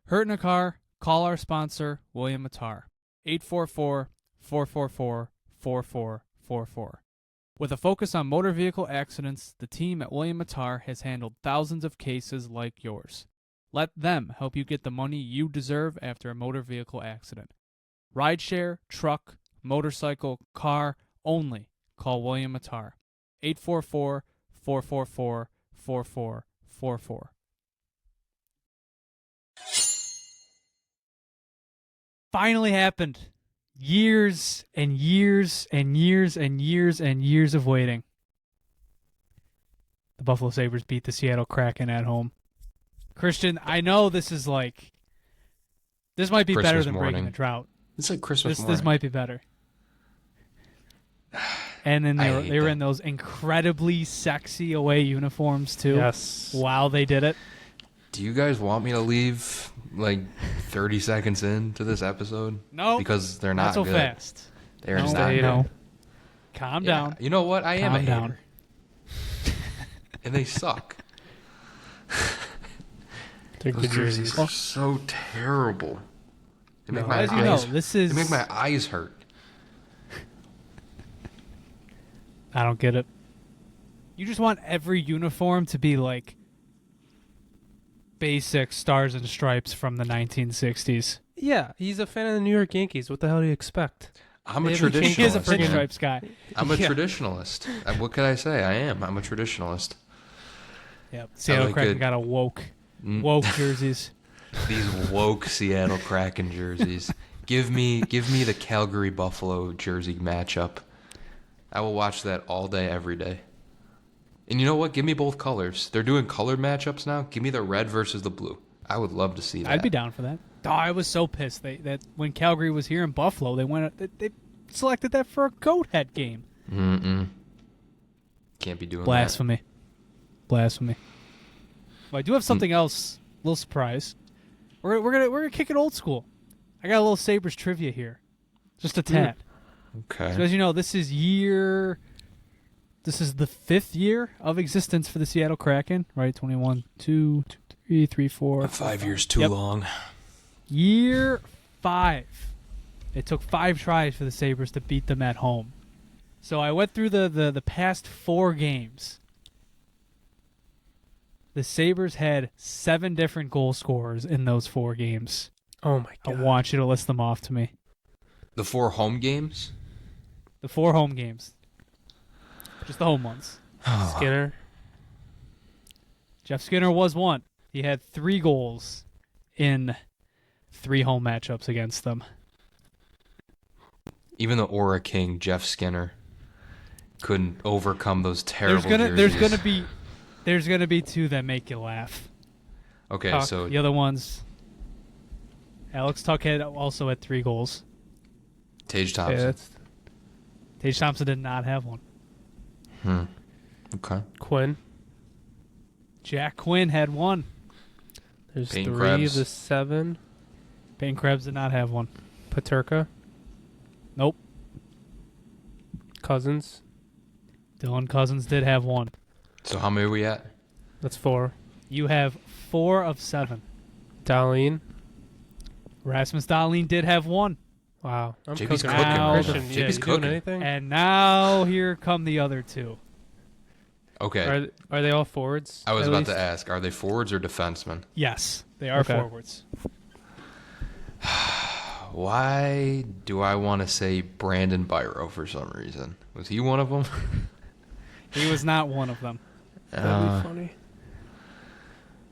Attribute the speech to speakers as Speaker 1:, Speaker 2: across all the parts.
Speaker 1: Hurt in a car? Call our sponsor, William Mattar. 844-444-4444. With a focus on motor vehicle accidents, the team at William Mattar has handled thousands of cases like yours. Let them help you get the money you deserve after a motor vehicle accident. Rideshare, truck, motorcycle, car, only call William Mattar. 844-444-4444. Finally happened. Years and years and years and years and years of waiting. The Buffalo Sabres beat the Seattle Kraken at home. Christian, I know this is like... This might be
Speaker 2: Christmas
Speaker 1: better than
Speaker 2: morning.
Speaker 1: breaking the drought.
Speaker 2: It's like Christmas morning.
Speaker 1: This might be better. And then they were in those incredibly sexy away uniforms, too.
Speaker 3: Yes.
Speaker 1: While they did it.
Speaker 2: Do you guys want me to leave like 30 seconds into this episode?
Speaker 1: No.
Speaker 2: Because they're not
Speaker 1: so
Speaker 2: good.
Speaker 1: fast.
Speaker 2: They're
Speaker 1: No,
Speaker 2: not good.
Speaker 1: no. Calm down.
Speaker 2: You know what? I am a
Speaker 1: Calm down.
Speaker 2: hater. And they suck.
Speaker 3: They're
Speaker 2: Those
Speaker 3: good
Speaker 2: jerseys
Speaker 3: jerseys.
Speaker 2: are so terrible. They make my
Speaker 1: As you
Speaker 2: eyes.
Speaker 1: know, this is...
Speaker 2: They make my eyes hurt.
Speaker 1: I don't get it. You just want every uniform to be like basic stars and stripes from the 1960s.
Speaker 3: Yeah, he's a fan of the New York Yankees. What the hell do you expect?
Speaker 2: I'm a
Speaker 3: He is a
Speaker 1: He is a
Speaker 2: traditionalist. man.
Speaker 1: pinstripes guy.
Speaker 2: I'm a
Speaker 3: Yeah.
Speaker 2: traditionalist. What could I say? I am. I'm a traditionalist.
Speaker 1: Yep. Seattle
Speaker 2: like
Speaker 1: Kraken
Speaker 2: it.
Speaker 1: got a woke
Speaker 2: Mm.
Speaker 1: jerseys.
Speaker 2: These woke Seattle Kraken jerseys. Give me the Calgary Buffalo jersey matchup. I will watch that all day, every day. And you know what? Give me both colors. They're doing colored matchups now. Give me the red versus the blue. I would love to see that.
Speaker 1: I'd be down for that. Oh, I was so pissed that when Calgary was here in Buffalo, they selected that for a goat head game.
Speaker 2: Can't be doing
Speaker 1: Blasphemy. Blasphemy. Well, I do have something else. A little surprise. We're gonna kick it old school. I got a little Sabres trivia here, just a tad.
Speaker 2: that. Okay.
Speaker 1: So as you know, this is the 5th year of existence for the Seattle Kraken, right? 21, 2, 3, 3, 4.
Speaker 2: 5 years too
Speaker 1: Yep.
Speaker 2: long.
Speaker 1: Year 5. It took 5 tries for the Sabres to beat them at home. So I went through the past 4 games. The Sabres had 7 different goal scorers in those 4 games.
Speaker 3: Oh my
Speaker 1: I
Speaker 3: god!
Speaker 1: want you to list them off to me.
Speaker 2: The 4 home games?
Speaker 1: The 4 home games. Just the home ones.
Speaker 3: Skinner.
Speaker 1: Jeff Skinner was one. He had 3 goals in 3 home matchups against them.
Speaker 2: Even the Aura King, Jeff Skinner, couldn't overcome those terrible
Speaker 1: There's
Speaker 2: jerseys.
Speaker 1: gonna be 2 that make you laugh.
Speaker 2: Okay,
Speaker 1: Tuck,
Speaker 2: so
Speaker 1: the other ones, Alex Tuck also had 3 goals.
Speaker 2: Tage
Speaker 3: Yeah,
Speaker 2: Thompson.
Speaker 3: that's
Speaker 1: Tage Thompson did not have one.
Speaker 2: Okay.
Speaker 3: Quinn.
Speaker 1: Jack Quinn had 1.
Speaker 3: There's
Speaker 2: Peyton
Speaker 3: 3
Speaker 2: Krebs.
Speaker 3: of the 7.
Speaker 1: Peyton Krebs did not have 1.
Speaker 3: Paterka.
Speaker 1: Nope.
Speaker 3: Cousins.
Speaker 1: Dylan Cousins did have 1.
Speaker 2: So how many are we at?
Speaker 3: That's 4.
Speaker 1: You have 4 of 7.
Speaker 3: Darlene.
Speaker 1: Rasmus Dahlin did have 1.
Speaker 3: Wow. I'm
Speaker 2: JP's
Speaker 3: cooking.
Speaker 1: cooking, bro.
Speaker 3: Christian,
Speaker 2: JP's
Speaker 3: yeah, you doing
Speaker 2: cooking.
Speaker 3: anything?
Speaker 1: And now here come the other 2.
Speaker 2: Okay.
Speaker 3: Are they all forwards?
Speaker 2: I was
Speaker 3: at
Speaker 2: about
Speaker 3: least?
Speaker 2: to ask, are they forwards or defensemen?
Speaker 1: Yes, they are
Speaker 3: Okay.
Speaker 1: forwards.
Speaker 2: Why do I want to say Brandon Byro for some reason? Was he one of them?
Speaker 1: He was not one of them.
Speaker 3: That'd be funny.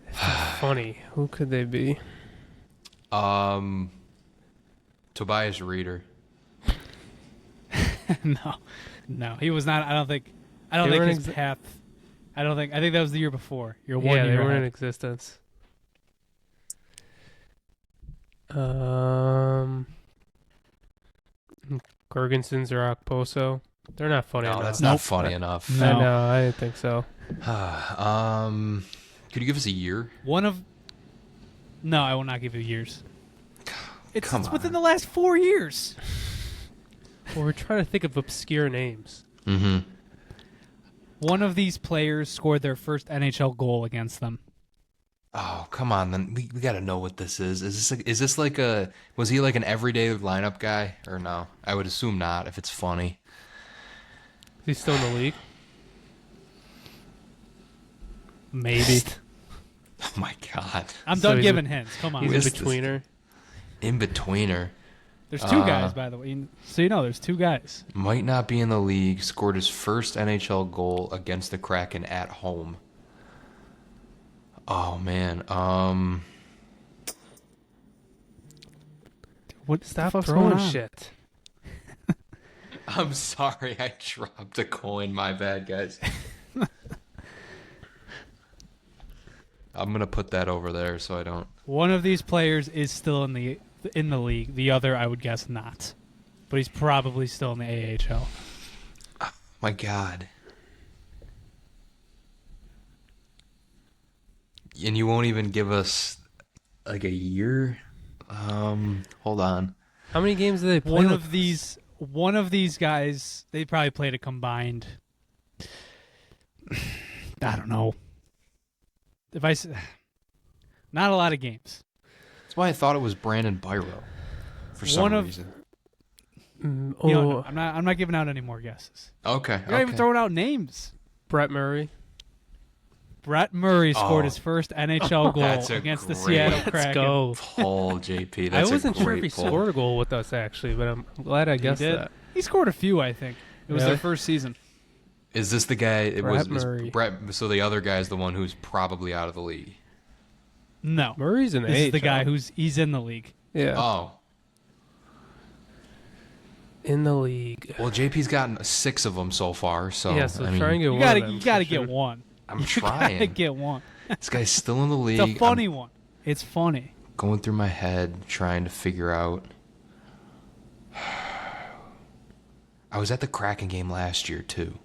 Speaker 3: If they're funny. Who could they be?
Speaker 2: Tobias Reeder.
Speaker 1: No, he was not. I don't think
Speaker 3: They were
Speaker 1: his
Speaker 3: in
Speaker 1: path. I think that was the year before. You're 1
Speaker 3: Yeah,
Speaker 1: year
Speaker 3: they were in
Speaker 1: ahead.
Speaker 3: existence. Gergensons or Okposo. They're not funny
Speaker 2: No,
Speaker 3: enough.
Speaker 2: that's
Speaker 1: Nope.
Speaker 2: not funny enough.
Speaker 1: No.
Speaker 3: I know. I didn't think so.
Speaker 2: Could you give us a year?
Speaker 1: No, I will not give you years. It's
Speaker 2: Come
Speaker 1: within
Speaker 2: on.
Speaker 1: the last 4 years.
Speaker 3: Well, we're trying to think of obscure names.
Speaker 2: Mm-hmm.
Speaker 1: One of these players scored their first NHL goal against them.
Speaker 2: Oh, come on, then we gotta know what this is. Is this like a was he like an everyday lineup guy or no? I would assume not if it's funny.
Speaker 3: Is he still in the league?
Speaker 1: Maybe.
Speaker 2: Oh my god.
Speaker 1: I'm
Speaker 3: So
Speaker 1: done
Speaker 3: he's
Speaker 1: giving hints. Come on.
Speaker 3: He's
Speaker 2: Who
Speaker 3: in
Speaker 2: is this?
Speaker 3: betweener.
Speaker 2: In betweener.
Speaker 1: There's two guys, by the way. So you know, there's two guys.
Speaker 2: Might not be in the league. Scored his first NHL goal against the Kraken at home. Oh man.
Speaker 1: What?
Speaker 3: Stop
Speaker 1: the fuck's going
Speaker 3: throwing
Speaker 1: on?
Speaker 3: shit.
Speaker 2: I'm sorry, I dropped a coin. My bad, guys. I'm gonna put that over there so I don't.
Speaker 1: One of these players is still in the league. The other, I would guess, not. But he's probably still in the AHL.
Speaker 2: My God. And you won't even give us like a year? Hold on.
Speaker 3: How many games do they play?
Speaker 1: One of these guys, they probably played a combined. I don't know. Not a lot of games.
Speaker 2: That's why I thought it was Brandon Byro for some reason.
Speaker 1: You know, I'm not giving out any more guesses.
Speaker 2: Okay.
Speaker 1: You're not even throwing out names.
Speaker 3: Brett Murray.
Speaker 1: Brett Murray scored his first NHL goal
Speaker 2: That's a
Speaker 1: against the
Speaker 2: great-
Speaker 1: Seattle
Speaker 3: Let's
Speaker 1: Kraken.
Speaker 3: go.
Speaker 2: Paul JP.
Speaker 3: I
Speaker 2: That's
Speaker 3: wasn't
Speaker 2: a
Speaker 3: sure
Speaker 2: great
Speaker 3: if he
Speaker 2: pull.
Speaker 3: scored a goal with us, actually, but I'm glad I guessed
Speaker 1: did.
Speaker 3: that.
Speaker 1: He scored a few, I think. It was
Speaker 3: Really?
Speaker 1: their first season.
Speaker 2: Is this the guy? It
Speaker 3: Brett
Speaker 2: was
Speaker 3: Murray.
Speaker 2: Brett. So the other guy is the one who's probably out of the league.
Speaker 1: No.
Speaker 3: Murray's an
Speaker 1: This is the
Speaker 3: AHL.
Speaker 1: guy he's in the league.
Speaker 3: Yeah.
Speaker 2: Oh.
Speaker 3: In the league.
Speaker 2: Well, JP's gotten 6 of them so far. So
Speaker 3: Yeah, so
Speaker 2: I mean,
Speaker 3: try and get
Speaker 1: You
Speaker 3: one
Speaker 1: gotta
Speaker 3: of them.
Speaker 1: you gotta
Speaker 3: for
Speaker 1: get
Speaker 3: sure.
Speaker 1: one.
Speaker 2: I'm
Speaker 1: You gotta
Speaker 2: trying.
Speaker 1: get one.
Speaker 2: This guy's still in the league.
Speaker 1: It's a funny one. It's funny.
Speaker 2: I'm going through my head trying to figure out. I was at the Kraken game last year too.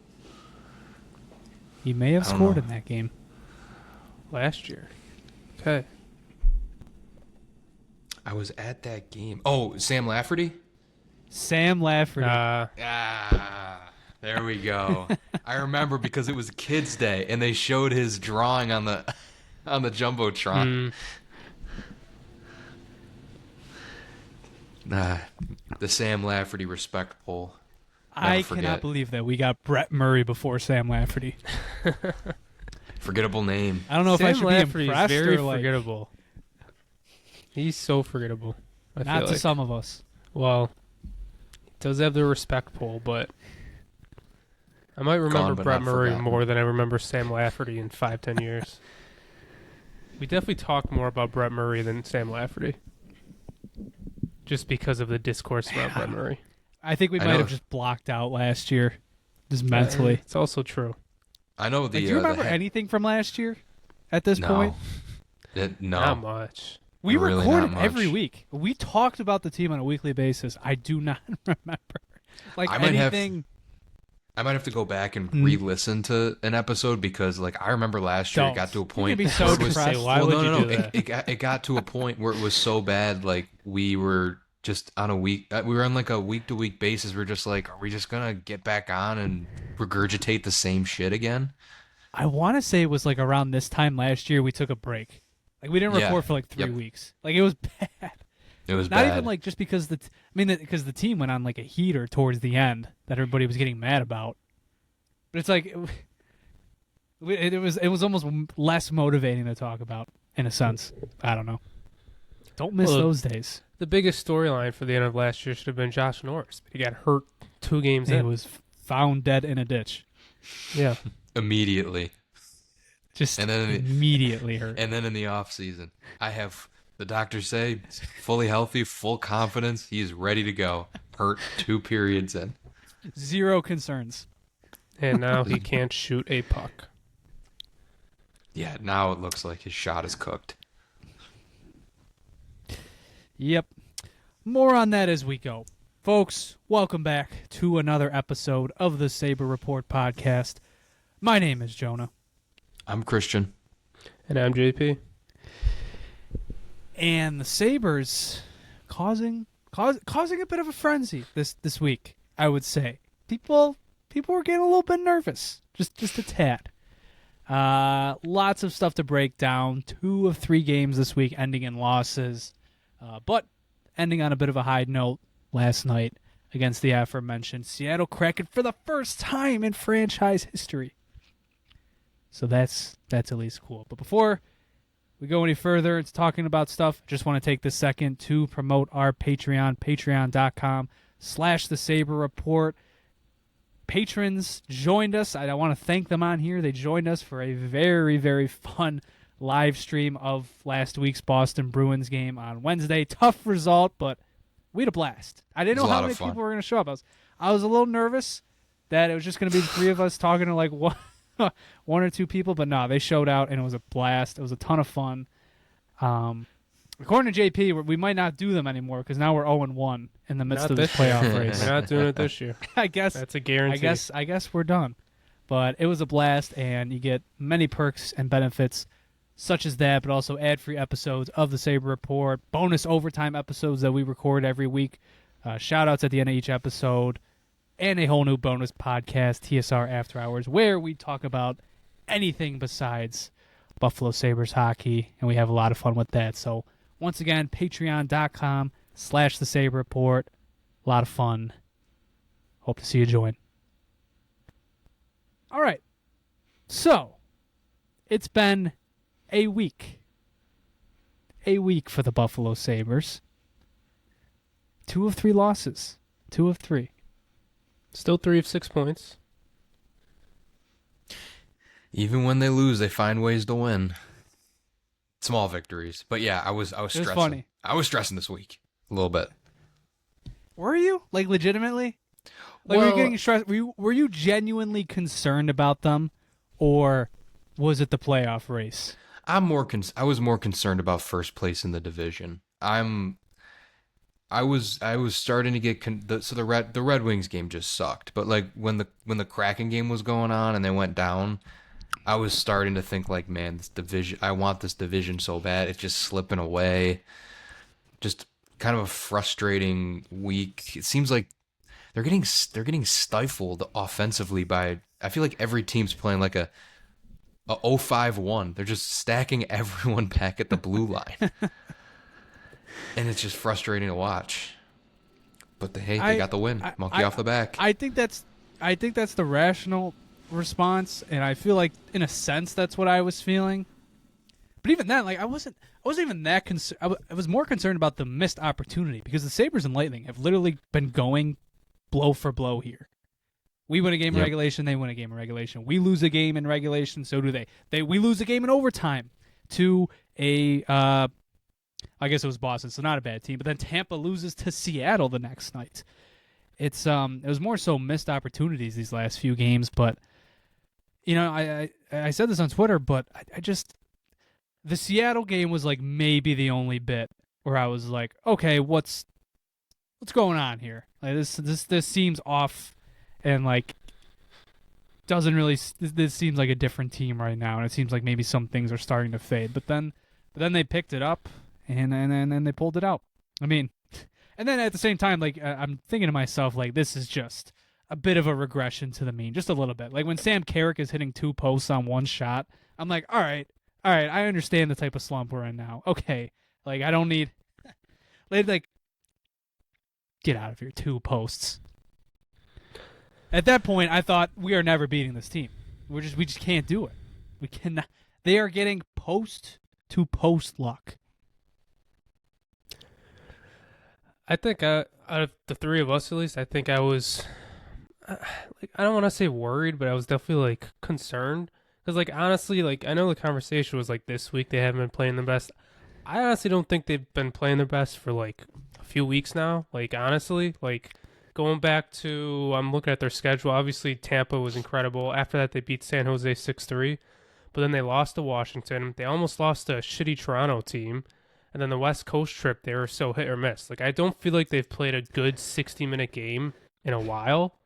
Speaker 1: He may have
Speaker 2: I don't
Speaker 1: scored
Speaker 2: know.
Speaker 1: in that game.
Speaker 3: Last year. Okay.
Speaker 2: I was at that game. Oh, Sam Lafferty?
Speaker 1: Sam Lafferty.
Speaker 2: There we go. I remember because it was Kids Day and they showed his drawing on the jumbotron. The Sam Lafferty respect poll.
Speaker 1: I
Speaker 2: Never forget.
Speaker 1: cannot believe that we got Brett Murray before Sam Lafferty.
Speaker 2: Forgettable name.
Speaker 1: I don't know if I should
Speaker 3: Lafferty
Speaker 1: be
Speaker 3: is
Speaker 1: impressed
Speaker 3: very
Speaker 1: or like
Speaker 3: forgettable. He's so forgettable. I
Speaker 1: not
Speaker 3: feel
Speaker 1: to
Speaker 3: like.
Speaker 1: some of us.
Speaker 3: Well, he does have the respect poll, but I might remember
Speaker 2: but
Speaker 3: Brett
Speaker 2: not
Speaker 3: Murray
Speaker 2: forgotten.
Speaker 3: more than I remember Sam Lafferty in 5-10 years. We definitely talk more about Brett Murray than Sam Lafferty. Just because of the discourse about Brett Murray.
Speaker 1: I think we
Speaker 2: I
Speaker 1: might
Speaker 2: know.
Speaker 1: have just blocked out last year, just mentally.
Speaker 3: It's also true.
Speaker 2: I know the.
Speaker 1: Like, do you remember
Speaker 2: the
Speaker 1: anything from last year? At this
Speaker 2: no.
Speaker 1: point,
Speaker 2: No.
Speaker 3: Not much.
Speaker 1: we
Speaker 2: really
Speaker 1: recorded
Speaker 2: not
Speaker 1: every
Speaker 2: much.
Speaker 1: week. We talked about the team on a weekly basis. I do not remember like
Speaker 2: I might have-
Speaker 1: anything.
Speaker 2: I might have to go back and
Speaker 1: Hmm.
Speaker 2: re-listen to an episode because, like, I remember last year it
Speaker 1: Don't.
Speaker 2: got to a
Speaker 1: You're
Speaker 2: point.
Speaker 1: gonna be so
Speaker 2: where it was,
Speaker 1: depressed.
Speaker 3: Say, why would you do that?
Speaker 2: It got to a point where it was so bad. Like we were just on a week. We were on like a week-to-week basis. We're just like, are we just gonna get back on and regurgitate the same shit again?
Speaker 1: I want to say it was like around this time last year we took a break. Like we didn't
Speaker 2: Yeah.
Speaker 1: record for like 3
Speaker 2: Yep.
Speaker 1: weeks. Like it was bad.
Speaker 2: It was
Speaker 1: Not
Speaker 2: bad.
Speaker 1: even like just because because the team went on like a heater towards the end that everybody was getting mad about. But it's like it was almost less motivating to talk about in a sense. I don't know. Don't miss
Speaker 3: Well,
Speaker 1: those days.
Speaker 3: The biggest storyline for the end of last year should have been Josh Norris, but he got hurt 2 games
Speaker 1: He
Speaker 3: in.
Speaker 1: was found dead in a ditch.
Speaker 3: Yeah.
Speaker 2: immediately.
Speaker 1: Just
Speaker 2: And then-
Speaker 1: immediately hurt.
Speaker 2: And then in the off season, I have the doctors say he's fully healthy, full confidence. He's ready to go. Hurt 2 periods in.
Speaker 1: Zero concerns.
Speaker 3: And now he can't shoot a puck.
Speaker 2: Yeah, now it looks like his shot is cooked.
Speaker 1: Yep. More on that as we go. Folks, welcome back to another episode of the Sabre Report podcast. My name is Jonah.
Speaker 2: I'm Christian.
Speaker 3: And I'm JP.
Speaker 1: And the Sabres causing a bit of a frenzy this week, I would say. People were getting a little bit nervous. Just a tad. Lots of stuff to break down. 2 of 3 games this week ending in losses, but ending on a bit of a high note last night against the aforementioned Seattle Kraken for the first time in franchise history. So that's at least cool. But before we go any further into talking about stuff, just want to take this second to promote our Patreon, patreon.com/the Sabre Report. Patrons joined us. I want to thank them on here. They joined us for a very, very fun live stream of last week's Boston Bruins game on Wednesday. Tough result, but we had a blast. I didn't know how many people were going to show up. I was a little nervous that it was just going to be the 3 of us talking to like one or 2 people, but no, they showed out, and it was a blast. It was a ton of fun. According to JP, we might not do them anymore because now we're 0-1 in the midst of this playoff race.
Speaker 3: We're not doing it this year.
Speaker 1: I guess
Speaker 3: that's a guarantee.
Speaker 1: I guess we're done. But it was a blast, and you get many perks and benefits such as that, but also ad-free episodes of the Sabre Report, bonus overtime episodes that we record every week, shout-outs at the end of each episode, and a whole new bonus podcast, TSR After Hours, where we talk about anything besides Buffalo Sabres hockey, and we have a lot of fun with that. So once again, patreon.com/the Sabre Report. A lot of fun. Hope to see you join. All right. So it's been a week. A week for the Buffalo Sabres. 2 of 3 losses. 2 of 3.
Speaker 3: Still 3 of 6 points.
Speaker 2: Even when they lose, they find ways to win. Small victories, but yeah, I was stressing.
Speaker 1: It was funny.
Speaker 2: I was stressing this week a little bit.
Speaker 1: Were you? Like legitimately? Like were you getting stressed? Were you genuinely concerned about them, or was it the playoff race?
Speaker 2: I was more concerned about first place in the division. I was starting to get the Red Wings game just sucked, but like when the Kraken game was going on and they went down, I was starting to think like, man, this division, I want this division so bad. It's just slipping away. Just kind of a frustrating week. It seems like they're getting stifled offensively by, I feel like every team's playing like a 0-5-1. They're just stacking everyone back at the blue line. And it's just frustrating to watch. But they got the win. Monkey off the back.
Speaker 1: I think that's the rational response, and I feel like in a sense that's what I was feeling. But even then, like I wasn't even that concerned. I was more concerned about the missed opportunity because the Sabres and Lightning have literally been going blow for blow here. We win a game in regulation, they win a game in regulation. We lose a game in regulation, so do they. We lose a game in overtime to a I guess it was Boston, so not a bad team. But then Tampa loses to Seattle the next night. It was more so missed opportunities these last few games. But you know, I said this on Twitter, but I just the Seattle game was like maybe the only bit where I was like, okay, what's going on here? Like this seems off, and like doesn't really. This seems like a different team right now, and it seems like maybe some things are starting to fade. But then they picked it up. And then they pulled it out. I mean, and then at the same time, like I'm thinking to myself, like this is just a bit of a regression to the mean, just a little bit. Like when Sam Carrick is hitting 2 posts on 1 shot, I'm like, all right, I understand the type of slump we're in now. Okay, like I don't need, like, get out of here, 2 posts. At that point, I thought we are never beating this team. We just can't do it. We cannot. They are getting post to post luck.
Speaker 3: I think out of the 3 of us, at least, I think I was, like, I don't want to say worried, but I was definitely, like, concerned. Because, like, honestly, like, I know the conversation was, like, this week they haven't been playing the best. I honestly don't think they've been playing their best for, like, a few weeks now. Like, honestly, like, going back to, I'm looking at their schedule. Obviously, Tampa was incredible. After that, they beat San Jose 6-3. But then they lost to Washington. They almost lost to a shitty Toronto team. And then the West Coast trip, they were so hit or miss. Like, I don't feel like they've played a good 60-minute game in a while.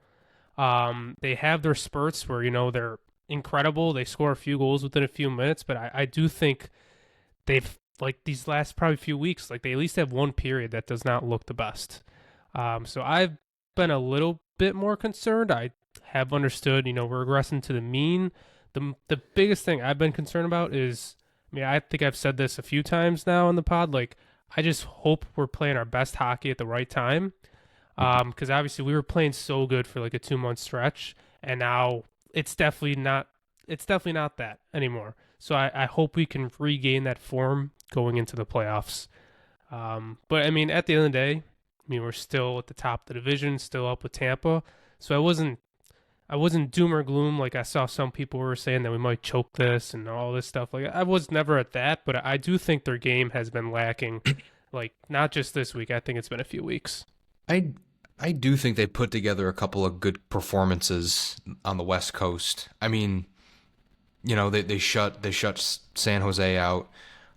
Speaker 3: They have their spurts where, you know, they're incredible. They score a few goals within a few minutes. But I do think they've, like, these last probably few weeks, like, they at least have one period that does not look the best. So I've been a little bit more concerned. I have understood, you know, we're regressing to the mean. the biggest thing I've been concerned about is, I mean, I think I've said this a few times now in the pod. Like, I just hope we're playing our best hockey at the right time. Because obviously we were playing so good for like a 2-month stretch, and now it's definitely not that anymore. So I hope we can regain that form going into the playoffs. But I mean, at the end of the day, I mean, we're still at the top of the division, still up with Tampa. So I wasn't doom or gloom. Like I saw some people were saying that we might choke this and all this stuff. Like I was never at that, but I do think their game has been lacking. Like not just this week. I think it's been a few weeks.
Speaker 2: I do think they put together a couple of good performances on the West Coast. I mean, you know, they shut San Jose out.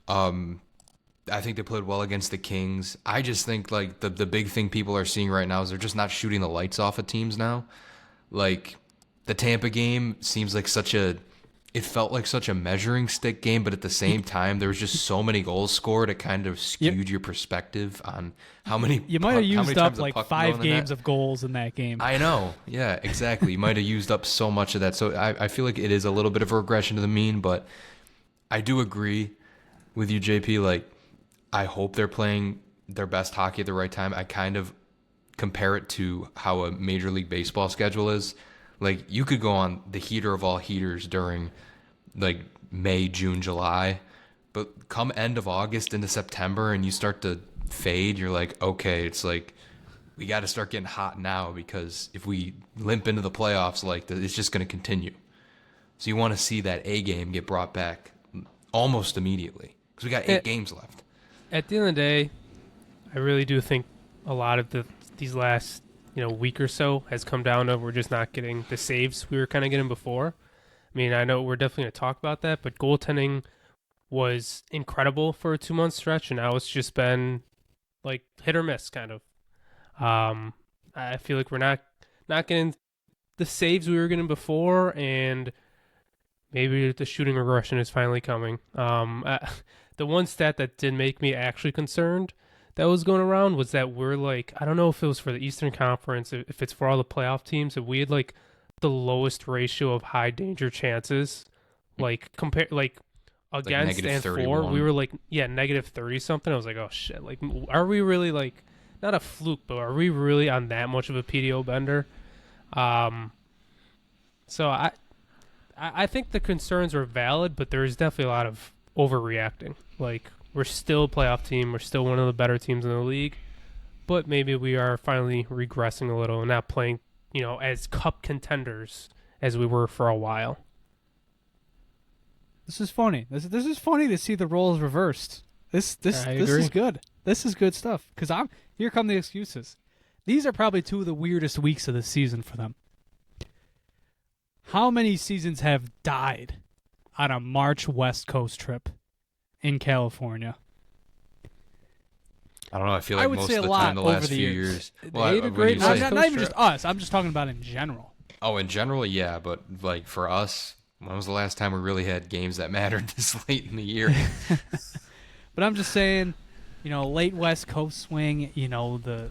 Speaker 2: I think they played well against the Kings. I just think like the big thing people are seeing right now is they're just not shooting the lights off of teams now. Like the Tampa game seems like it felt like such a measuring stick game, but at the same time, there was just so many goals scored. It kind of skewed your perspective on how many.
Speaker 1: You might have used up like 5 games of goals in that game.
Speaker 2: I know. Yeah, exactly. You might have used up so much of that. So I feel like it is a little bit of a regression to the mean, but I do agree with you, JP. Like, I hope they're playing their best hockey at the right time. I kind of compare it to how a Major League Baseball schedule is. Like, you could go on the heater of all heaters during, like, May, June, July. But come end of August into September and you start to fade, you're like, okay, it's like, we got to start getting hot now because if we limp into the playoffs, like, it's just going to continue. So you want to see that A game get brought back almost immediately because we got 8 games left.
Speaker 3: At the end of the day, I really do think a lot of these last week or so has come down to we're just not getting the saves we were kind of getting before. I mean, I know we're definitely going to talk about that, but goaltending was incredible for a 2-month stretch, and now it's just been like hit or miss kind of. I feel like we're not getting the saves we were getting before, and maybe the shooting regression is finally coming. The one stat that did make me actually concerned that was going around was that we're like, I don't know if it was for the Eastern Conference, if it's for all the playoff teams, if we had like the lowest ratio of high danger chances, like compare like against and for, we were like, negative 30 something. I was like, oh shit, like are we really like not a fluke, but are we really on that much of a PDO bender? So I think the concerns are valid, but there is definitely a lot of overreacting. Like, we're still a playoff team. We're still one of the better teams in the league. But maybe we are finally regressing a little and not playing, as cup contenders as we were for a while.
Speaker 1: This is funny. This is funny to see the roles reversed. This is good. This is good stuff. Because here come the excuses. These are probably 2 of the weirdest weeks of the season for them. How many seasons have died on a March West Coast trip in California?
Speaker 2: I don't know. I feel like most of the time the last few years.
Speaker 3: Well,
Speaker 1: not even just us. I'm just talking about in general.
Speaker 2: Oh, in general, yeah. But like for us, when was the last time we really had games that mattered this late in the year?
Speaker 1: But I'm just saying, late West Coast swing.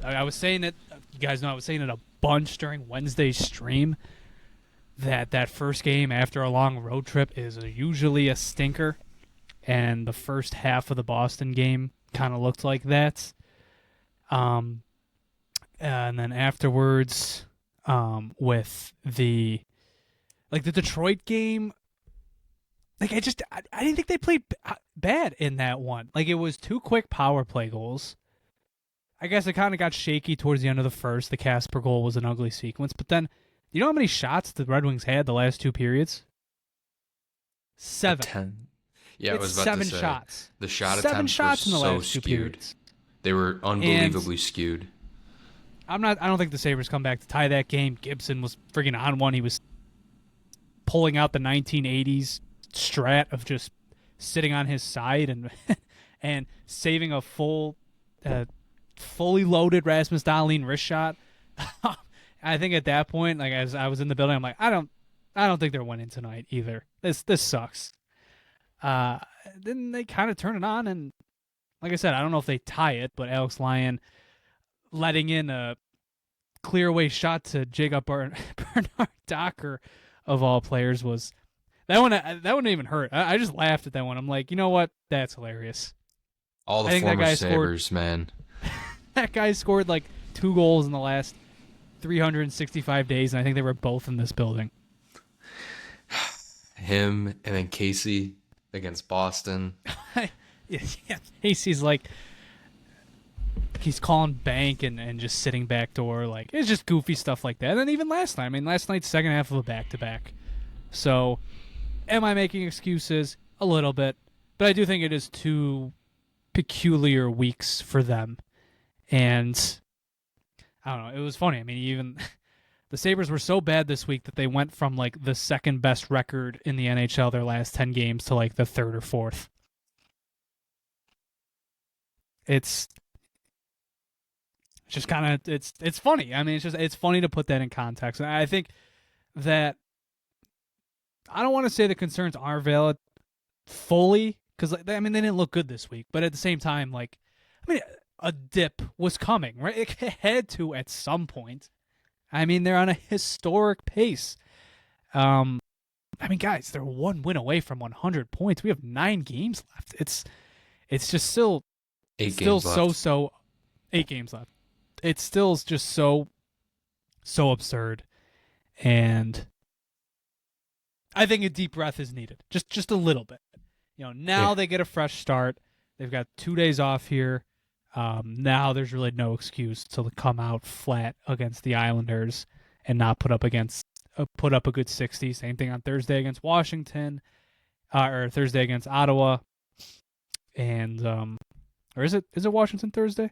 Speaker 1: I was saying it. You guys know I was saying it a bunch during Wednesday's stream. That first game after a long road trip is usually a stinker, and the first half of the Boston game kind of looked like that. And then afterwards, with the Detroit game, like I didn't think they played bad in that one. Like, it was 2 quick power play goals. I guess it kind of got shaky towards the end of the first. The Casper goal was an ugly sequence, but then. You know how many shots the Red Wings had the last 2 periods? 7.
Speaker 2: 10. Yeah,
Speaker 1: it's
Speaker 2: I was about
Speaker 1: 7
Speaker 2: to say.
Speaker 1: shots.
Speaker 2: The shot
Speaker 1: 7
Speaker 2: attempts
Speaker 1: shots
Speaker 2: were
Speaker 1: in the
Speaker 2: so
Speaker 1: last 2
Speaker 2: skewed.
Speaker 1: periods.
Speaker 2: They were unbelievably skewed.
Speaker 1: I don't think the Sabres come back to tie that game. Gibson was friggin' on one. He was pulling out the 1980s strat of just sitting on his side and saving a fully loaded Rasmus Dahlin wrist shot. I think at that point, like as I was in the building, I'm like, I don't think they're winning tonight either. This sucks. Then they kind of turn it on, and like I said, I don't know if they tie it, but Alex Lyon letting in a clear away shot to Jacob Bernard Docker of all players was That one didn't even hurt. I just laughed at that one. I'm like, you know what? That's hilarious.
Speaker 2: All the
Speaker 1: I think that
Speaker 2: former
Speaker 1: guy
Speaker 2: Sabres, man.
Speaker 1: That guy scored like 2 goals in the last 365 days, and I think they were both in this building.
Speaker 2: Him and then Casey against Boston.
Speaker 1: Yeah, Casey's like, he's calling bank and just sitting backdoor. Like, it's just goofy stuff like that. And then even last night, I mean, last night's second half of a back-to-back. So, am I making excuses? A little bit. But I do think it is 2 peculiar weeks for them. And I don't know. It was funny. I mean, even the Sabres were so bad this week that they went from like the second best record in the NHL their last 10 games to like the third or fourth. It's just kind of it's funny. I mean, it's funny to put that in context. And I think that I don't want to say the concerns are valid fully because I mean they didn't look good this week, but at the same time, like I mean a dip was coming, right? It had to at some point. I mean they're on a historic pace. I mean guys, they're 1 win away from 100 points. We have 9 games left. It's just still
Speaker 2: 8
Speaker 1: still
Speaker 2: games left.
Speaker 1: so 8 games left. It's still just so absurd, and I think a deep breath is needed, just a little bit. You know, now they get a fresh start. They've got 2 days off here. Now there's really no excuse to come out flat against the Islanders and not put up a good 60. Same thing on Thursday against Washington, or Thursday against Ottawa, and or is it Washington Thursday?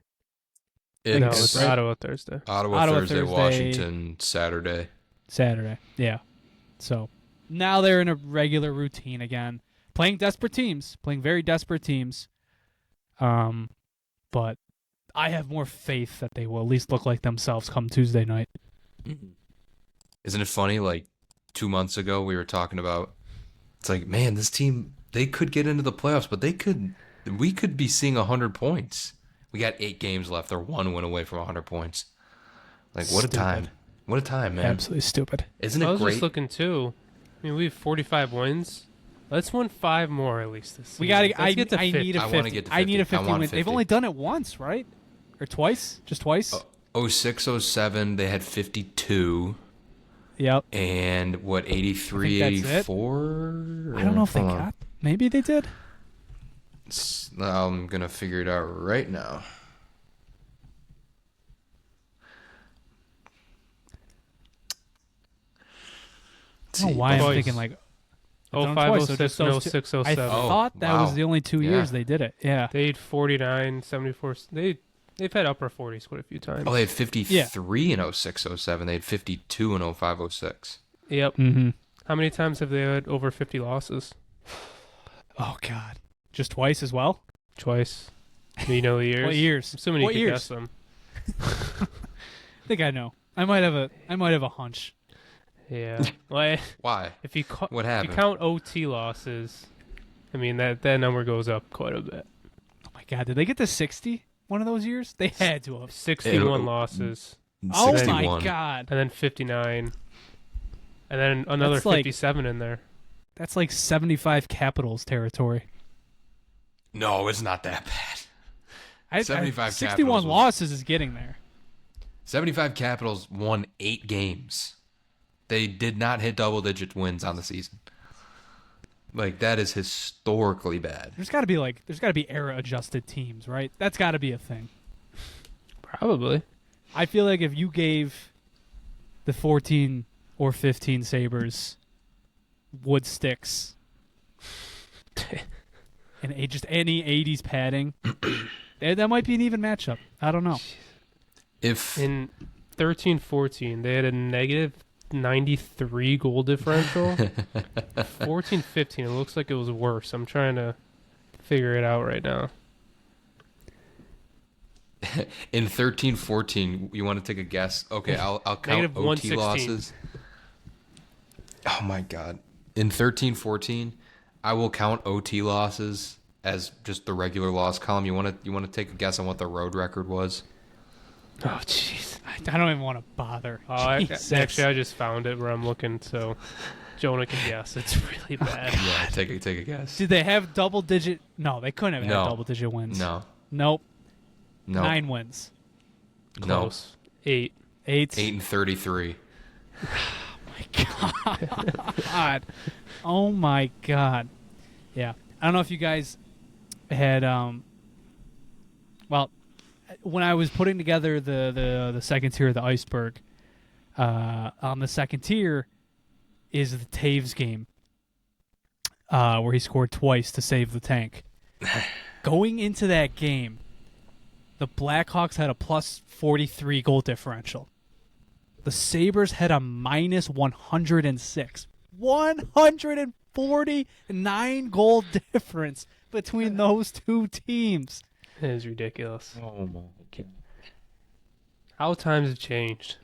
Speaker 3: No, it's Ottawa Thursday.
Speaker 2: Ottawa Thursday, Washington Saturday.
Speaker 1: Yeah. So now they're in a regular routine again, playing very desperate teams. But I have more faith that they will at least look like themselves come Tuesday night.
Speaker 2: Isn't it funny? Like 2 months ago, we were talking about. It's like, man, this team they could get into the playoffs, but we could be seeing 100 points. We got 8 games left. They're 1 win away from 100 points. Like, what a time. What a time, man.
Speaker 1: Absolutely stupid.
Speaker 2: Isn't it great?
Speaker 3: I was just looking, too. I mean, we have 45 wins. Let's win 5 more, at least, this season.
Speaker 1: I
Speaker 3: get to 50.
Speaker 1: need a 50.
Speaker 2: I want to get to 50.
Speaker 1: I need a 50 win.
Speaker 2: 50.
Speaker 1: They've only done it once, right? Or twice? Just twice?
Speaker 2: 06, 07, they had 52.
Speaker 1: Yep.
Speaker 2: And what, 83, 84?
Speaker 1: I don't know if they got. Maybe they did.
Speaker 2: I'm going to figure it out right now.
Speaker 1: I don't know why I'm thinking like
Speaker 3: 05, 06, 06, 07.
Speaker 1: I thought that was the only 2 years they did it. Yeah.
Speaker 3: They had 49, 74. They've had upper 40s quite a few times.
Speaker 2: Oh, they had 53 in 06, 07. They had 52 in 05, 06.
Speaker 3: Yep.
Speaker 1: Mm-hmm.
Speaker 3: How many times have they had over 50 losses?
Speaker 1: Oh, God. Just twice as well?
Speaker 3: Twice. You know the years?
Speaker 1: What years?
Speaker 3: I'm assuming you can guess them.
Speaker 1: I think I know. I might have a hunch.
Speaker 3: Yeah. Well,
Speaker 2: why?
Speaker 3: If you
Speaker 2: what happened?
Speaker 3: If you count OT losses, I mean that number goes up quite a bit.
Speaker 1: Oh my God! Did they get to 60 one of those years? They had to have
Speaker 3: 61 losses.
Speaker 1: Oh
Speaker 2: 61.
Speaker 1: my God!
Speaker 3: And then 59, and then another 57 in there.
Speaker 1: That's like 75 Capitals territory.
Speaker 2: No, it's not that bad. 75
Speaker 1: 61
Speaker 2: Capitals
Speaker 1: losses is getting there.
Speaker 2: 75 Capitals won 8 games. They did not hit double-digit wins on the season. Like, that is historically bad.
Speaker 1: There's got to be era-adjusted teams, right? That's got to be a thing.
Speaker 3: Probably.
Speaker 1: I feel like if you gave the 14 or 15 Sabres wood sticks and just any 80s padding, that might be an even matchup. I don't know.
Speaker 2: If
Speaker 3: in 13-14, they had a negative 93 goal differential. 14-15, it looks like it was worse. I'm trying to figure it out right now.
Speaker 2: in 13-14, you want to take a guess? Okay, I'll count OT losses. Oh my God! In 13-14, I will count OT losses as just the regular loss column. You want to take a guess on what the road record was?
Speaker 1: Oh, jeez. I don't even want to bother.
Speaker 3: Actually, I just found it where I'm looking, so Jonah can guess. It's really bad.
Speaker 2: Yeah, take a guess.
Speaker 1: Did they have double-digit? No, they couldn't have had
Speaker 2: No.
Speaker 1: double-digit wins.
Speaker 2: No.
Speaker 1: Nope.
Speaker 2: No.
Speaker 1: 9 wins.
Speaker 3: Close. 8.
Speaker 1: 8.
Speaker 2: 8-33.
Speaker 1: God. Oh my God. Yeah. I don't know if you guys had well, when I was putting together the second tier of the iceberg, on the second tier is the Taves game, where he scored twice to save the tank. Going into that game, the Blackhawks had a plus 43 goal differential. The Sabres had a minus 106. 149 goal difference between those two teams.
Speaker 3: It is ridiculous.
Speaker 2: Oh my God.
Speaker 3: How times have changed.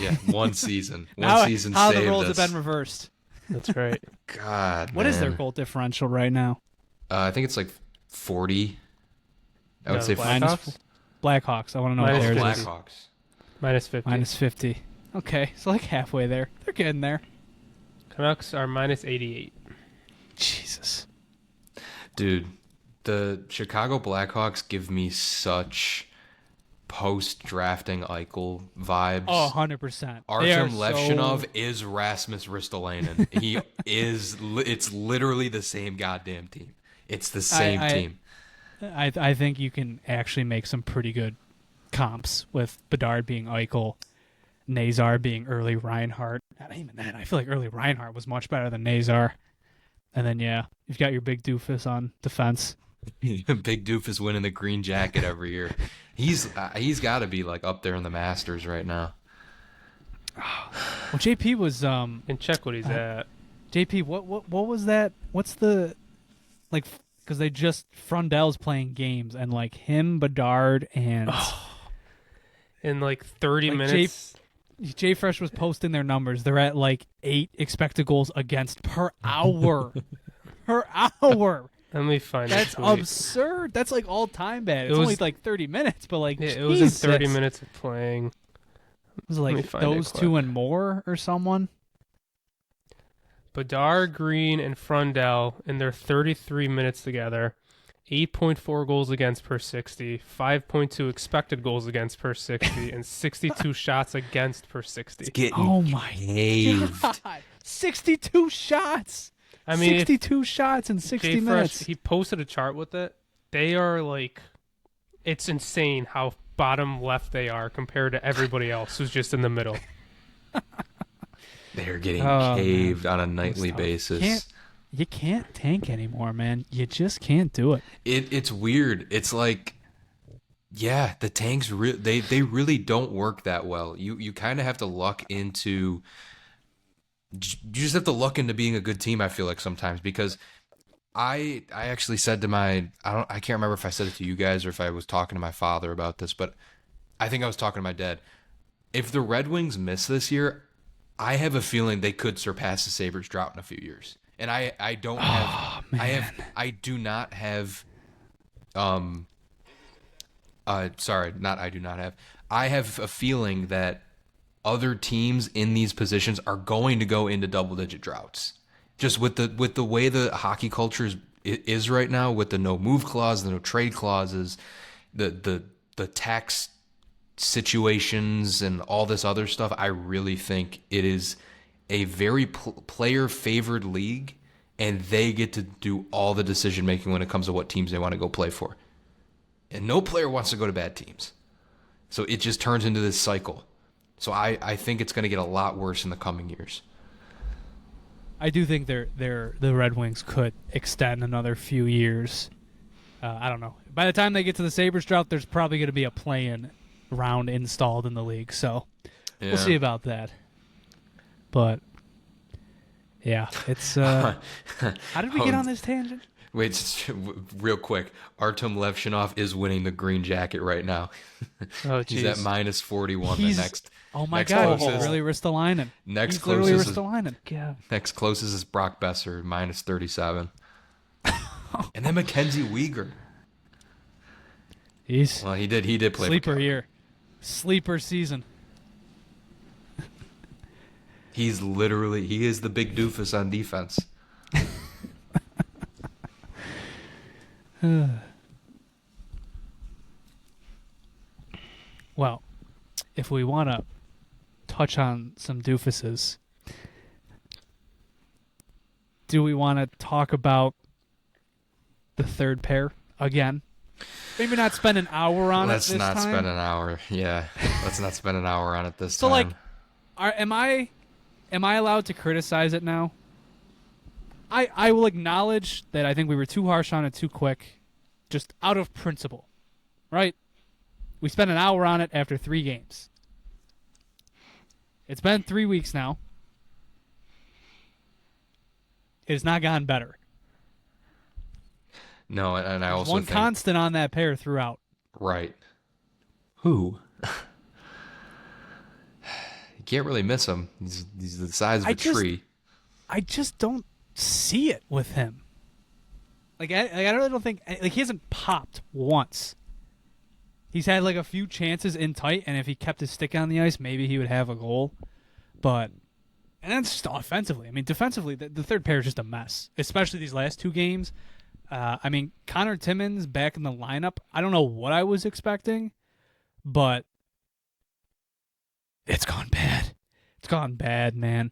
Speaker 2: Yeah, one season.
Speaker 1: How
Speaker 2: Saved
Speaker 1: the roles
Speaker 2: us.
Speaker 1: have been reversed.
Speaker 3: That's right.
Speaker 2: God,
Speaker 1: What is their
Speaker 2: man.
Speaker 1: goal differential right now?
Speaker 2: I think it's like 40. I would
Speaker 3: No,
Speaker 2: say
Speaker 3: Blackhawks?
Speaker 1: Blackhawks. I want to know
Speaker 3: Minus
Speaker 1: what theirs
Speaker 3: 50.
Speaker 1: is.
Speaker 2: Blackhawks.
Speaker 3: Minus 50.
Speaker 1: Minus 50. Okay, so like halfway there. They're getting there.
Speaker 3: Canucks are minus 88.
Speaker 1: Jesus.
Speaker 2: Dude, the Chicago Blackhawks give me such post-drafting Eichel vibes.
Speaker 1: Oh, 100%.
Speaker 2: Artem Levshinov is Rasmus Ristolainen. He is. It's literally the same goddamn team. It's the same team.
Speaker 1: I think you can actually make some pretty good comps with Bedard being Eichel, Nazar being early Reinhardt. Not even that. I feel like early Reinhardt was much better than Nazar. And then, yeah, you've got your big doofus on defense.
Speaker 2: Big Doofus winning the green jacket every year. He's got to be like up there in the Masters right now.
Speaker 1: Well, JP was
Speaker 3: And check what he's at.
Speaker 1: JP. What was that? What's the like? Because they just Frundell's playing games and like him, Bedard, and
Speaker 3: In like 30
Speaker 1: Like
Speaker 3: minutes.
Speaker 1: J Fresh was posting their numbers. They're at like 8 expected goals against per hour. Per hour.
Speaker 3: Let me find
Speaker 1: That's
Speaker 3: the tweet.
Speaker 1: absurd. That's like all time bad. It's
Speaker 3: It was-
Speaker 1: only like 30 minutes, but like
Speaker 3: Yeah, it was in 30
Speaker 1: Jesus.
Speaker 3: minutes of playing.
Speaker 1: Was it
Speaker 3: Let me
Speaker 1: like
Speaker 3: find it
Speaker 1: those
Speaker 3: quick.
Speaker 1: two and more or someone?
Speaker 3: Bedard, Green, and Frundell in their 33 minutes together, 8.4 goals against per 60, 5.2 expected goals against per 60, and 62 shots against per 60.
Speaker 2: Getting
Speaker 1: Oh my
Speaker 2: caved.
Speaker 1: God. 62 shots.
Speaker 3: I mean, if
Speaker 1: 62 shots in 60
Speaker 3: Jay Fresh,
Speaker 1: minutes.
Speaker 3: he posted a chart with it. They are like, it's insane how bottom left they are compared to everybody else who's just in the middle.
Speaker 2: They're getting
Speaker 1: Oh,
Speaker 2: caved
Speaker 1: man.
Speaker 2: on a nightly
Speaker 1: tough.
Speaker 2: basis.
Speaker 1: You can't tank anymore, man. You just can't do it.
Speaker 2: It's weird. It's like, yeah, the tanks they really don't work that well. You kind of have to luck into. You just have to luck into being a good team. I feel like sometimes because I actually said to I can't remember if I said it to you guys or if I was talking to my father about this, but I think I was talking to my dad. If the Red Wings miss this year, I have a feeling they could surpass the Sabres drought in a few years. And I don't have I do not have sorry, not I do not have. I have a feeling that other teams in these positions are going to go into double-digit droughts. Just with the way the hockey culture is right now, with the no move clause, the no trade clauses, the tax situations, and all this other stuff, I really think it is a very player-favored league, and they get to do all the decision-making when it comes to what teams they want to go play for. And no player wants to go to bad teams. So it just turns into this cycle. So I think it's going to get a lot worse in the coming years.
Speaker 1: I do think the Red Wings could extend another few years. I don't know. By the time they get to the Sabres drought, there's probably going to be a play-in round installed in the league. So we'll see about that. But yeah, it's. How did we get on this tangent?
Speaker 2: Wait, real quick. Artem Levshinov is winning the green jacket right now.
Speaker 3: Oh,
Speaker 2: He's at
Speaker 3: jeez.
Speaker 2: minus 41.
Speaker 1: Oh my
Speaker 2: next
Speaker 1: God, he's
Speaker 2: closest-
Speaker 1: really Ristolainen.
Speaker 2: Next
Speaker 1: He's literally
Speaker 2: closest is
Speaker 1: Ristolainen.
Speaker 3: Yeah.
Speaker 2: next closest is Brock Besser, minus 37. And then Mackenzie Weegar.
Speaker 1: He's
Speaker 2: Well, he did play for
Speaker 1: sleeper
Speaker 2: Calgary.
Speaker 1: year, sleeper season.
Speaker 2: He is the big doofus on defense.
Speaker 1: Well, if we want to touch on some doofuses, do we want to talk about the third pair again? Maybe not spend an hour on
Speaker 2: Let's
Speaker 1: it this time.
Speaker 2: not spend an hour. Yeah, let's not spend an hour on it this
Speaker 1: So,
Speaker 2: time.
Speaker 1: am I allowed to criticize it now? I will acknowledge that I think we were too harsh on it too quick, just out of principle, right? We spent an hour on it after 3 games. It's been 3 weeks now. It has not gotten better.
Speaker 2: No, and I
Speaker 1: There's
Speaker 2: also
Speaker 1: one
Speaker 2: think
Speaker 1: constant on that pair throughout.
Speaker 2: right. Who? You can't really miss him. He's the size of a tree.
Speaker 1: I just don't see it with him. I really don't think he hasn't popped once. He's had a few chances in tight, and if he kept his stick on the ice, maybe he would have a goal. And that's just offensively. I mean, defensively, the third pair is just a mess, especially these last 2 games. Stanley-Timmins back in the lineup. I don't know what I was expecting, but it's gone bad. It's gone bad, man.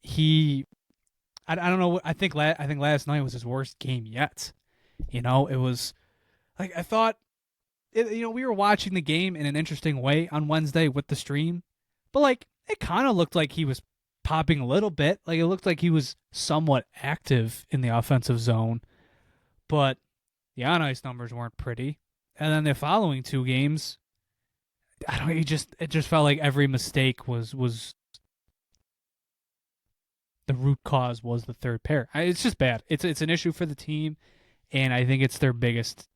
Speaker 1: I don't know. I think last night was his worst game yet. It was I thought. We were watching the game in an interesting way on Wednesday with the stream, but it kind of looked like he was popping a little bit. It looked like he was somewhat active in the offensive zone, but the on ice numbers weren't pretty. And then the following 2 games, it just felt like every mistake was the root cause was the third pair. It's just bad. It's an issue for the team, and I think it's their biggest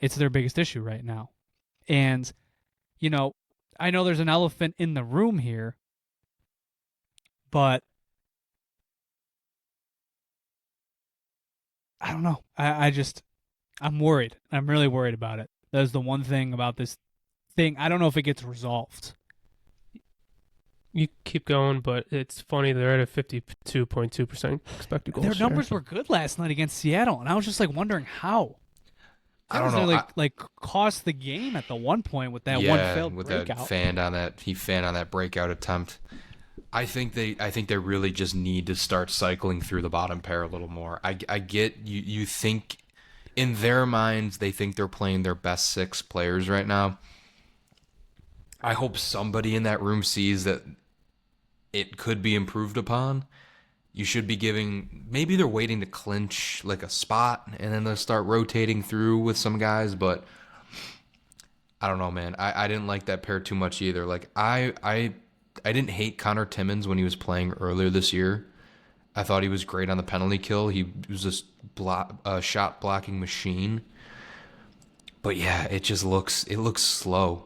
Speaker 1: issue right now. And I know there's an elephant in the room here, but I don't know. I'm worried. I'm really worried about it. That's the one thing about this thing. I don't know if it gets resolved.
Speaker 3: You keep going, but it's funny. They're at a 52.2% expected goal
Speaker 1: Their
Speaker 3: share.
Speaker 1: numbers were good last night against Seattle, and I was just wondering how.
Speaker 2: I don't know.
Speaker 1: Cost the game at the one point with that one failed breakout.
Speaker 2: That he fanned on that breakout attempt. I think they really just need to start cycling through the bottom pair a little more. I get you think in their minds they think they're playing their best 6 players right now. I hope somebody in that room sees that it could be improved upon. You should be maybe they're waiting to clinch a spot and then they'll start rotating through with some guys, but I don't know, man. I didn't like that pair too much either. I didn't hate Connor Timmins when he was playing earlier this year. I thought he was great on the penalty kill. He was this shot blocking machine. But yeah, it looks slow.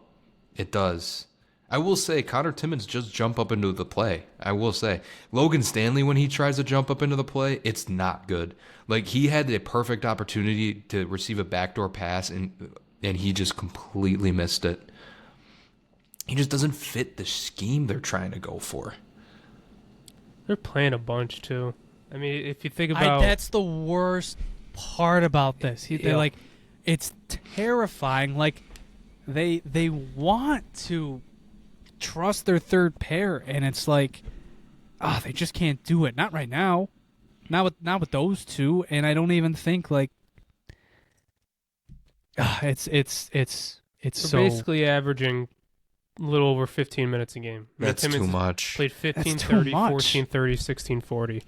Speaker 2: It does. I will say, Connor Timmins just jump up into the play. I will say. Logan Stanley, when he tries to jump up into the play, it's not good. He had a perfect opportunity to receive a backdoor pass, and he just completely missed it. He just doesn't fit the scheme they're trying to go for.
Speaker 3: They're playing a bunch, too. I mean, if you think about...
Speaker 1: that's the worst part about this. They're it's terrifying. They want to trust their third pair, and it's they just can't do it. Not right now. Not with those 2, and I don't even think it's so
Speaker 3: basically averaging a little over 15 minutes a game.
Speaker 2: That's too much.
Speaker 3: Played 15,
Speaker 1: That's
Speaker 3: 30,
Speaker 1: too much.
Speaker 3: 14, 30, 16, 40.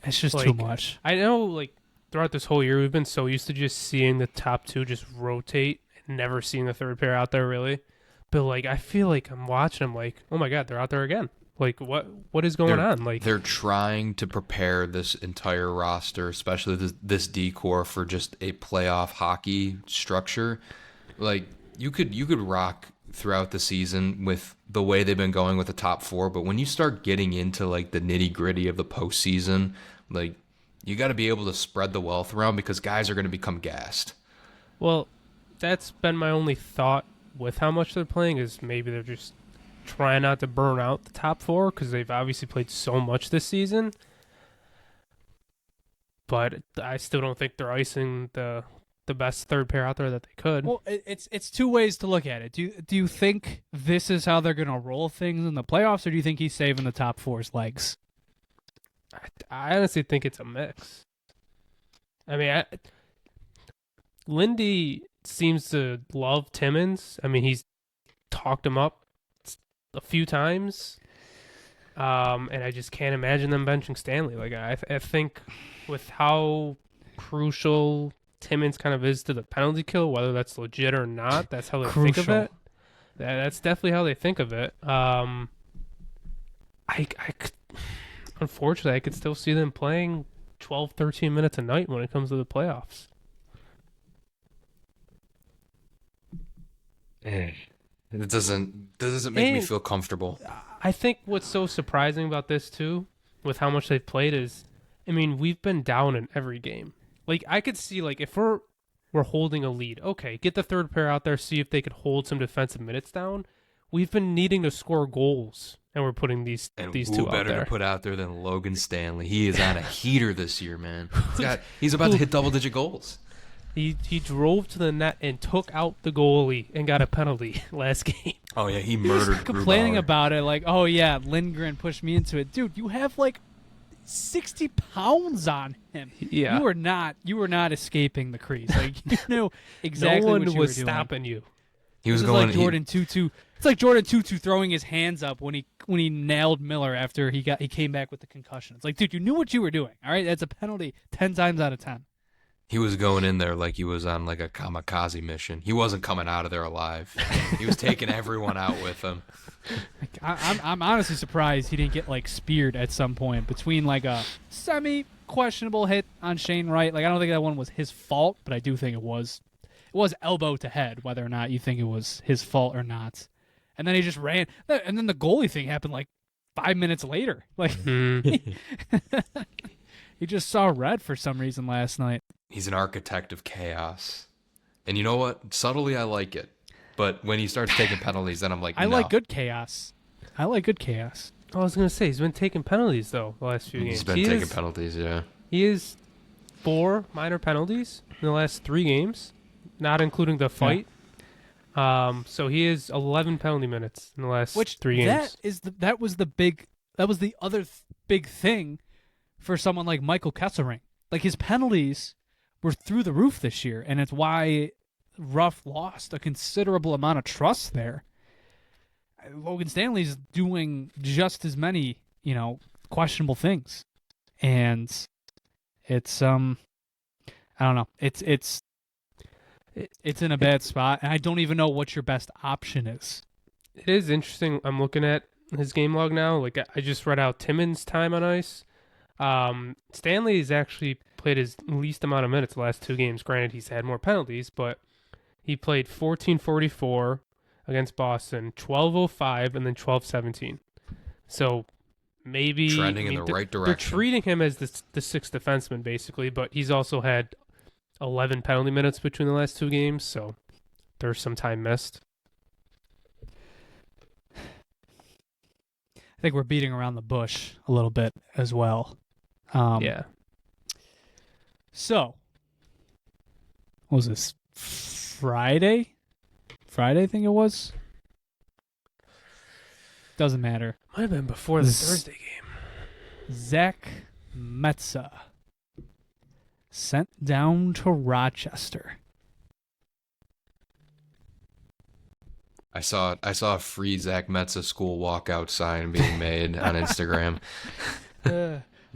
Speaker 1: It's just too much.
Speaker 3: I know, throughout this whole year, we've been so used to just seeing the top 2 just rotate and never seeing the third pair out there, really. But, I feel like I'm watching them oh, my God, they're out there again. What is going on?
Speaker 2: They're trying to prepare this entire roster, especially this D-core, for just a playoff hockey structure. You could rock throughout the season with the way they've been going with the top 4, but when you start getting into the nitty-gritty of the postseason, you got to be able to spread the wealth around because guys are going to become gassed.
Speaker 3: Well, that's been my only thought with how much they're playing is maybe they're just trying not to burn out the top four because they've obviously played so much this season. But I still don't think they're icing the best third pair out there that they could.
Speaker 1: Well, it's two ways to look at it. Do you think this is how they're going to roll things in the playoffs, or do you think he's saving the top four's legs?
Speaker 3: I honestly think it's a mix. I mean, Lindy seems to love Timmins. I mean, he's talked him up a few times, and I just can't imagine them benching Stanley. Like I think with how crucial Timmins kind of is to the penalty kill, whether that's legit or not, that's how they think of it. That's definitely how they think of it. Unfortunately, I could still see them playing 12, 13 minutes a night when it comes to the playoffs.
Speaker 2: It doesn't make me feel comfortable.
Speaker 3: I think what's so surprising about this too, with how much they've played, is, I mean, we've been down in every game. Like I could see, like if we're holding a lead, okay, get the third pair out there, see if they could hold some defensive minutes down. We've been needing to score goals, and we're putting these two out there.
Speaker 2: And who better to put out there than Logan Stanley? He is on a heater this year, man. He's about to hit double-digit goals.
Speaker 3: He drove to the net and took out the goalie and got a penalty last game.
Speaker 2: Oh yeah, he murdered.
Speaker 1: Complaining
Speaker 2: Grubauer.
Speaker 1: about it, like, oh yeah, Lindgren pushed me into it, dude. You have like 60 pounds on him.
Speaker 3: Yeah,
Speaker 1: you were not escaping the crease. Like you knew exactly
Speaker 3: no one
Speaker 1: what you
Speaker 3: was
Speaker 1: were doing.
Speaker 3: stopping you.
Speaker 2: He was
Speaker 1: This
Speaker 2: going.
Speaker 1: is like Jordan Tutu. It's like Jordan Tutu throwing his hands up when he nailed Miller after he came back with the concussion. It's like, dude, you knew what you were doing. All right, that's a penalty 10 times out of 10.
Speaker 2: He was going in there like he was on like a kamikaze mission. He wasn't coming out of there alive. He was taking everyone out with him.
Speaker 1: Like, I'm honestly surprised he didn't get like speared at some point between like a semi-questionable hit on Shane Wright. Like I don't think that one was his fault, but I do think it was elbow to head, whether or not you think it was his fault or not. And then he just ran, and then the goalie thing happened like 5 minutes later. Like he just saw red for some reason last night.
Speaker 2: He's an architect of chaos. And you know what? Subtly, I like it. But when he starts taking penalties, then I'm like,
Speaker 1: I
Speaker 2: no.
Speaker 1: like good chaos. I like good chaos.
Speaker 3: I was going to say, he's been taking penalties, though, the last few games.
Speaker 2: He's been taking penalties, yeah.
Speaker 3: He is 4 minor penalties in the last 3 games, not including the fight. Yeah. So he is 11 penalty minutes in the last 3 games.
Speaker 1: That was the other big thing for someone like Michael Kesselring. Like his penalties were through the roof this year, and it's why Ruff lost a considerable amount of trust there. Logan Stanley's doing just as many, questionable things. And it's I don't know. It's in a bad spot, and I don't even know what your best option is.
Speaker 3: It is interesting. I'm looking at his game log now. Like I just read out Timmins' time on ice. Stanley's actually played his least amount of minutes the last 2 games. Granted, he's had more penalties, but he played 14:44 against Boston, 12:05, and then 12:17. So maybe
Speaker 2: trending in the right direction.
Speaker 3: They're treating him as the sixth defenseman basically, but he's also had 11 penalty minutes between the last 2 games, so there's some time missed.
Speaker 1: I think we're beating around the bush a little bit as well.
Speaker 3: Yeah.
Speaker 1: So, what was this? Friday, I think it was. Doesn't matter.
Speaker 3: Might have been before the Thursday game.
Speaker 1: Zach Metsa sent down to Rochester.
Speaker 2: I saw a free Zach Metsa school walkout sign being made on Instagram.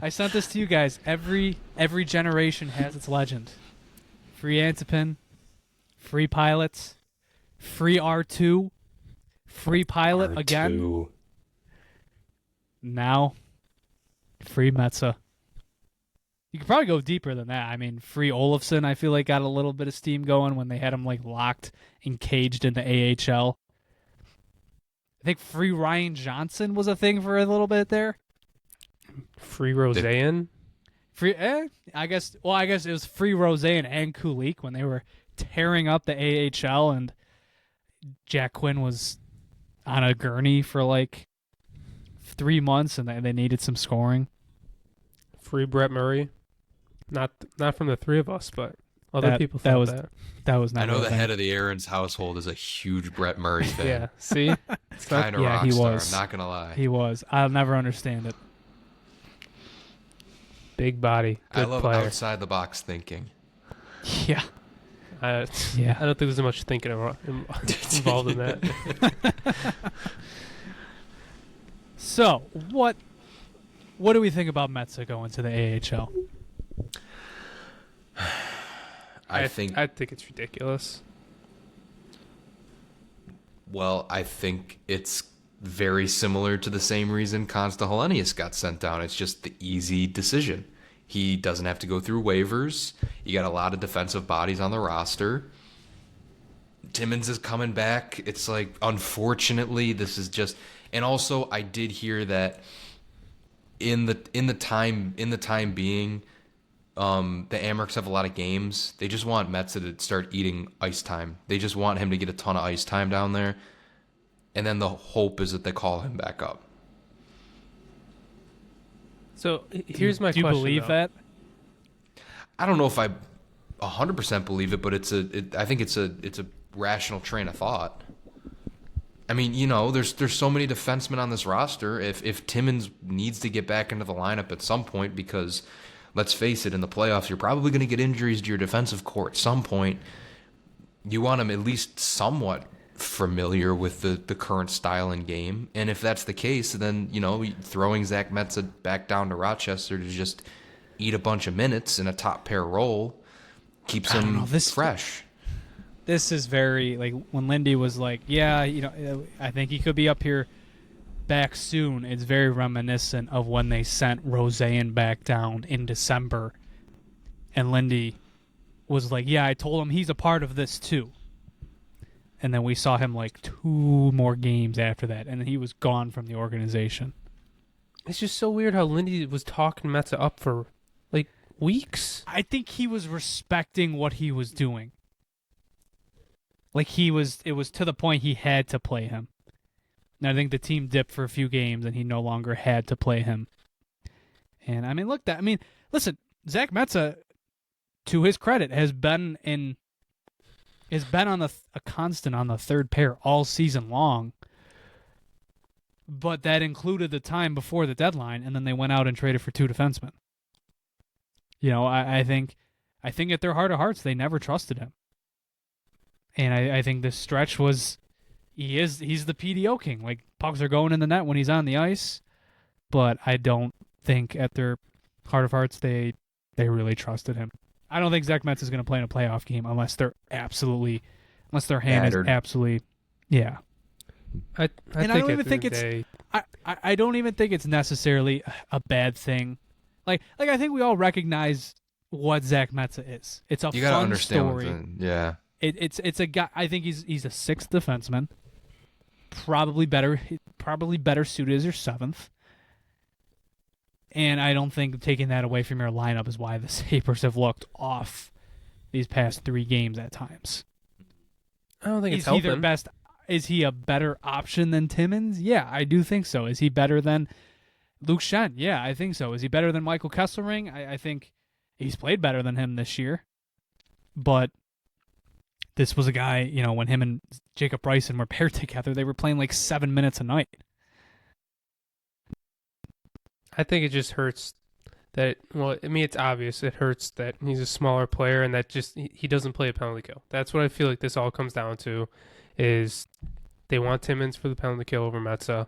Speaker 1: I sent this to you guys. Every generation has its legend. Free Antipin, free pilots, free R2, free pilot
Speaker 2: R2.
Speaker 1: again. Now, free Metsa. You could probably go deeper than that. I mean, free Olofsson, I feel like got a little bit of steam going when they had him like locked and caged in the AHL. I think free Ryan Johnson was a thing for a little bit there.
Speaker 3: Free Roseanne.
Speaker 1: Free, I guess it was free Roseanne and Kulik when they were tearing up the AHL, and Jack Quinn was on a gurney for like 3 months, and they needed some scoring.
Speaker 3: Free Brett Murray. Not from the three of us, but other people thought that.
Speaker 1: That was not.
Speaker 2: I know the head of the Aaron's household is a huge Brett Murray fan.
Speaker 3: Yeah, see?
Speaker 2: It's kind of rock
Speaker 1: he
Speaker 2: star,
Speaker 1: was.
Speaker 2: I'm not going to lie.
Speaker 1: He was. I'll never understand it.
Speaker 3: Big body. Good
Speaker 2: I love
Speaker 3: player.
Speaker 2: outside the box thinking.
Speaker 1: Yeah.
Speaker 3: I don't think there's much thinking involved in that.
Speaker 1: So, what do we think about Metsa going to the AHL?
Speaker 2: I think
Speaker 3: it's ridiculous.
Speaker 2: Well, I think it's very similar to the same reason Konsta Helenius got sent down. It's just the easy decision. He doesn't have to go through waivers. You got a lot of defensive bodies on the roster. Timmins is coming back. It's like, unfortunately, this is just. And also, I did hear that in the time being, the Amerks have a lot of games. They just want Metsa to start eating ice time. They just want him to get a ton of ice time down there. And then the hope is that they call him back up.
Speaker 3: So here's my question.
Speaker 1: Do you believe that?
Speaker 2: I don't know if I 100% believe it, but I think it's a rational train of thought. I mean, there's so many defensemen on this roster. If Timmins needs to get back into the lineup at some point, because let's face it, in the playoffs, you're probably going to get injuries to your defensive core at some point. You want him at least somewhat familiar with the current style and game. And if that's the case, then, throwing Zach Metsa back down to Rochester to just eat a bunch of minutes in a top pair role keeps him fresh.
Speaker 1: This is very, like, when Lindy was like, yeah, I think he could be up here back soon. It's very reminiscent of when they sent Roseanne back down in December. And Lindy was like, yeah, I told him he's a part of this too. And then we saw him like 2 more games after that, and then he was gone from the organization.
Speaker 3: It's just so weird how Lindy was talking Metsa up for like weeks.
Speaker 1: I think he was respecting what he was doing. Like it was to the point he had to play him. And I think the team dipped for a few games, and he no longer had to play him. And listen, Zach Metsa, to his credit, has been on a constant on the third pair all season long. But that included the time before the deadline, and then they went out and traded for 2 defensemen. I think at their heart of hearts, they never trusted him. And I think this stretch was, he's the PDO king. Like, pucks are going in the net when he's on the ice, but I don't think at their heart of hearts they really trusted him. I don't think Zach Metsa is going to play in a playoff game unless their hand battered. Is absolutely, yeah.
Speaker 3: I don't even think
Speaker 1: it's necessarily a bad thing. Like I think we all recognize what Zach Metsa is. It's a fun story.
Speaker 2: Yeah.
Speaker 1: It's a guy. I think he's a 6th defenseman. Probably better suited as your 7th. And I don't think taking that away from your lineup is why the Sabres have looked off these past 3 games at times.
Speaker 3: I don't think it's helping.
Speaker 1: Is he a better option than Timmins? Yeah, I do think so. Is he better than Luke Schenn? Yeah, I think so. Is he better than Michael Kesselring? I think he's played better than him this year. But this was a guy, when him and Jacob Bryson were paired together, they were playing like 7 minutes a night.
Speaker 3: I think it just hurts that, it's obvious. It hurts that he's a smaller player and that just he doesn't play a penalty kill. That's what I feel like this all comes down to, is they want Timmins for the penalty kill over Metsa.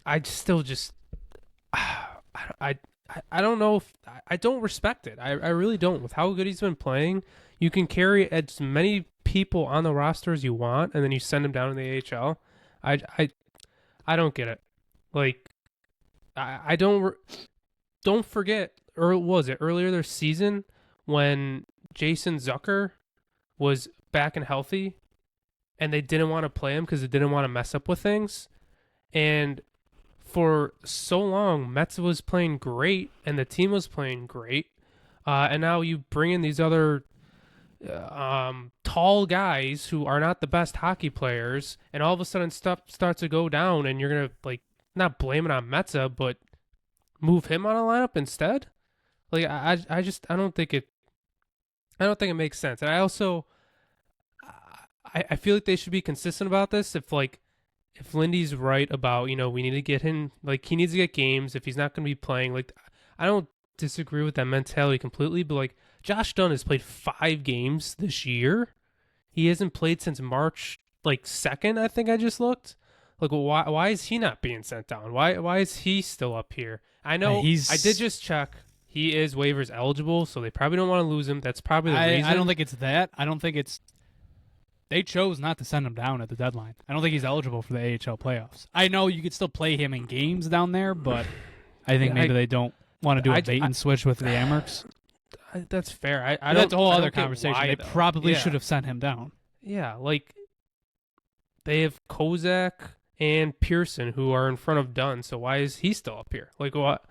Speaker 3: I don't know if I don't respect it. I really don't. With how good he's been playing, you can carry as many people on the roster as you want, and then you send him down in the AHL. I don't get it. Like, I don't forget, or was it earlier this season when Jason Zucker was back and healthy, and they didn't want to play him because they didn't want to mess up with things, and for so long, Metsa was playing great, and the team was playing great, and now you bring in these other tall guys who are not the best hockey players, and all of a sudden stuff starts to go down, and you're gonna like not blame it on Metsa, but move him on a lineup instead. Like I don't think it makes sense. And I also I feel like they should be consistent about this. If Lindy's right about, we need to get him, like, he needs to get games if he's not going to be playing. Like, I don't disagree with that mentality completely, but like Josh Dunn has played 5 games this year. He hasn't played since March 2nd, I think I just looked. Like, why is he not being sent down? Why is he still up here? I know I did just check. He is waivers eligible, so they probably don't want to lose him. That's probably the reason.
Speaker 1: I don't think it's that. I don't think it's. They chose not to send him down at the deadline. I don't think he's eligible for the AHL playoffs. I know you could still play him in games down there, but I think maybe they don't want to do a bait and switch with the Amerks.
Speaker 3: That's fair.
Speaker 1: That's a whole other conversation. They probably should have sent him down.
Speaker 3: Yeah, like they have Kozak and Pearson who are in front of Dunn, so why is he still up here? Like, what?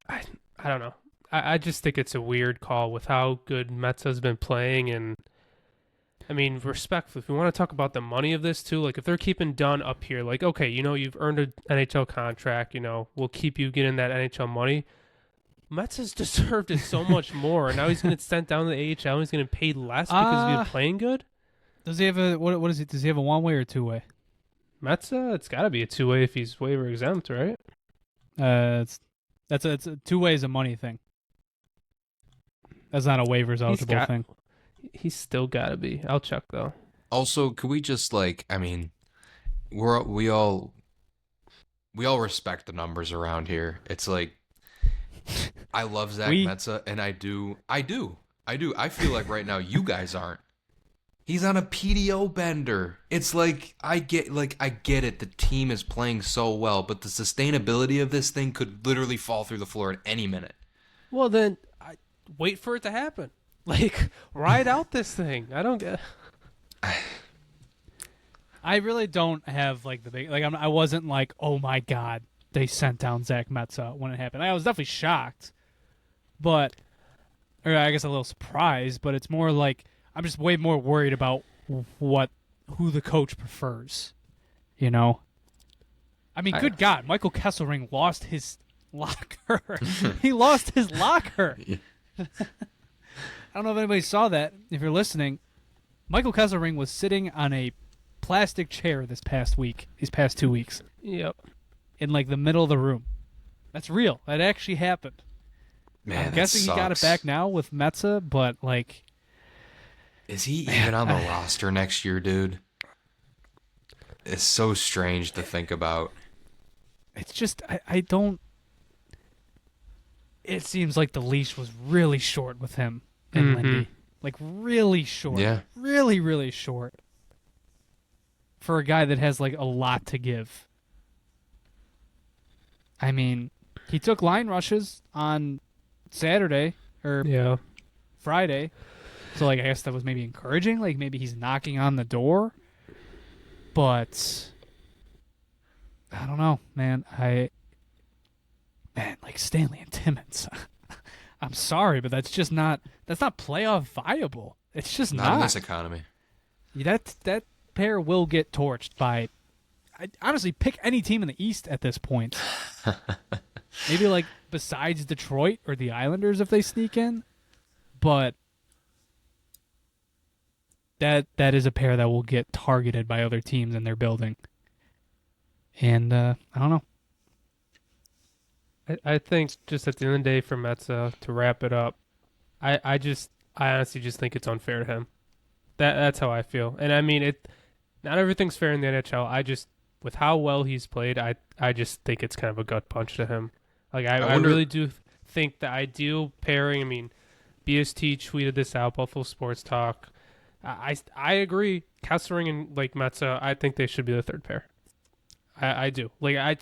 Speaker 3: I don't know. I just think it's a weird call with how good Metsa's been playing, and I mean, respectfully, if we want to talk about the money of this too, like if they're keeping Dunn up here, like, okay, you've earned an NHL contract, we'll keep you getting that NHL money. Metsa's deserved it so much more, and now he's going to sent down to the AHL and he's going to pay less because he's been playing good? Does he have
Speaker 1: what is it? Does he have a one-way or a two-way?
Speaker 3: Metsa, it's got to be a two-way if he's waiver exempt, right?
Speaker 1: It's a two-way is a money thing. That's not a waivers eligible thing.
Speaker 3: He's still got to be. I'll check though.
Speaker 2: Also, could we just we all respect the numbers around here. It's like I love Zach Metsa, and I do. I feel like right now you guys aren't. He's on a PDO bender. It's like I get it. The team is playing so well, but the sustainability of this thing could literally fall through the floor at any minute.
Speaker 3: Well, then wait for it to happen. Like, ride out this thing. I don't get.
Speaker 1: I really don't have the big I wasn't like, oh my god, they sent down Zach Metsa when it happened. I was definitely shocked, or I guess a little surprised. But it's more like I'm just way more worried about who the coach prefers. I mean, good God, Michael Kesselring lost his locker. He lost his locker. I don't know if anybody saw that. If you're listening, Michael Kesselring was sitting on a plastic chair these past 2 weeks.
Speaker 3: Yep.
Speaker 1: In the middle of the room. That's real. That actually happened.
Speaker 2: Man,
Speaker 1: I'm guessing he got it back now with Metsa, but
Speaker 2: is he even on the roster next year, dude? It's so strange to think about.
Speaker 1: It's just I don't. It seems like the leash was really short with him and Lindy. Really short.
Speaker 2: Yeah.
Speaker 1: Really, really short. For a guy that has a lot to give. I mean, he took line rushes on Saturday or Friday. So I guess that was maybe encouraging. Maybe he's knocking on the door. But I don't know, man. Stanley and Timmins. I'm sorry, but that's not playoff viable. It's just not.
Speaker 2: Not in this economy.
Speaker 1: That pair will get torched by, honestly, pick any team in the East at this point. Maybe besides Detroit or the Islanders if they sneak in. But that is a pair that will get targeted by other teams in their building. And I don't know.
Speaker 3: I think just at the end of the day for Metsa, to wrap it up, I honestly just think it's unfair to him. That's how I feel. And I mean, not everything's fair in the NHL. With how well he's played, I just think it's kind of a gut punch to him. I really do think the ideal pairing, I mean, BST tweeted this out, Buffalo Sports Talk. I agree. Kesselring and Metsa, I think they should be the third pair. I do. I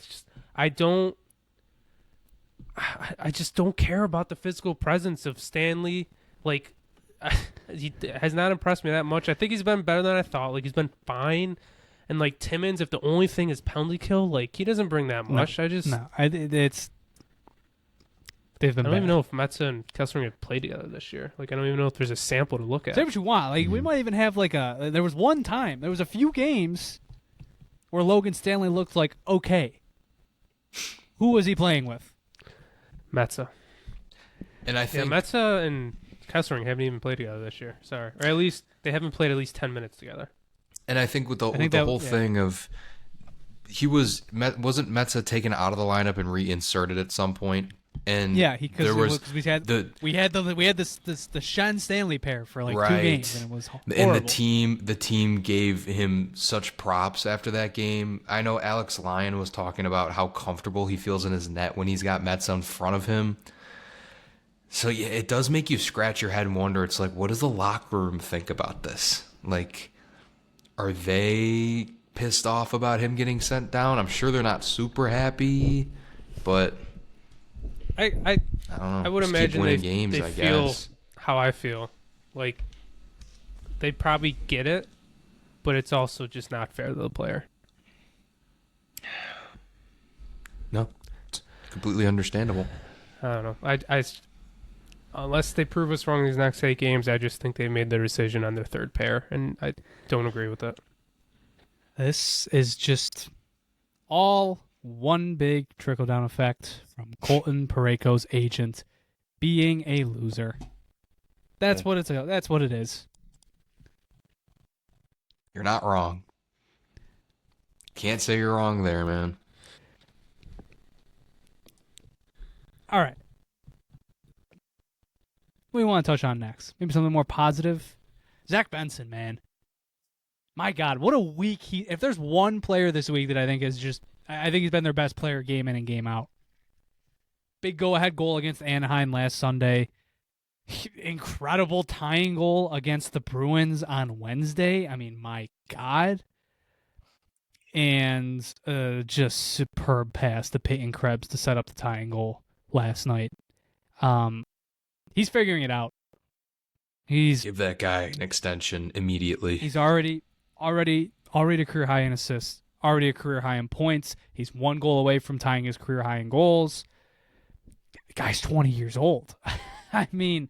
Speaker 3: just don't care about the physical presence of Stanley. He has not impressed me that much. I think he's been better than I thought. He's been fine. And Timmins, if the only thing is penalty kill, he doesn't bring that much.
Speaker 1: It's they've been
Speaker 3: I don't even
Speaker 1: bad.
Speaker 3: know if Metsa and Kessler have played together this year. Like, I don't even know if there's a sample to look at.
Speaker 1: Say what you want. Like, we might even have like there was one time, there was a few games where Logan Stanley looked like okay. Who was he playing with?
Speaker 3: Metsa.
Speaker 2: And I think
Speaker 3: Metsa and Kessler haven't even played together this year. Sorry. Or at least they haven't played at least 10 minutes together.
Speaker 2: And I think with the whole thing of wasn't Metsa taken out of the lineup and reinserted at some point? And
Speaker 1: Yeah, because we had the Shen Stanley pair for like 2 games, and it was horrible.
Speaker 2: And the team gave him such props after that game. I know Alex Lyon was talking about how comfortable he feels in his net when he's got Metsa in front of him. So yeah, it does make you scratch your head and wonder. It's like, what does the locker room think about this? Like, are they pissed off about him getting sent down? I'm sure they're not super happy, but
Speaker 3: I
Speaker 2: don't know.
Speaker 3: I would
Speaker 2: Just keep
Speaker 3: imagine
Speaker 2: winning
Speaker 3: they
Speaker 2: games, I
Speaker 3: feel
Speaker 2: guess.
Speaker 3: how I feel. Like, they probably get it, but it's also just not fair to the player.
Speaker 2: No, it's completely understandable.
Speaker 3: I don't know. I unless they prove us wrong these next 8 games, I just think they made their decision on their third pair, and I don't agree with it.
Speaker 1: This is just all one big trickle-down effect from Colton Parayko's agent being a loser. That's what it is.
Speaker 2: You're not wrong. Can't say you're wrong there, man.
Speaker 1: All right. What do we want to touch on next? Maybe something more positive? Zach Benson, man. My God, what a week if there's one player this week that I think I think he's been their best player game in and game out. Big go-ahead goal against Anaheim last Sunday. Incredible tying goal against the Bruins on Wednesday. I mean, my God. And just superb pass to Peyton Krebs to set up the tying goal last night. He's figuring it out.
Speaker 2: Give that guy an extension immediately.
Speaker 1: He's already a career high in assists, already a career high in points. He's 1 goal away from tying his career high in goals. The guy's 20 years old. I mean,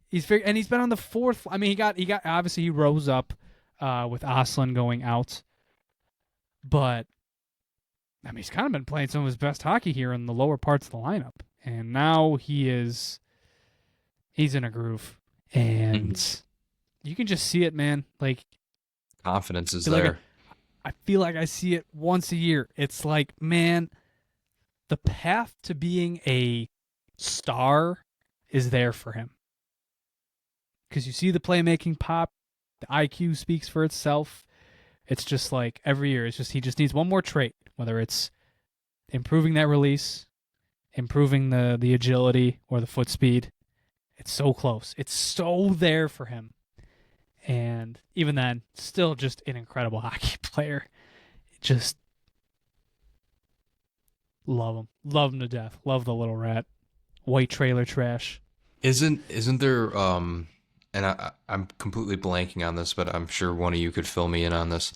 Speaker 1: he's been on the 4th. I mean, he got obviously he rose up with Östlund going out, but I mean, he's kind of been playing some of his best hockey here in the lower parts of the lineup, and now he's in a groove, and you can just see it, man. Like,
Speaker 2: confidence is there.
Speaker 1: I feel like I see it once a year. It's like, man, the path to being a star is there for him. Because you see the playmaking pop, the IQ speaks for itself. It's just like every year, he just needs one more trait, whether it's improving that release, improving the agility or the foot speed. It's so close. It's so there for him. And even then, still just an incredible hockey player. Just love him. Love him to death. Love the little rat. White trailer trash.
Speaker 2: Isn't there and I'm completely blanking on this, but I'm sure one of you could fill me in on this.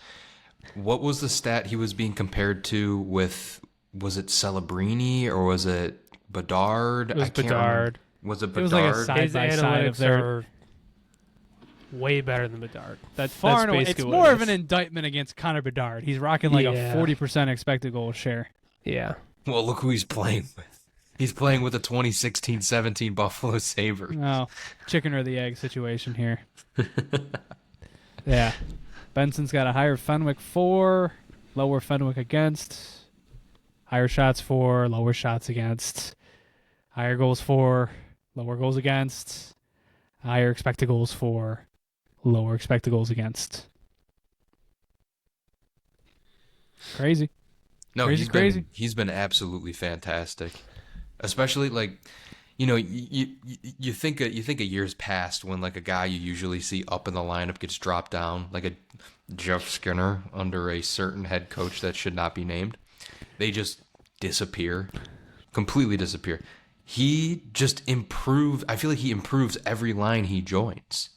Speaker 2: What was the stat he was being compared to with? Was it Celebrini or was it Bedard?
Speaker 3: It was Bedard.
Speaker 2: Was it Bedard?
Speaker 1: It was like a
Speaker 3: His
Speaker 1: side-by-side of
Speaker 3: analytics
Speaker 1: their...
Speaker 3: are way better than Bedard. That's
Speaker 1: Far and away.
Speaker 3: basically
Speaker 1: It's
Speaker 3: what
Speaker 1: more
Speaker 3: it
Speaker 1: of an
Speaker 3: is.
Speaker 1: indictment against Connor Bedard. He's rocking like a 40% expected goal share.
Speaker 3: Yeah.
Speaker 2: Well, look who he's playing with. He's playing with the 2016-17 Buffalo Sabres.
Speaker 1: Oh, chicken or the egg situation here. Yeah. Benson's got a higher Fenwick for, lower Fenwick against, higher shots for, lower shots against, higher goals for, lower goals against, higher expected goals for, lower expected goals against. Crazy.
Speaker 2: No,
Speaker 1: Crazy.
Speaker 2: He's been absolutely fantastic. Especially like, you know, you think a years past when like a guy you usually see up in the lineup gets dropped down, like a Jeff Skinner under a certain head coach that should not be named. They just disappear, completely disappear. He just improved. I feel like he improves every line he joins.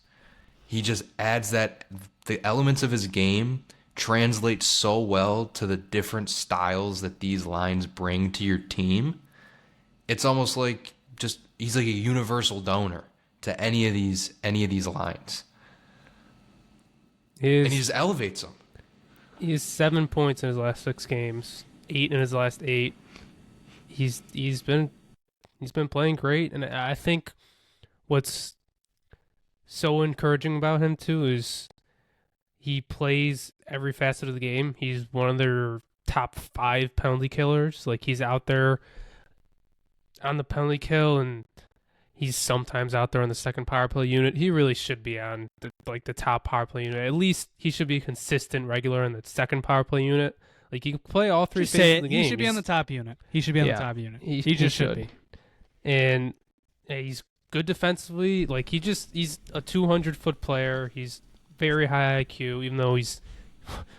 Speaker 2: He just adds that the elements of his game translate so well to the different styles that these lines bring to your team. it's almost like just he's like a universal donor to any of these lines, and he just elevates them.
Speaker 3: He has 7 points in his last 6 games, 8 in his last 8. He's been playing great, and I think what's so encouraging about him too is he plays every facet of the game. He's one of their top 5 penalty killers. Like, he's out there on the penalty kill, and he's sometimes out there on the second power play unit. He really should be on the top power play unit. At least he should be consistent, regular in the second power play unit. Like, he can play all 3 phases of the game.
Speaker 1: He should be on the top unit. He should be on the top unit. He just should be.
Speaker 3: And he's good defensively. Like, he's a 200-foot player. He's very high IQ, even though he's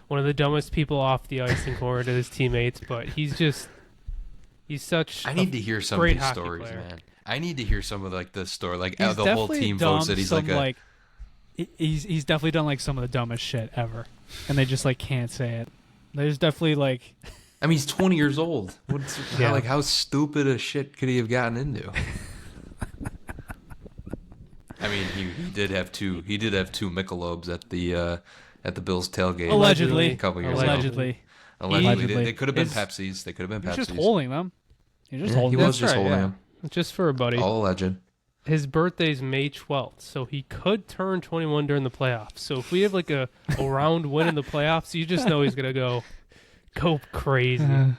Speaker 3: one of the dumbest people off the ice according to his teammates. But he's such.
Speaker 2: I need to hear some of these stories, man. I need to hear some of the story, the whole team votes that he's
Speaker 1: he's definitely done like some of the dumbest shit ever, and they just can't say it. There's definitely
Speaker 2: I mean, he's 20 years old. How stupid a shit could he have gotten into? I mean, he did have two Michelobes at the Bills tailgate
Speaker 1: allegedly
Speaker 2: a couple years
Speaker 1: ago.
Speaker 2: Allegedly. They could have been Pepsis.
Speaker 1: He's just holding them.
Speaker 2: He was just holding them.
Speaker 3: Just for a buddy.
Speaker 2: All alleged.
Speaker 3: His birthday's May 12th, so he could turn 21 during the playoffs. So if we have a round win in the playoffs, you just know he's gonna go crazy.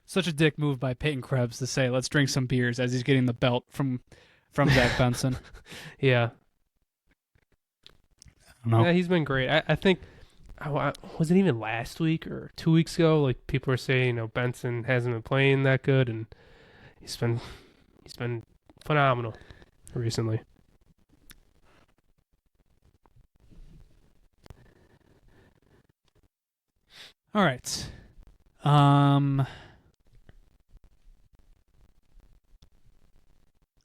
Speaker 1: Such a dick move by Peyton Krebs to say, "Let's drink some beers" as he's getting the belt from Zach Benson.
Speaker 3: Yeah.
Speaker 1: I don't know.
Speaker 3: Yeah, he's been great. I think. Was it even last week or 2 weeks ago? People were saying, Benson hasn't been playing that good, and he's been phenomenal recently.
Speaker 1: All right.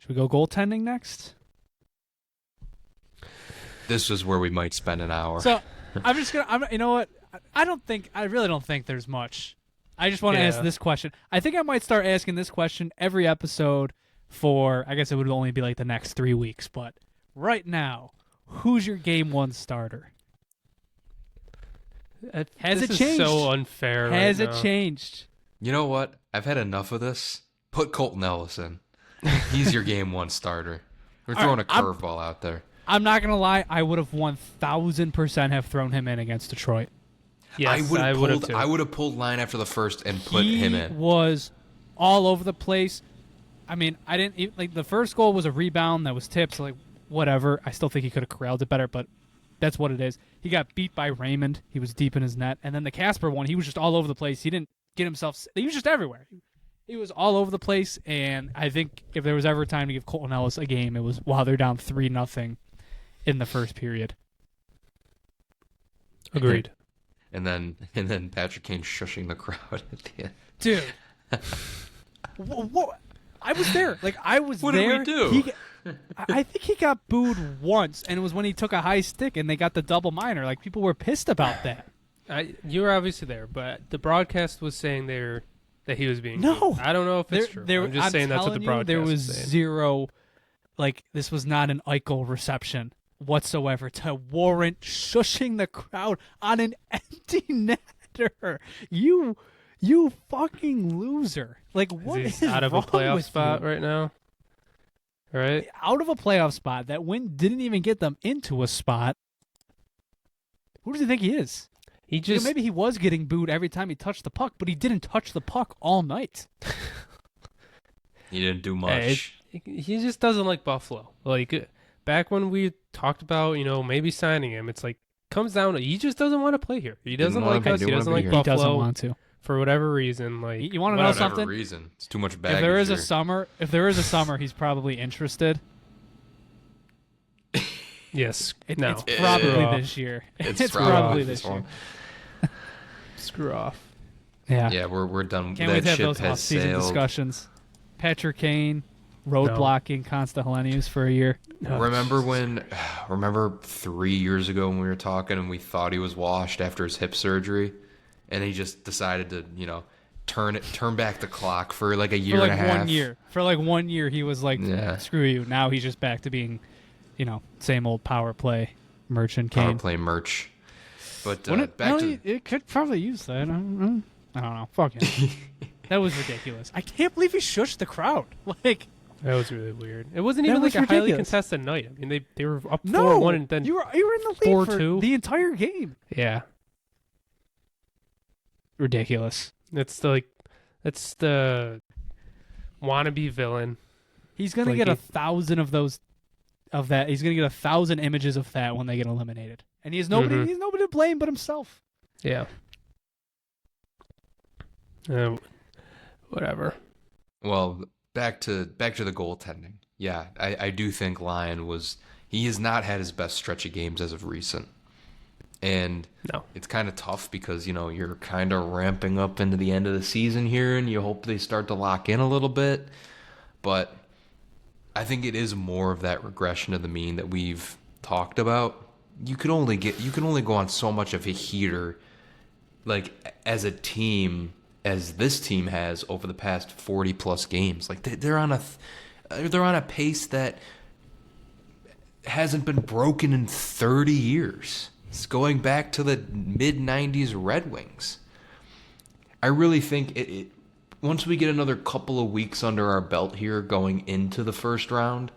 Speaker 1: Should we go goaltending next?
Speaker 2: This is where we might spend an hour.
Speaker 1: So you know what? I really don't think there's much. I just want to ask this question. I think I might start asking this question every episode for, I guess it would only be the next 3 weeks, but right now, who's your game 1 starter? Has it changed?
Speaker 3: So unfair.
Speaker 1: Has it changed?
Speaker 2: You know what? I've had enough of this. Put Colton Ellis in. He's your game 1 starter. We're throwing a curveball out there.
Speaker 1: I'm not going to lie. I would have 1,000% have thrown him in against Detroit.
Speaker 3: Yes,
Speaker 2: I would have pulled line after the first and put him in.
Speaker 1: He was all over the place. I mean, I didn't the first goal was a rebound that was tipped, so whatever. I still think he could have corralled it better, but that's what it is. He got beat by Raymond. He was deep in his net. And then the Casper one, he was just all over the place. He didn't get himself – he was just everywhere. He was all over the place, and I think if there was ever time to give Colton Ellis a game, it was while they're down 3-0 in the first period.
Speaker 3: Agreed.
Speaker 2: And then Patrick Kane shushing the crowd at the end.
Speaker 1: Dude. What? I was there. I was
Speaker 2: what
Speaker 1: there.
Speaker 2: What did we do?
Speaker 1: I think he got booed once, and it was when he took a high stick and they got the double minor. People were pissed about that.
Speaker 3: You were obviously there, but the broadcast was saying that he was being
Speaker 1: no.
Speaker 3: booed. I don't know if it's true. I'm just saying that's what the broadcast
Speaker 1: there was
Speaker 3: saying.
Speaker 1: Zero, this was not an Eichel reception whatsoever to warrant shushing the crowd on an empty netter. You fucking loser. What is
Speaker 3: out of a playoff
Speaker 1: with
Speaker 3: spot
Speaker 1: you?
Speaker 3: Right now? Right?
Speaker 1: Out of a playoff spot. That win didn't even get them into a spot. Who does he think he is?
Speaker 3: He just
Speaker 1: maybe he was getting booed every time he touched the puck, but he didn't touch the puck all night.
Speaker 2: He didn't do much.
Speaker 3: He just doesn't like Buffalo. Back when we talked about, maybe signing him, it's comes down to he just doesn't want to play here. He doesn't like us. He doesn't like Buffalo.
Speaker 1: He doesn't want to.
Speaker 3: For whatever reason,
Speaker 1: you want to know something?
Speaker 2: Reason. It's too much baggage.
Speaker 1: If there is a summer, he's probably interested.
Speaker 3: Yes.
Speaker 1: It's probably this year. It's probably this year.
Speaker 3: Screw off.
Speaker 1: Yeah.
Speaker 2: Yeah, we're done.
Speaker 1: Can't wait to have those off-season discussions. Patrick Kane, blocking Consta Hellenius for a year.
Speaker 2: No. Remember 3 years ago when we were talking and we thought he was washed after his hip surgery, and he just decided to, turn back the clock for like a
Speaker 1: For
Speaker 2: year
Speaker 1: like
Speaker 2: and a half.
Speaker 1: 1 year. For like 1 year, he was like,
Speaker 2: Yeah.
Speaker 1: screw you. Now he's just back to being, same old power play merchant
Speaker 2: Power
Speaker 1: Kane.
Speaker 2: play merch. But
Speaker 1: It could probably use that. I don't know. Fuck him. That was ridiculous. I can't believe he shushed the crowd. Like,
Speaker 3: That was really weird. It wasn't
Speaker 1: That
Speaker 3: even
Speaker 1: was
Speaker 3: like a highly
Speaker 1: ridiculous.
Speaker 3: contested night. I mean, they were up
Speaker 1: no,
Speaker 3: 4-1 and then
Speaker 1: you were in the lead for
Speaker 3: 4-2.
Speaker 1: the entire game.
Speaker 3: yeah.
Speaker 1: Ridiculous.
Speaker 3: That's the wannabe villain.
Speaker 1: He's gonna
Speaker 3: Like
Speaker 1: get
Speaker 3: it-
Speaker 1: 1,000 of those. Of that, he's gonna get 1,000 images of that when they get eliminated, and he has nobody.
Speaker 3: Mhm.
Speaker 1: He's nobody to blame but himself.
Speaker 3: Yeah. Whatever.
Speaker 2: Well, back to the goaltending. Yeah, I do think Lyon he has not had his best stretch of games as of recent. And
Speaker 3: No.
Speaker 2: it's kind of tough because, you're kind of ramping up into the end of the season here and you hope they start to lock in a little bit. But I think it is more of that regression to the mean that we've talked about. You can only go on so much of a heater, like as a team, as this team has over the past 40 plus games. Like they're on a pace that hasn't been broken in 30 years. It's going back to the mid 90s Red Wings. I really think it once we get another couple of weeks under our belt here going into the first round,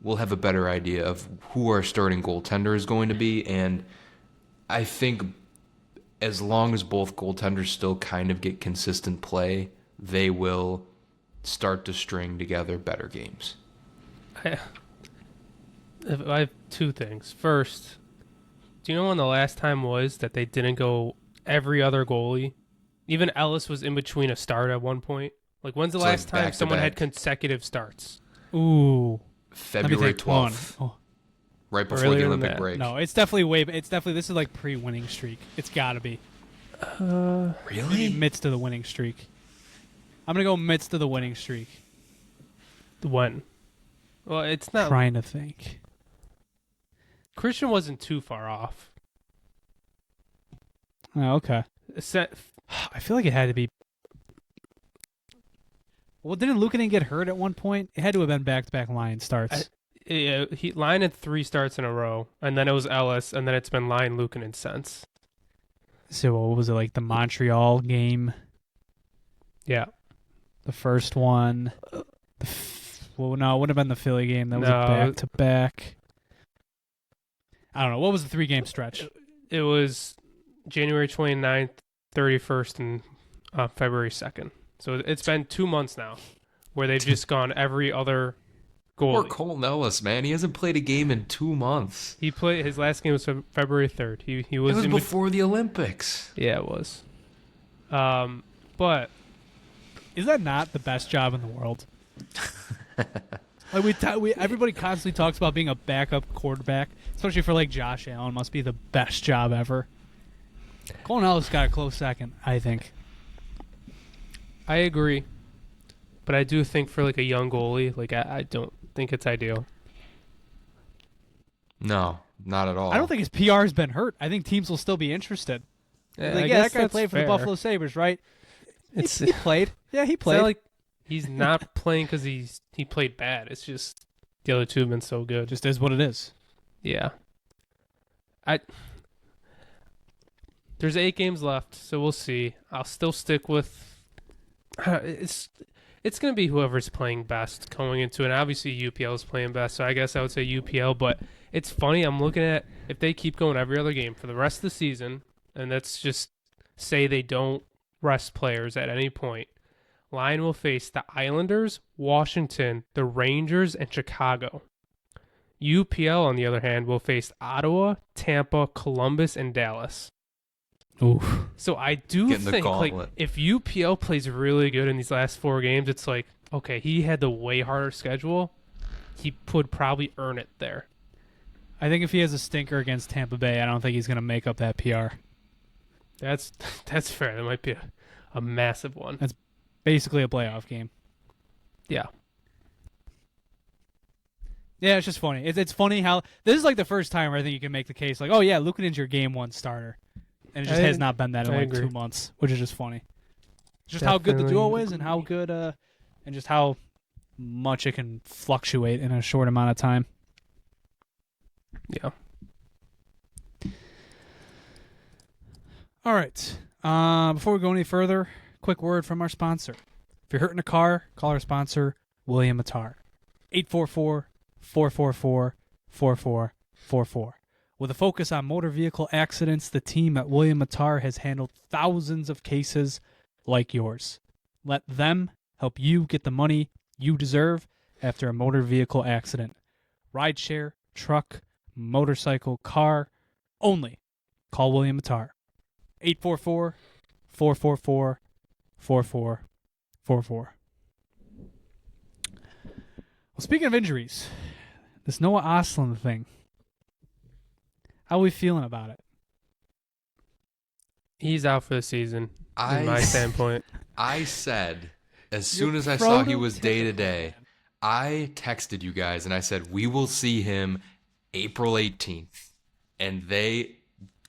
Speaker 2: we'll have a better idea of who our starting goaltender is going to be. And I think as long as both goaltenders still kind of get consistent play, they will start to string together better games.
Speaker 3: I have two things. First, do you know when the last time was that they didn't go every other goalie? Even Ellis was in between a start at one point. Like, when's the last time someone had consecutive starts?
Speaker 1: Ooh,
Speaker 2: February 12th, right before the Olympic break.
Speaker 1: No, it's definitely this is like pre-winning streak. It's got to be.
Speaker 2: Really?
Speaker 1: Midst of the winning streak. I'm gonna go midst of the winning streak.
Speaker 3: When? Well, it's not.
Speaker 1: Trying to think.
Speaker 3: Christian wasn't too far off.
Speaker 1: Oh, okay. I feel like it had to be. Well, didn't Luukkonen get hurt at one point? It had to have been back-to-back Lion starts.
Speaker 3: Line had 3 starts in a row, and then it was Ellis, and then it's been Line, Luukkonen since.
Speaker 1: So what was it, like the Montreal game?
Speaker 3: Yeah.
Speaker 1: The first one. Well, no, it would have been the Philly game. That was a back-to-back. I don't know. What was the 3-game stretch?
Speaker 3: It was January 29th, 31st, and February 2nd. So it's been 2 months now where they've just gone every other goalie.
Speaker 2: Poor Colton Ellis, man. He hasn't played a game in 2 months.
Speaker 3: He played his last game was February 3rd. He was,
Speaker 2: It was before the Olympics.
Speaker 3: Yeah, it was. But
Speaker 1: Is that not the best job in the world? Like everybody constantly talks about being a backup quarterback, especially for like Josh Allen. Must be the best job ever. Colin Ellis got a close second, I think.
Speaker 3: I agree. But I do think for like a young goalie, like I don't think it's ideal.
Speaker 2: No, not at all.
Speaker 1: I don't think his PR has been hurt. I think teams will still be interested. Like, that guy played for the Buffalo Sabres, right? He played. Yeah, he
Speaker 3: It's
Speaker 1: played.
Speaker 3: not like he's not playing because he played bad. It's just the other two have been so good.
Speaker 1: Just is what it is.
Speaker 3: Yeah. There's 8 games left, so we'll see. I'll still stick with it's going to be whoever's playing best going into it. And obviously UPL is playing best, so I guess I would say UPL, but it's funny, I'm looking at if they keep going every other game for the rest of the season, and let's just say they don't rest players at any point. Lion will face the Islanders, Washington, the Rangers, and Chicago. UPL, on the other hand, will face Ottawa, Tampa, Columbus, and Dallas.
Speaker 1: Oof.
Speaker 3: So I do
Speaker 2: Getting the
Speaker 3: think like
Speaker 2: gauntlet.
Speaker 3: if UPL plays really good in these last 4 games, it's like, okay, he had the way harder schedule. He would probably earn it there.
Speaker 1: I think if he has a stinker against Tampa Bay, I don't think he's going to make up that PR.
Speaker 3: That's fair. That might be a massive one.
Speaker 1: That's basically a playoff game.
Speaker 3: Yeah.
Speaker 1: Yeah, it's just funny. It's funny how this is like the first time where I think you can make the case like, oh yeah, Luukkonen's your game 1 starter. And it just has not been that in
Speaker 3: I
Speaker 1: like
Speaker 3: agree.
Speaker 1: 2 months, which is just funny. Just how good the duo
Speaker 3: Definitely
Speaker 1: is, and how good, and just how much it can fluctuate in a short amount of time.
Speaker 3: Yeah.
Speaker 1: All right. Before we go any further, quick word from our sponsor. If you're hurt in a car, call our sponsor, William Mattar. 844-444-4444. With a focus on motor vehicle accidents, the team at William Mattar has handled thousands of cases like yours. Let them help you get the money you deserve after a motor vehicle accident. Rideshare, truck, motorcycle, car, only call William Mattar. 844-444-4444. Well, speaking of injuries, this Noah Östlund thing. How are we feeling about it?
Speaker 3: He's out for the season,
Speaker 2: I
Speaker 3: in my standpoint.
Speaker 2: I said, as soon as I saw he was day to day, I texted you guys and I said, we will see him April 18th. And they, a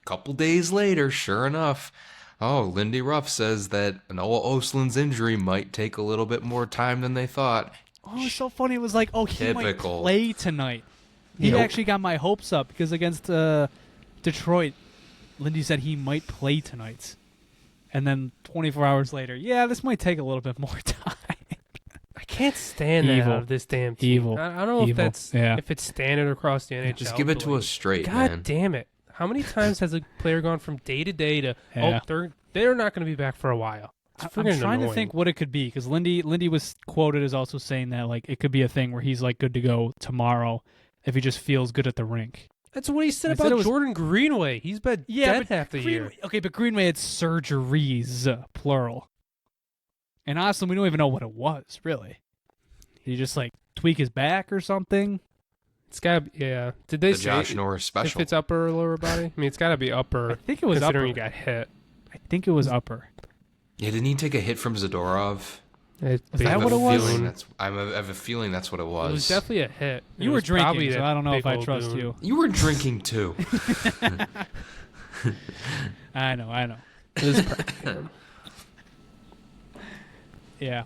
Speaker 2: couple days later, sure enough, Lindy Ruff says that Noah Östlund's injury might take a little bit more time than they thought.
Speaker 1: Oh, it's so funny. It was like, he
Speaker 2: Typical.
Speaker 1: might play tonight. He
Speaker 2: Nope.
Speaker 1: actually got my hopes up because against Detroit, Lindy said he might play tonight. And then 24 hours later, this might take a little bit more time.
Speaker 3: I can't stand that
Speaker 1: Evil.
Speaker 3: out of this damn team.
Speaker 1: Evil.
Speaker 3: I don't know if
Speaker 1: Evil.
Speaker 3: that's
Speaker 1: Yeah.
Speaker 3: if it's standard across the NHL.
Speaker 2: Just give it
Speaker 3: but,
Speaker 2: to us straight,
Speaker 3: God
Speaker 2: man.
Speaker 3: damn it! How many times has a player gone from day to day to
Speaker 1: Yeah.
Speaker 3: they're not going to be back for a while? It's
Speaker 1: I'm
Speaker 3: friggin'
Speaker 1: trying to
Speaker 3: annoying.
Speaker 1: think what it could be because Lindy was quoted as also saying that like it could be a thing where he's like good to go tomorrow if he just feels good at the rink.
Speaker 3: That's what he said
Speaker 1: I said
Speaker 3: about
Speaker 1: it was-
Speaker 3: Jordan Greenway. He's been dead
Speaker 1: but
Speaker 3: half the year.
Speaker 1: Okay, but Greenway had surgeries, plural. And Östlund, we don't even know what it was, really. Did he just like tweak his back or something?
Speaker 3: It's got to be, yeah. Did they
Speaker 2: The
Speaker 3: say
Speaker 2: Josh Norris
Speaker 3: if
Speaker 2: special.
Speaker 3: it's upper or lower body? I mean, it's got to be upper.
Speaker 1: I think it was upper.
Speaker 3: considering he got hit.
Speaker 1: I think it was upper.
Speaker 2: Yeah, didn't he take a hit from Zadorov?
Speaker 1: Is that
Speaker 2: I have
Speaker 1: what
Speaker 2: a
Speaker 1: it was?
Speaker 2: feeling I have a feeling that's what it was.
Speaker 3: It was definitely a hit.
Speaker 1: You
Speaker 3: It
Speaker 1: were
Speaker 3: was probably
Speaker 1: drinking, so
Speaker 3: that
Speaker 1: I don't know if
Speaker 3: big
Speaker 1: I
Speaker 3: old
Speaker 1: trust
Speaker 3: goon.
Speaker 1: you.
Speaker 2: You were drinking too.
Speaker 1: I know.
Speaker 3: It was probably him.
Speaker 1: Yeah.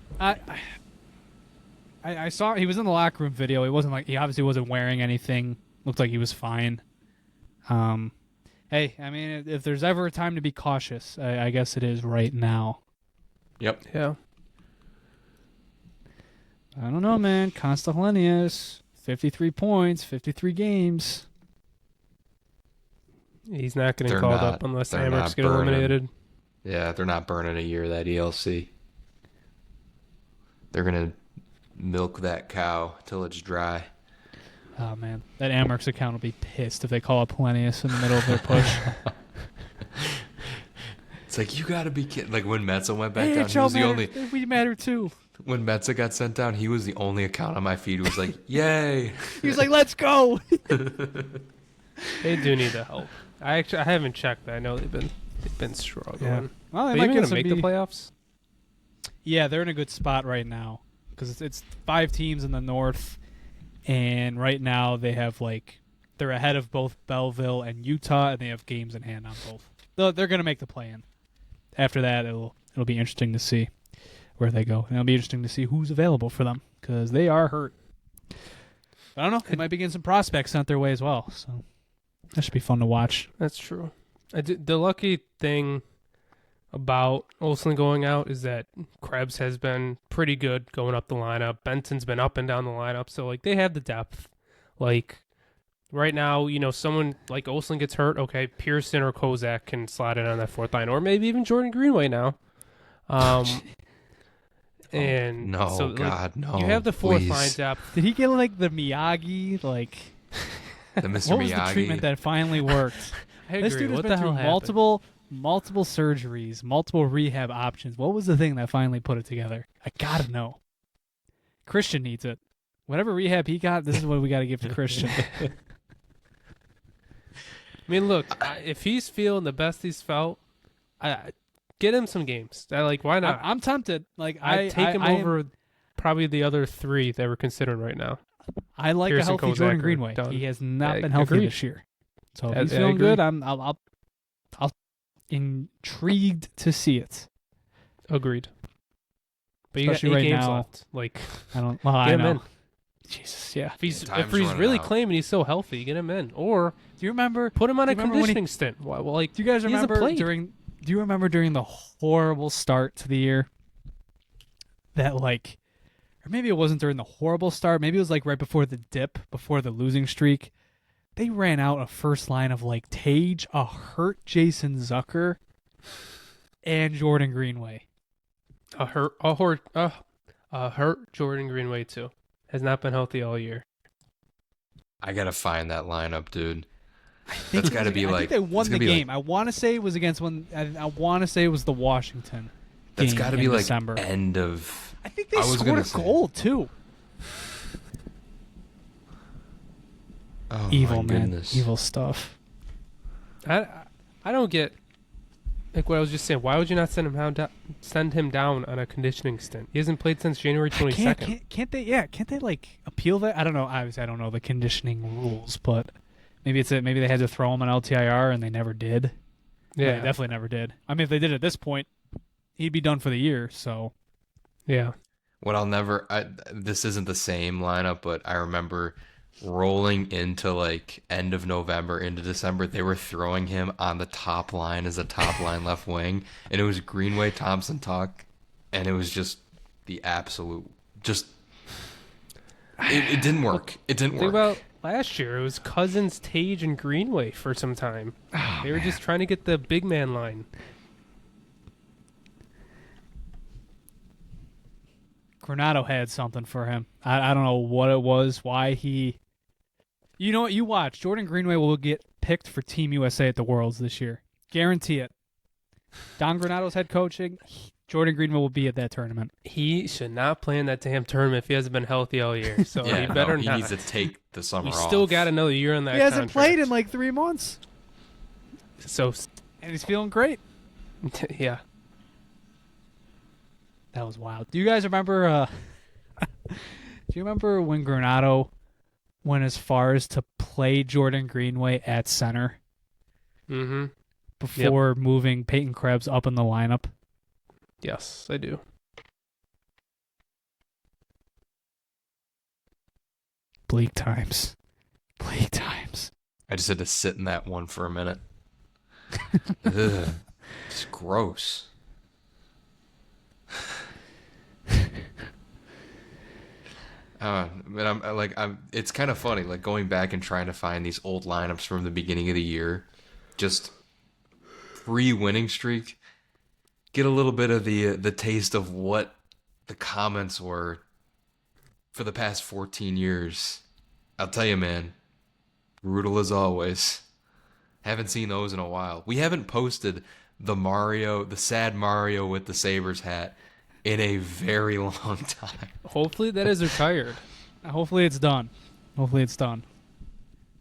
Speaker 1: I saw he was in the locker room video. He obviously wasn't wearing anything. Looked like he was fine. Hey, I mean, if there's ever a time to be cautious, I guess it is right now.
Speaker 2: Yep.
Speaker 3: Yeah.
Speaker 1: I don't know, man. Constellanius, 53 points, 53 games.
Speaker 3: He's not getting
Speaker 2: They're
Speaker 3: called
Speaker 2: not-
Speaker 3: up unless
Speaker 2: they're
Speaker 3: Amerks
Speaker 2: not
Speaker 3: get
Speaker 2: burning.
Speaker 3: eliminated.
Speaker 2: Yeah, they're not burning a year, that ELC. They're going to milk that cow till it's dry.
Speaker 1: Oh, man. That Amerks account will be pissed if they call up Polenius in the middle of their push.
Speaker 2: It's like, you got to be kidding. Like when Metsa went back
Speaker 1: Hey,
Speaker 2: down, he
Speaker 1: Joe
Speaker 2: was the
Speaker 1: matter-
Speaker 2: only...
Speaker 1: We matter, too.
Speaker 2: When Metsa got sent down, he was the only account on my feed who was like, yay.
Speaker 1: He was like, let's go.
Speaker 3: They do need the help. I haven't checked, but I know they've been struggling.
Speaker 1: Yeah. Well,
Speaker 3: Are
Speaker 1: they
Speaker 3: you
Speaker 1: might
Speaker 3: going
Speaker 1: get
Speaker 3: to make the playoffs?
Speaker 1: Yeah, they're in a good spot right now because it's 5 teams in the North, and right now they're ahead of both Belleville and Utah, and they have games in hand on both. They're going to make the play-in. After that, it'll be interesting to see where they go, and it'll be interesting to see who's available for them because they are hurt. I don't know. They might be getting some prospects sent their way as well, so that should be fun to watch.
Speaker 3: That's true. The lucky thing about Östlund going out is that Krebs has been pretty good going up the lineup. Benson's been up and down the lineup, so like they have the depth. Like right now, someone like Östlund gets hurt, okay, Pearson or Kozak can slide in on that fourth line, or maybe even Jordan Greenway now. And
Speaker 2: no,
Speaker 3: so,
Speaker 2: God, no.
Speaker 3: you have the fourth
Speaker 2: please.
Speaker 3: line depth.
Speaker 1: Did he get like the Miyagi? Like
Speaker 2: The Mr.
Speaker 1: what was
Speaker 2: Miyagi.
Speaker 1: the treatment that finally worked?
Speaker 3: I
Speaker 1: This
Speaker 3: agree.
Speaker 1: dude has
Speaker 3: What
Speaker 1: been
Speaker 3: the hell
Speaker 1: through
Speaker 3: happened?
Speaker 1: multiple surgeries, multiple rehab options. What was the thing that finally put it together? I gotta know. Christian needs it. Whatever rehab he got, this is what we got to give to Christian.
Speaker 3: I mean, look, if he's feeling the best he's felt, get him some games. Why not?
Speaker 1: I'm tempted. Like
Speaker 3: I'd take him
Speaker 1: I am-
Speaker 3: over probably the other 3 that we're considering right now.
Speaker 1: I like
Speaker 3: Pearson,
Speaker 1: a healthy
Speaker 3: Kozak
Speaker 1: Jordan
Speaker 3: are
Speaker 1: Greenway.
Speaker 3: done.
Speaker 1: He has not
Speaker 3: I
Speaker 1: been healthy
Speaker 3: agree.
Speaker 1: this year, so if
Speaker 3: I-
Speaker 1: he's
Speaker 3: I
Speaker 1: feeling
Speaker 3: agree.
Speaker 1: good, I'll intrigued to see it.
Speaker 3: Agreed. But
Speaker 1: Especially
Speaker 3: you got 8
Speaker 1: right
Speaker 3: games
Speaker 1: now.
Speaker 3: left. Like,
Speaker 1: Well,
Speaker 3: get
Speaker 1: I
Speaker 3: him
Speaker 1: know.
Speaker 3: in.
Speaker 1: Jesus, yeah.
Speaker 3: If he's
Speaker 2: Time's
Speaker 3: really
Speaker 2: running out.
Speaker 3: claiming he's so healthy, get him in. Or
Speaker 1: Do you remember?
Speaker 3: put him on
Speaker 1: do
Speaker 3: a
Speaker 1: you remember when he-
Speaker 3: conditioning stint. Well, like,
Speaker 1: Do you guys
Speaker 3: he hasn't
Speaker 1: remember
Speaker 3: played.
Speaker 1: Do you remember during the horrible start to the year that like, or maybe it wasn't during the horrible start. Maybe it was like right before the dip, before the losing streak. They ran out a first line of like Tage, a hurt Jason Zucker, and Jordan Greenway.
Speaker 3: a hurt Jordan Greenway too. Has not been healthy all year.
Speaker 2: I gotta find that lineup, dude.
Speaker 1: Think
Speaker 2: That's
Speaker 1: it
Speaker 2: got to
Speaker 1: was-
Speaker 2: be
Speaker 1: I
Speaker 2: like
Speaker 1: think they won
Speaker 2: it's
Speaker 1: the
Speaker 2: gonna be
Speaker 1: game.
Speaker 2: Like,
Speaker 1: I want to say it was against one. I want to say it was the Washington.
Speaker 2: that's
Speaker 1: game
Speaker 2: got to
Speaker 1: in
Speaker 2: be like
Speaker 1: December.
Speaker 2: end of.
Speaker 1: I think they
Speaker 2: I was
Speaker 1: scored
Speaker 2: gonna
Speaker 1: a
Speaker 2: say-
Speaker 1: goal too.
Speaker 2: Oh
Speaker 1: Evil
Speaker 2: my
Speaker 1: man,
Speaker 2: goodness.
Speaker 1: evil stuff.
Speaker 3: I don't get like what I was just saying. Why would you not send him down on a conditioning stint? He hasn't played since January 22nd.
Speaker 1: Can't they? Yeah, can't they like appeal that? I don't know. Obviously, I don't know the conditioning rules, but maybe maybe they had to throw him an LTIR and they never did.
Speaker 3: Yeah,
Speaker 1: They definitely never did. I mean, if they did at this point, he'd be done for the year. So
Speaker 3: yeah.
Speaker 2: What I'll never. This isn't the same lineup, but I remember rolling into like end of November into December. They were throwing him on the top line as a top line left wing, and it was Greenway, Thompson, Tuck, and it was just the absolute. Just it didn't work. It didn't
Speaker 3: Think
Speaker 2: work.
Speaker 3: about last year. It was Cousins, Tage, and Greenway for some time. They were just trying to get the big man line.
Speaker 1: Granato had something for him. I don't know what it was. Why he. You know what? You watch. Jordan Greenway will get picked for Team USA at the Worlds this year. Guarantee it. Don Granato's head coaching. Jordan Greenway will be at that tournament.
Speaker 3: He should not play in that damn tournament if he hasn't been healthy all year. So
Speaker 2: Yeah,
Speaker 3: he better
Speaker 2: he
Speaker 3: not.
Speaker 2: needs to take the summer
Speaker 3: He's
Speaker 2: off.
Speaker 3: still got another year on that.
Speaker 1: He hasn't
Speaker 3: contract.
Speaker 1: played in like 3 months,
Speaker 3: So
Speaker 1: and he's feeling great.
Speaker 3: yeah.
Speaker 1: That was wild. Do you guys remember? Do you remember when Granato went as far as to play Jordan Greenway at center
Speaker 3: Mm-hmm.
Speaker 1: before moving Peyton Krebs up in the lineup?
Speaker 3: Yes, I do.
Speaker 1: Bleak times. Bleak times.
Speaker 2: I just had to sit in that one for a minute. Ugh, it's gross. But I'm it's kind of funny, like going back and trying to find these old lineups from the beginning of the year, just pre-winning streak, get a little bit of the taste of what the comments were for the past 14 years. I'll tell you, man, brutal as always. Haven't seen those in a while. We haven't posted the sad Mario with the Sabres hat in a very long time.
Speaker 3: Hopefully that is retired.
Speaker 1: Hopefully it's done. Hopefully it's done.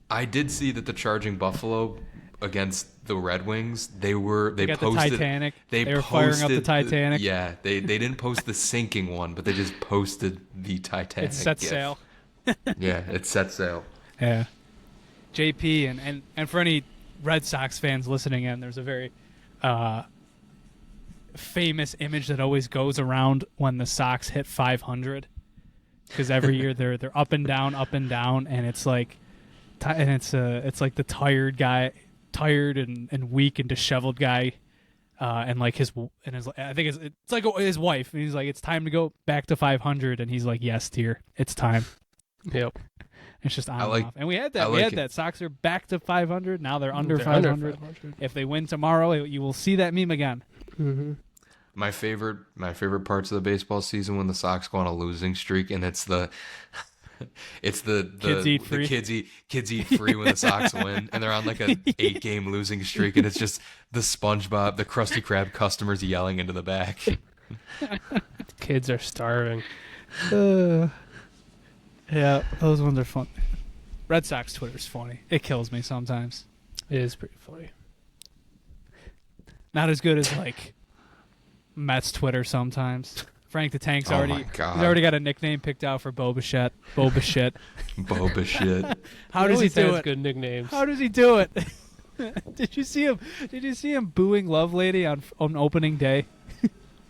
Speaker 2: I did see that the Charging Buffalo against the Red Wings, they
Speaker 1: got
Speaker 2: posted
Speaker 1: the Titanic.
Speaker 2: They
Speaker 1: were firing up the Titanic.
Speaker 2: Yeah, they didn't post the sinking one, but they just posted the Titanic.
Speaker 1: It's set
Speaker 2: gif.
Speaker 1: sail.
Speaker 2: Yeah, it's set sail.
Speaker 1: Yeah. JP and for any Red Sox fans listening in, there's a very famous image that always goes around when the Sox hit 500, because every year they're up and down, and it's like, it's like the tired guy, tired and weak and disheveled guy, and like his I think it's like his wife, and he's like, it's time to go back to 500, and he's like, yes, dear, it's time.
Speaker 3: Yep.
Speaker 1: It's just on
Speaker 2: I like-
Speaker 1: and off. And we had that.
Speaker 2: I
Speaker 1: We
Speaker 2: like
Speaker 1: had
Speaker 2: it.
Speaker 1: that. Sox are back to 500. Now they're under
Speaker 3: They're
Speaker 1: 500. If they win tomorrow, you will see that meme again.
Speaker 3: Mm-hmm.
Speaker 2: My favorite parts of the baseball season when the Sox go on a losing streak, and it's the
Speaker 1: Kids eat free.
Speaker 2: the kids eat free when the Sox win, and they're on like a 8-game losing streak, and it's just the SpongeBob, the Krusty Krab customers yelling into the back.
Speaker 3: Kids are starving.
Speaker 1: Yeah, those ones are fun. Red Sox Twitter's funny. It kills me sometimes.
Speaker 3: It is pretty funny.
Speaker 1: Not as good as like Mets Twitter sometimes. Frank the Tank's
Speaker 2: Oh
Speaker 1: already
Speaker 2: my God.
Speaker 1: he's already got a nickname picked out for Boba Shett. Boba Shit.
Speaker 2: Boba shit.
Speaker 1: How does he
Speaker 3: always
Speaker 1: do
Speaker 3: has
Speaker 1: it?
Speaker 3: good nicknames.
Speaker 1: How does he do it? Did you see him? Did you see him booing Lovelady on opening day?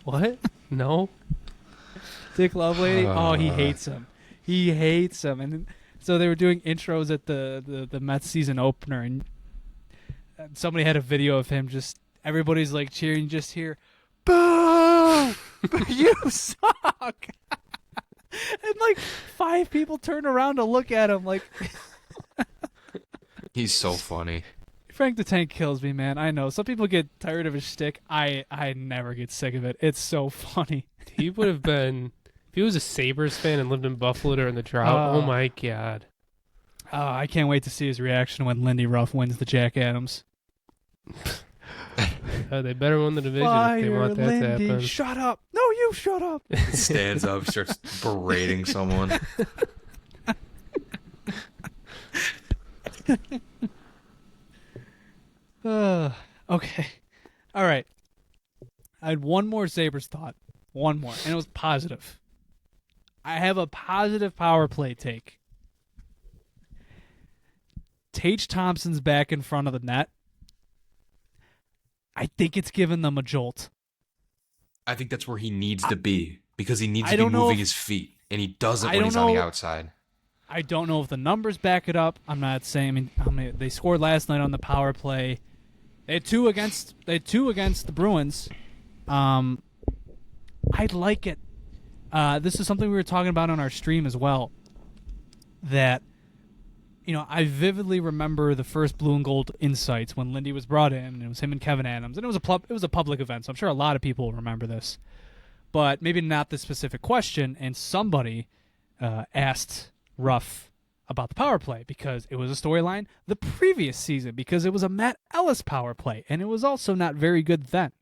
Speaker 3: What? No.
Speaker 1: Dick Lovelady. Oh, he hates him. He hates him. And so they were doing intros at the Mets season opener, and somebody had a video of him. Just everybody's like cheering. Just hear, boo! You suck! And like 5 people turn around to look at him. Like,
Speaker 2: He's so funny.
Speaker 1: Frank the Tank kills me, man. I know some people get tired of his shtick. I never get sick of it. It's so funny.
Speaker 3: He would have been, if he was a Sabres fan and lived in Buffalo during the drought. Oh my God.
Speaker 1: I can't wait to see his reaction when Lindy Ruff wins the Jack Adams.
Speaker 3: They better win the division if they want that to happen.
Speaker 1: Shut up. No, you shut up.
Speaker 2: Stands up, starts berating someone.
Speaker 1: Okay. All right. I had one more Sabres thought. One more. And it was positive. I have a positive power play take. Tage Thompson's back in front of the net. I think it's given them a jolt.
Speaker 2: I think that's where he needs to be because he needs to be moving his feet, and he doesn't when he's on the outside.
Speaker 1: I don't know if the numbers back it up. I'm not saying. I mean, they scored last night on the power play. They had two against the Bruins. I like it. This is something we were talking about on our stream as well. That, I vividly remember the first Blue and Gold Insights when Lindy was brought in, and it was him and Kevin Adams, and it was a public event, so I'm sure a lot of people will remember this, but maybe not this specific question. And somebody asked Ruff about the power play because it was a storyline the previous season because it was a Matt Ellis power play, and it was also not very good then.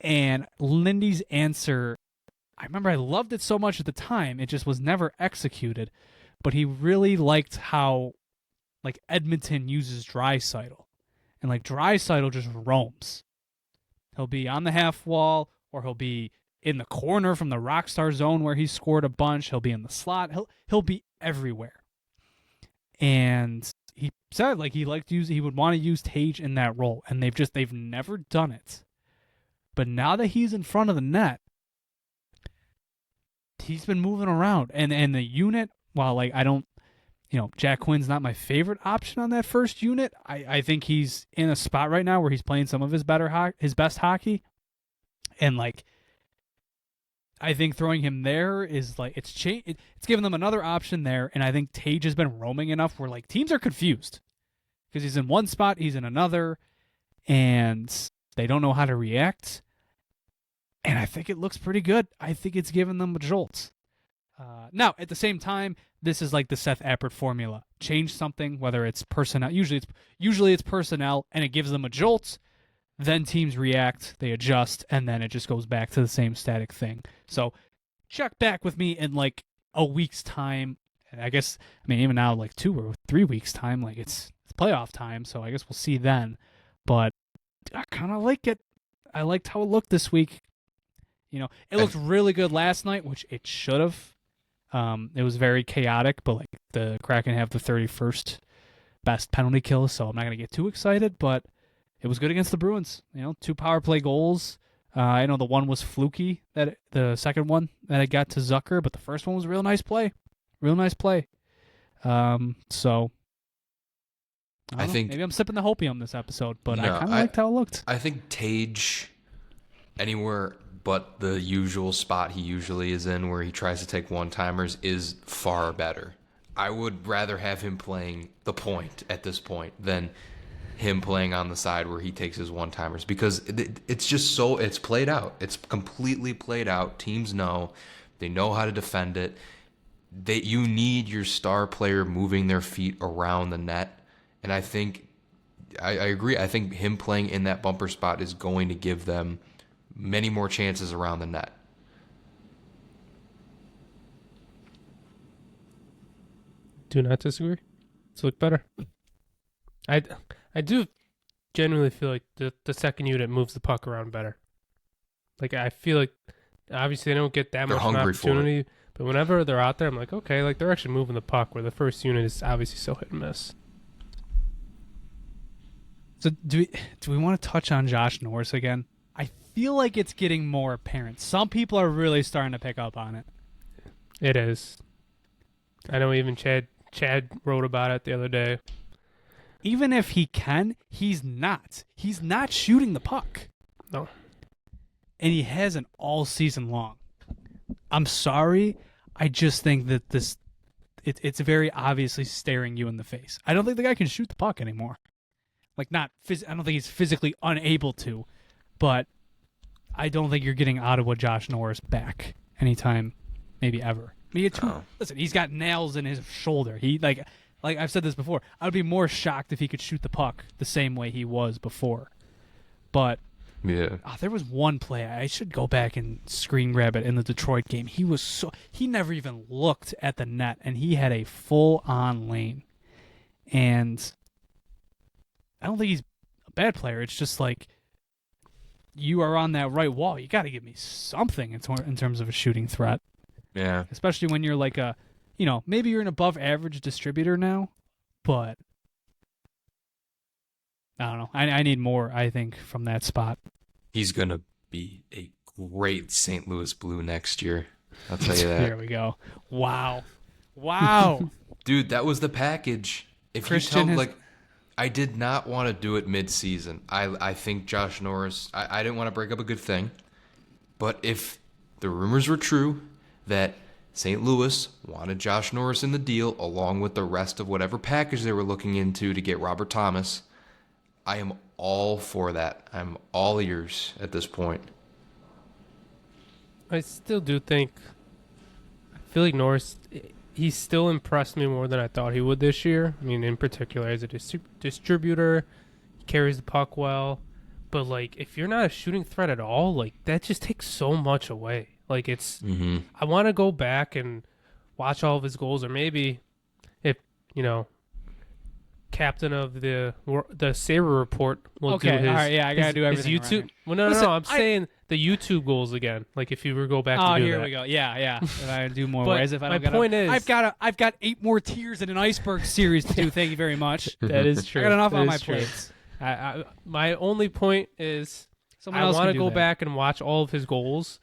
Speaker 1: And Lindy's answer, I remember I loved it so much at the time, it just was never executed. But he really liked how, like, Edmonton uses Draisaitl. And, like, Draisaitl just roams. He'll be on the half wall, or he'll be in the corner from the Rockstar zone where he scored a bunch. He'll be in the slot. He'll be everywhere. And he said, like, he would want to use Tage in that role. And they've never done it. But now that he's in front of the net, he's been moving around. And the unit, while, like, I don't, Jack Quinn's not my favorite option on that first unit, I think he's in a spot right now where he's playing some of his best hockey. And, like, I think throwing him there is, like, it's given them another option there. And I think Tage has been roaming enough where, like, teams are confused because he's in one spot, he's in another, and they don't know how to react. And I think it looks pretty good. I think it's given them a jolt. Now, at the same time, this is like the Seth Appert formula. Change something, whether it's personnel. Usually it's personnel, and it gives them a jolt. Then teams react, they adjust, and then it just goes back to the same static thing. So check back with me in like a week's time. I guess, even now, like 2 or 3 weeks' time, like it's playoff time, so I guess we'll see then. But I kind of like it. I liked how it looked this week. It looked really good last night, which it should have. It was very chaotic, but like the Kraken have the 31st best penalty kill, so I'm not going to get too excited, but it was good against the Bruins. 2 power play goals. I know the one was fluky, the second one that I got to Zucker, but the first one was a real nice play. Real nice play. So I think maybe I'm sipping the hopium this episode, but I kind of liked how it looked.
Speaker 2: I think Tage, anywhere but the usual spot he usually is in where he tries to take one-timers, is far better. I would rather have him playing the point at this point than him playing on the side where he takes his one-timers, because it's just it's played out. It's completely played out. Teams know. They know how to defend it. You need your star player moving their feet around the net, and I think I agree. I think him playing in that bumper spot is going to give them many more chances around the net.
Speaker 3: Do not disagree. It's look better. I do genuinely feel like the second unit moves the puck around better. Like, I feel like obviously they don't get that much opportunity, but whenever they're out there, I'm like, okay, like they're actually moving the puck, where the first unit is obviously so hit and miss.
Speaker 1: So do we want to touch on Josh Norris again? I feel like it's getting more apparent. Some people are really starting to pick up on it.
Speaker 3: It is. I know even Chad wrote about it the other day.
Speaker 1: Even if he can, he's not. He's not shooting the puck.
Speaker 3: No.
Speaker 1: And he hasn't all season long. I'm sorry. I just think that it's very obviously staring you in the face. I don't think the guy can shoot the puck anymore. Like, I don't think he's physically unable to, but I don't think you're getting Ottawa Josh Norris back anytime, maybe ever. I mean, listen, he's got nails in his shoulder. He like I've said this before. I would be more shocked if he could shoot the puck the same way he was before. But
Speaker 2: yeah,
Speaker 1: there was one play I should go back and screen grab it in the Detroit game. He never even looked at the net, and he had a full-on lane. And I don't think he's a bad player. It's just like, you are on that right wall. You got to give me something in terms of a shooting threat.
Speaker 2: yeah.
Speaker 1: Especially when you're like maybe you're an above-average distributor now, but I don't know. I need more, I think, from that spot.
Speaker 2: He's going to be a great St. Louis Blue next year. I'll tell you that.
Speaker 1: There we go. Wow.
Speaker 2: Dude, that was the package. If
Speaker 1: Christian
Speaker 2: you tell, I did not want to do it mid-season. I think Josh Norris, I didn't want to break up a good thing. But if the rumors were true that St. Louis wanted Josh Norris in the deal along with the rest of whatever package they were looking into to get Robert Thomas, I am all for that. I'm all ears at this point.
Speaker 3: I still do think, I feel like Norris, he still impressed me more than I thought he would this year. I mean, in particular, as a distributor, he carries the puck well. But, if you're not a shooting threat at all, that just takes so much away. I want to go back and watch all of his goals, or maybe if, captain of the Sabre report will do his.
Speaker 1: All right, yeah, I got to do everything.
Speaker 3: His YouTube.
Speaker 1: Right.
Speaker 3: Well, no, I'm saying the YouTube goals again. If you were to go back to do that.
Speaker 1: Oh, here we go. Yeah. If I do more
Speaker 3: But
Speaker 1: ways, if I don't
Speaker 3: my point is,
Speaker 1: I've got 8 more tiers in an iceberg series to do. Thank you very much.
Speaker 3: That is true.
Speaker 1: I got enough
Speaker 3: That
Speaker 1: on my
Speaker 3: is true.
Speaker 1: plates.
Speaker 3: My only point is,
Speaker 1: Someone
Speaker 3: I
Speaker 1: else
Speaker 3: want to
Speaker 1: can do
Speaker 3: go
Speaker 1: that.
Speaker 3: back and watch all of his goals.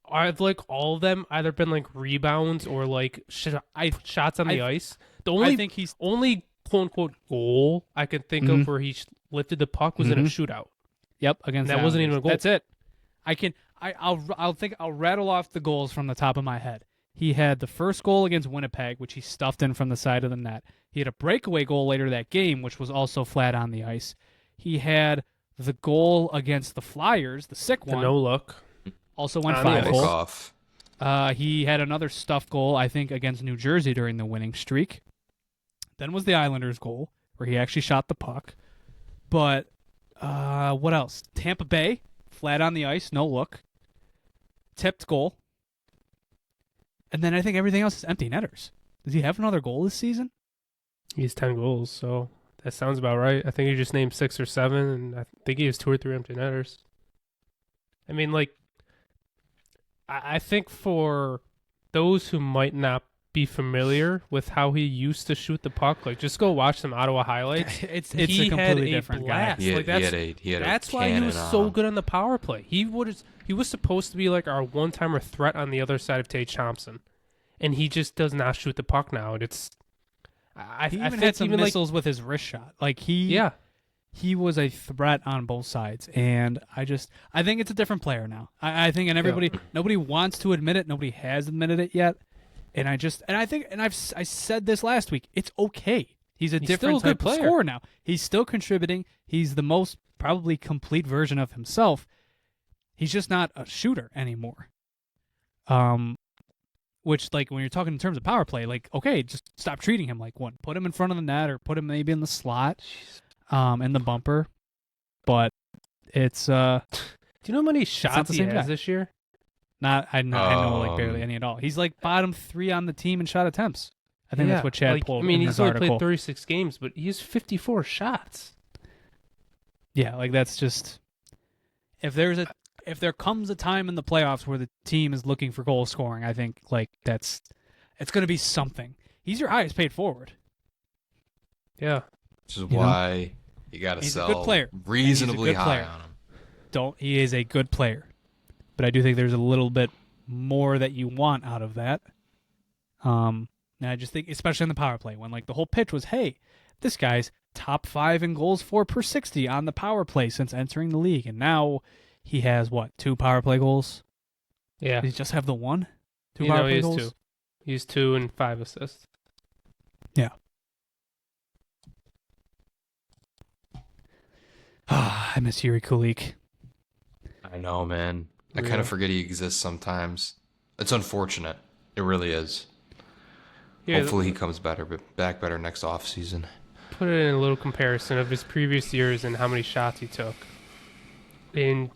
Speaker 3: I've all of them either been rebounds or shots on the ice.
Speaker 1: I think he's
Speaker 3: only quote unquote goal I can think of where he lifted the puck was in a shootout.
Speaker 1: Yep, against
Speaker 3: That
Speaker 1: the
Speaker 3: wasn't even
Speaker 1: Islanders.
Speaker 3: a goal.
Speaker 1: That's it. I'll rattle off the goals from the top of my head. He had the first goal against Winnipeg, which he stuffed in from the side of the net. He had a breakaway goal later that game, which was also flat on the ice. He had the goal against the Flyers, the sick
Speaker 3: The
Speaker 1: one.
Speaker 3: no look.
Speaker 1: Also went
Speaker 3: On the
Speaker 1: 5
Speaker 3: ice.
Speaker 1: goal.
Speaker 2: Off.
Speaker 1: He had another stuffed goal, I think, against New Jersey during the winning streak. Then was the Islanders' goal, where he actually shot the puck. But what else? Tampa Bay, flat on the ice, no look. Tipped goal. And then I think everything else is empty netters. Does he have another goal this season?
Speaker 3: He has 10 goals, so that sounds about right. I think he just named 6 or 7, and I think he has 2 or 3 empty netters. I mean, I think for those who might not be familiar with how he used to shoot the puck, just go watch some Ottawa highlights.
Speaker 1: It's
Speaker 3: he
Speaker 1: a completely
Speaker 3: had a
Speaker 1: different
Speaker 3: blast.
Speaker 1: guy.
Speaker 2: He had
Speaker 3: That's
Speaker 2: a
Speaker 3: why he was
Speaker 2: cannon
Speaker 3: so
Speaker 2: on.
Speaker 3: good on the power play. He was supposed to be our one-timer threat on the other side of Tage Thompson, and he just does not shoot the puck now. And I
Speaker 1: He
Speaker 3: I
Speaker 1: even
Speaker 3: think
Speaker 1: had some
Speaker 3: even
Speaker 1: missiles with his wrist shot. He was a threat on both sides, and I think it's a different player now. I think, and nobody wants to admit it. Nobody has admitted it yet, and I said this last week. It's okay. He's different
Speaker 3: still a good
Speaker 1: type of
Speaker 3: player.
Speaker 1: scorer now. He's still contributing. He's the most probably complete version of himself. He's just not a shooter anymore. Which, when you're talking in terms of power play, okay, just stop treating him like one. Put him in front of the net, or put him maybe in the slot. In the bumper, but it's
Speaker 3: Do you know how many shots
Speaker 1: the
Speaker 3: he
Speaker 1: same
Speaker 3: has
Speaker 1: guy.
Speaker 3: this year?
Speaker 1: I know barely any at all. He's bottom 3 on the team in shot attempts. I think that's what Chad pulled.
Speaker 3: I mean,
Speaker 1: in
Speaker 3: he's
Speaker 1: his
Speaker 3: only
Speaker 1: article.
Speaker 3: played 36 games, but he has 54 shots.
Speaker 1: Yeah, that's just if there comes a time in the playoffs where the team is looking for goal scoring, I think it's going to be something. He's your highest paid forward.
Speaker 3: Yeah.
Speaker 2: Which is why you got to
Speaker 1: He's a
Speaker 2: sell
Speaker 1: good player.
Speaker 2: reasonably
Speaker 1: He's a good
Speaker 2: high
Speaker 1: player.
Speaker 2: on him.
Speaker 1: He is a good player, but I do think there's a little bit more that you want out of that. And I just think, especially on the power play, when like the whole pitch was, hey, this guy's top 5 in goals for per 60 on the power play since entering the league, and now he has what, 2 power play goals?
Speaker 3: Yeah.
Speaker 1: Does he just have the 1? 2
Speaker 3: You
Speaker 1: power
Speaker 3: know,
Speaker 1: play
Speaker 3: he has
Speaker 1: goals?
Speaker 3: 2. He's 2 and 5 assists.
Speaker 1: Yeah. I miss Yuri Kulik.
Speaker 2: I know, man. I
Speaker 3: Yeah.
Speaker 2: kind of forget he exists sometimes. It's unfortunate. It really is.
Speaker 3: Yeah,
Speaker 2: Hopefully he comes back better next offseason.
Speaker 3: put it in a little comparison of his previous years and how many shots he took. In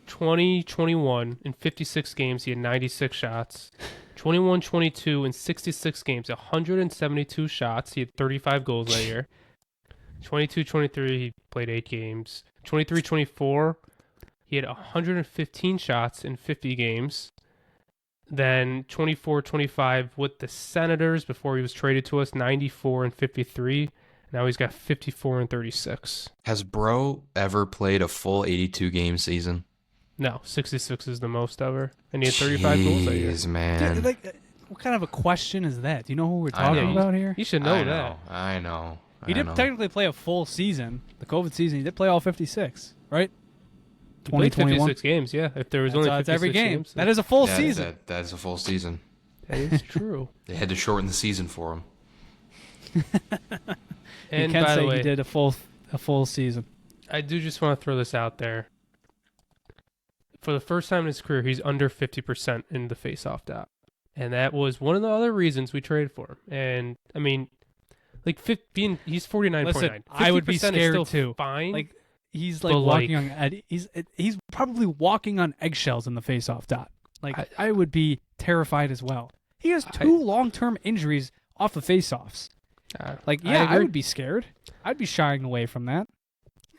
Speaker 3: 2021, in 56 games, he had 96 shots. 21-22, in 66 games, 172 shots. He had 35 goals that year. 22-23, he played 8 games. 23-24, he had 115 shots in 50 games. Then 24-25 with the Senators before he was traded to us, 94 and 53. Now he's got 54 and 36.
Speaker 2: Has Bro ever played a full 82 game season?
Speaker 3: No, 66 is the most ever. And he had 35 goals that year.
Speaker 2: Jeez, man.
Speaker 1: What kind of a question is that? Do you know who we're
Speaker 2: I
Speaker 1: talking
Speaker 2: know.
Speaker 1: about here?
Speaker 3: You should know
Speaker 2: I
Speaker 3: that.
Speaker 2: I know.
Speaker 1: He did technically play a full season. The COVID season, he did play all 56, right?
Speaker 3: He played
Speaker 1: 2021.
Speaker 3: 56 games, yeah. If there was only 56
Speaker 1: That's every game.
Speaker 3: games,
Speaker 1: That is a full season.
Speaker 2: That is a full season.
Speaker 3: that is true.
Speaker 2: They had to shorten the season for him.
Speaker 3: And
Speaker 1: you can
Speaker 3: by
Speaker 1: say
Speaker 3: the way,
Speaker 1: he did a full season.
Speaker 3: I do just want to throw this out there. For the first time in his career, he's under 50% in the face-off dot. And that was one of the other reasons we traded for him. And, I mean, like, he's 49.9.
Speaker 1: Listen, I would be
Speaker 3: 50% is
Speaker 1: scared
Speaker 3: still
Speaker 1: too.
Speaker 3: Fine.
Speaker 1: Like he's like
Speaker 3: But,
Speaker 1: walking on he's probably walking on eggshells in the face-off dot. Like I would be terrified as well. He has 2 long-term injuries off of face-offs. Like I would be scared. I'd be shying away from that.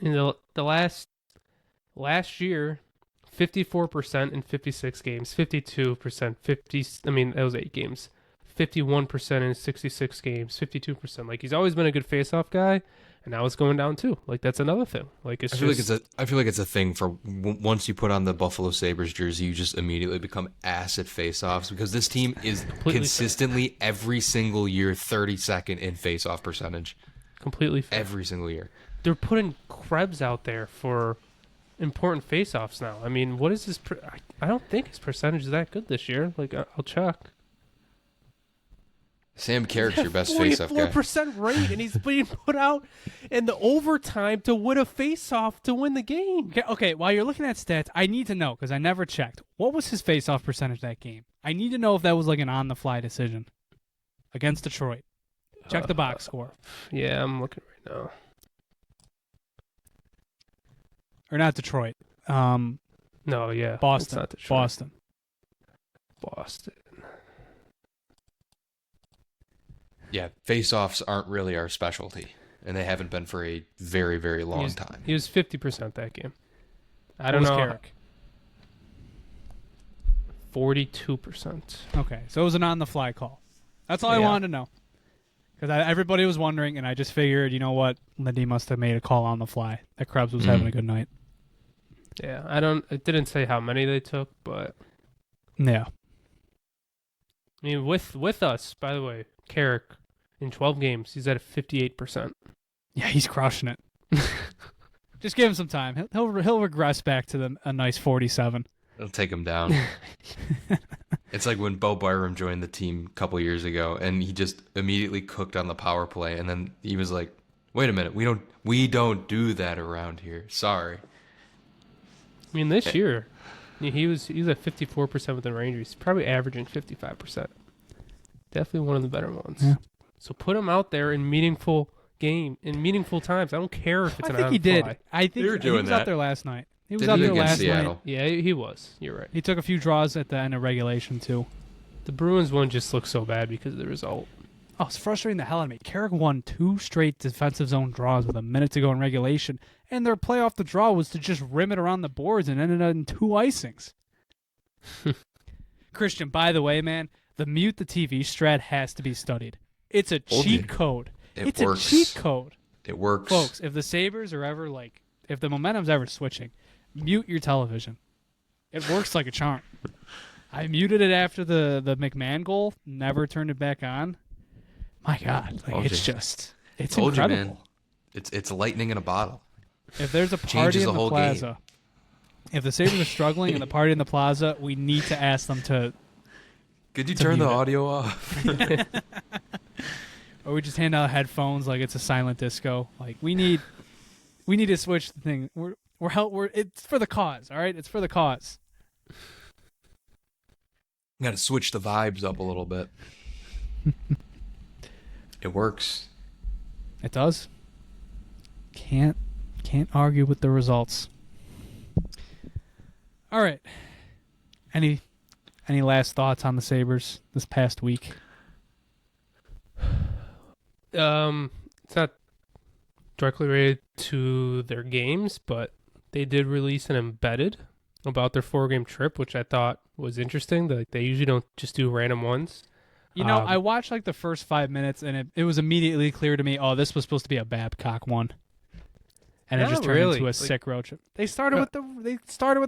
Speaker 3: In the last year, 54% in 56 games, 52%, that was 8 games. 51% in 66 games, 52%. Like, he's always been a good face-off guy, and now it's going down too. Like, that's another thing. Like,
Speaker 2: I feel like it's a thing for once you put on the Buffalo Sabres jersey, you just immediately become ass at face-offs because this team is consistently every single year 32nd in face-off percentage.
Speaker 3: Completely fair.
Speaker 2: Every single year.
Speaker 3: They're putting Krebs out there for important face-offs now. I mean, what is his... I don't think his percentage is that good this year. Like, I'll check.
Speaker 2: Sam Carrick's your best face-off guy.
Speaker 3: 44% rate, and he's being put out in the overtime to win a face-off to win the game.
Speaker 1: Okay, while you're looking at stats, I need to know, because I never checked. What was his face-off percentage that game? I need to know if that was like an on-the-fly decision against Detroit. Check the box score.
Speaker 3: Yeah, I'm looking right now.
Speaker 1: Or not Detroit.
Speaker 3: No, yeah. It's
Speaker 1: Boston.
Speaker 3: not Detroit.
Speaker 1: Boston.
Speaker 2: Yeah, face-offs aren't really our specialty, and they haven't been for a very, very long time.
Speaker 3: He was 50% that game. I don't know.
Speaker 1: Carrick?
Speaker 3: 42%.
Speaker 1: Okay, so it was an on-the-fly call. That's all I wanted to know. Because everybody was wondering, and I just figured, you know what? Lindy must have made a call on the fly that Krebs was having a good night.
Speaker 3: Yeah, it didn't say how many they took, but...
Speaker 1: Yeah.
Speaker 3: I mean, with us, by the way, Carrick, in 12 games, he's at a 58%.
Speaker 1: Yeah, he's crushing it. Just give him some time. He'll regress back to a nice 47.
Speaker 2: It'll take him down. It's like when Bo Byram joined the team a couple years ago, and he just immediately cooked on the power play, and then he was like, "Wait a minute, we don't do that around here. Sorry."
Speaker 3: I mean, this year, he was at 54% with the Rangers. He's probably averaging 55%. Definitely one of the better ones.
Speaker 1: Yeah.
Speaker 3: So put him out there in meaningful times. I don't care if it's
Speaker 1: I
Speaker 3: an
Speaker 1: think he did. I think
Speaker 2: They were doing
Speaker 1: he was
Speaker 2: that.
Speaker 1: out there last night. He was
Speaker 2: Did
Speaker 1: out
Speaker 2: he
Speaker 1: there
Speaker 2: against
Speaker 1: last
Speaker 2: Seattle?
Speaker 1: night.
Speaker 3: Yeah, he was. You're right.
Speaker 1: He took a few draws at the end of regulation, too.
Speaker 3: The Bruins one just looks so bad because of the result.
Speaker 1: Oh, it's frustrating the hell out of me. Carrick won 2 straight defensive zone draws with a minute to go in regulation, and their play off the draw was to just rim it around the boards and ended up in 2 icings. Christian, by the way, man, the mute the TV strat has to be studied. It's a cheat code. It's
Speaker 2: works.
Speaker 1: a cheat code.
Speaker 2: It works.
Speaker 1: Folks, if the Sabres are ever if the momentum's ever switching, Mute your television. It works like a charm. I muted it after the McMahon goal. Never turned it back on. My God, like it's
Speaker 2: Told
Speaker 1: incredible.
Speaker 2: you, man. It's lightning in a bottle.
Speaker 1: If there's a party
Speaker 2: Changes
Speaker 1: in
Speaker 2: the
Speaker 1: the
Speaker 2: whole
Speaker 1: plaza, if the Sabres are struggling and the party in the plaza, we need to ask them to.
Speaker 2: Could you turn the
Speaker 1: mute it.
Speaker 2: audio off?
Speaker 1: Or we just hand out headphones like it's a silent disco. Like we need to switch the thing. It's for the cause, all right? It's for the cause.
Speaker 2: Got to switch the vibes up a little bit. It works.
Speaker 1: It does. Can't argue with the results. All right. Any last thoughts on the Sabres this past week?
Speaker 3: It's not directly related to their games, but they did release an embedded about their 4-game trip, which I thought was interesting. They usually don't just do random ones.
Speaker 1: You know, I watched like the first 5 minutes, and it was immediately clear to me, oh, this was supposed to be a Babcock one. And it
Speaker 3: Not
Speaker 1: just turned
Speaker 3: really.
Speaker 1: into a sick road trip. They started with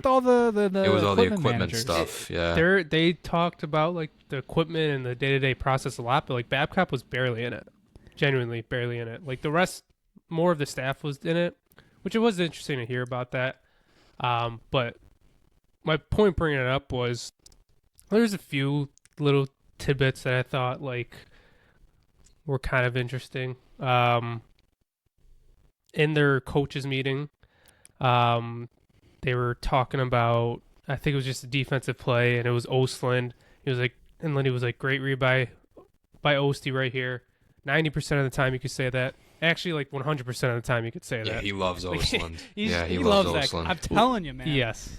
Speaker 1: all the
Speaker 2: It was all the equipment
Speaker 1: managers.
Speaker 2: stuff. Yeah.
Speaker 3: They talked about like the equipment and the day-to-day process a lot, but like Babcock was barely in it. Genuinely barely in it. Like the rest, more of the staff was in it, which it was interesting to hear about that. But my point bringing it up was there's a few little tidbits that I thought like were kind of interesting. In their coaches meeting, they were talking about, I think it was just a defensive play, and it was Östlund. He was like, and Lindy was like, great read by Osty right here. 90% of the time you could say that. Actually, like 100% of the time you could say that.
Speaker 2: Yeah, he loves Östlund.
Speaker 1: He loves Östlund. I'm telling you, man.
Speaker 3: Yes.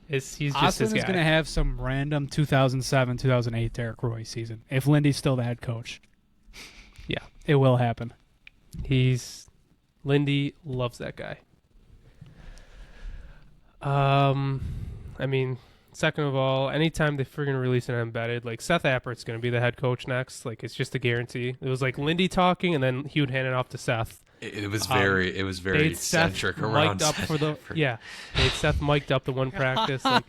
Speaker 3: He's just
Speaker 1: Austin
Speaker 3: this guy.
Speaker 1: is going to have some random 2007, 2008 Derek Roy season if Lindy's still the head coach.
Speaker 3: Yeah.
Speaker 1: It will happen.
Speaker 3: Lindy loves that guy. I mean, second of all, anytime they friggin' release an embedded, like Seth Appert's going to be the head coach next. Like it's just a guarantee. It was like Lindy talking, and then he would hand it off to Seth.
Speaker 2: It was very centric around
Speaker 3: Seth
Speaker 2: Seth.
Speaker 3: they had Seth mic'd up the one practice. Like,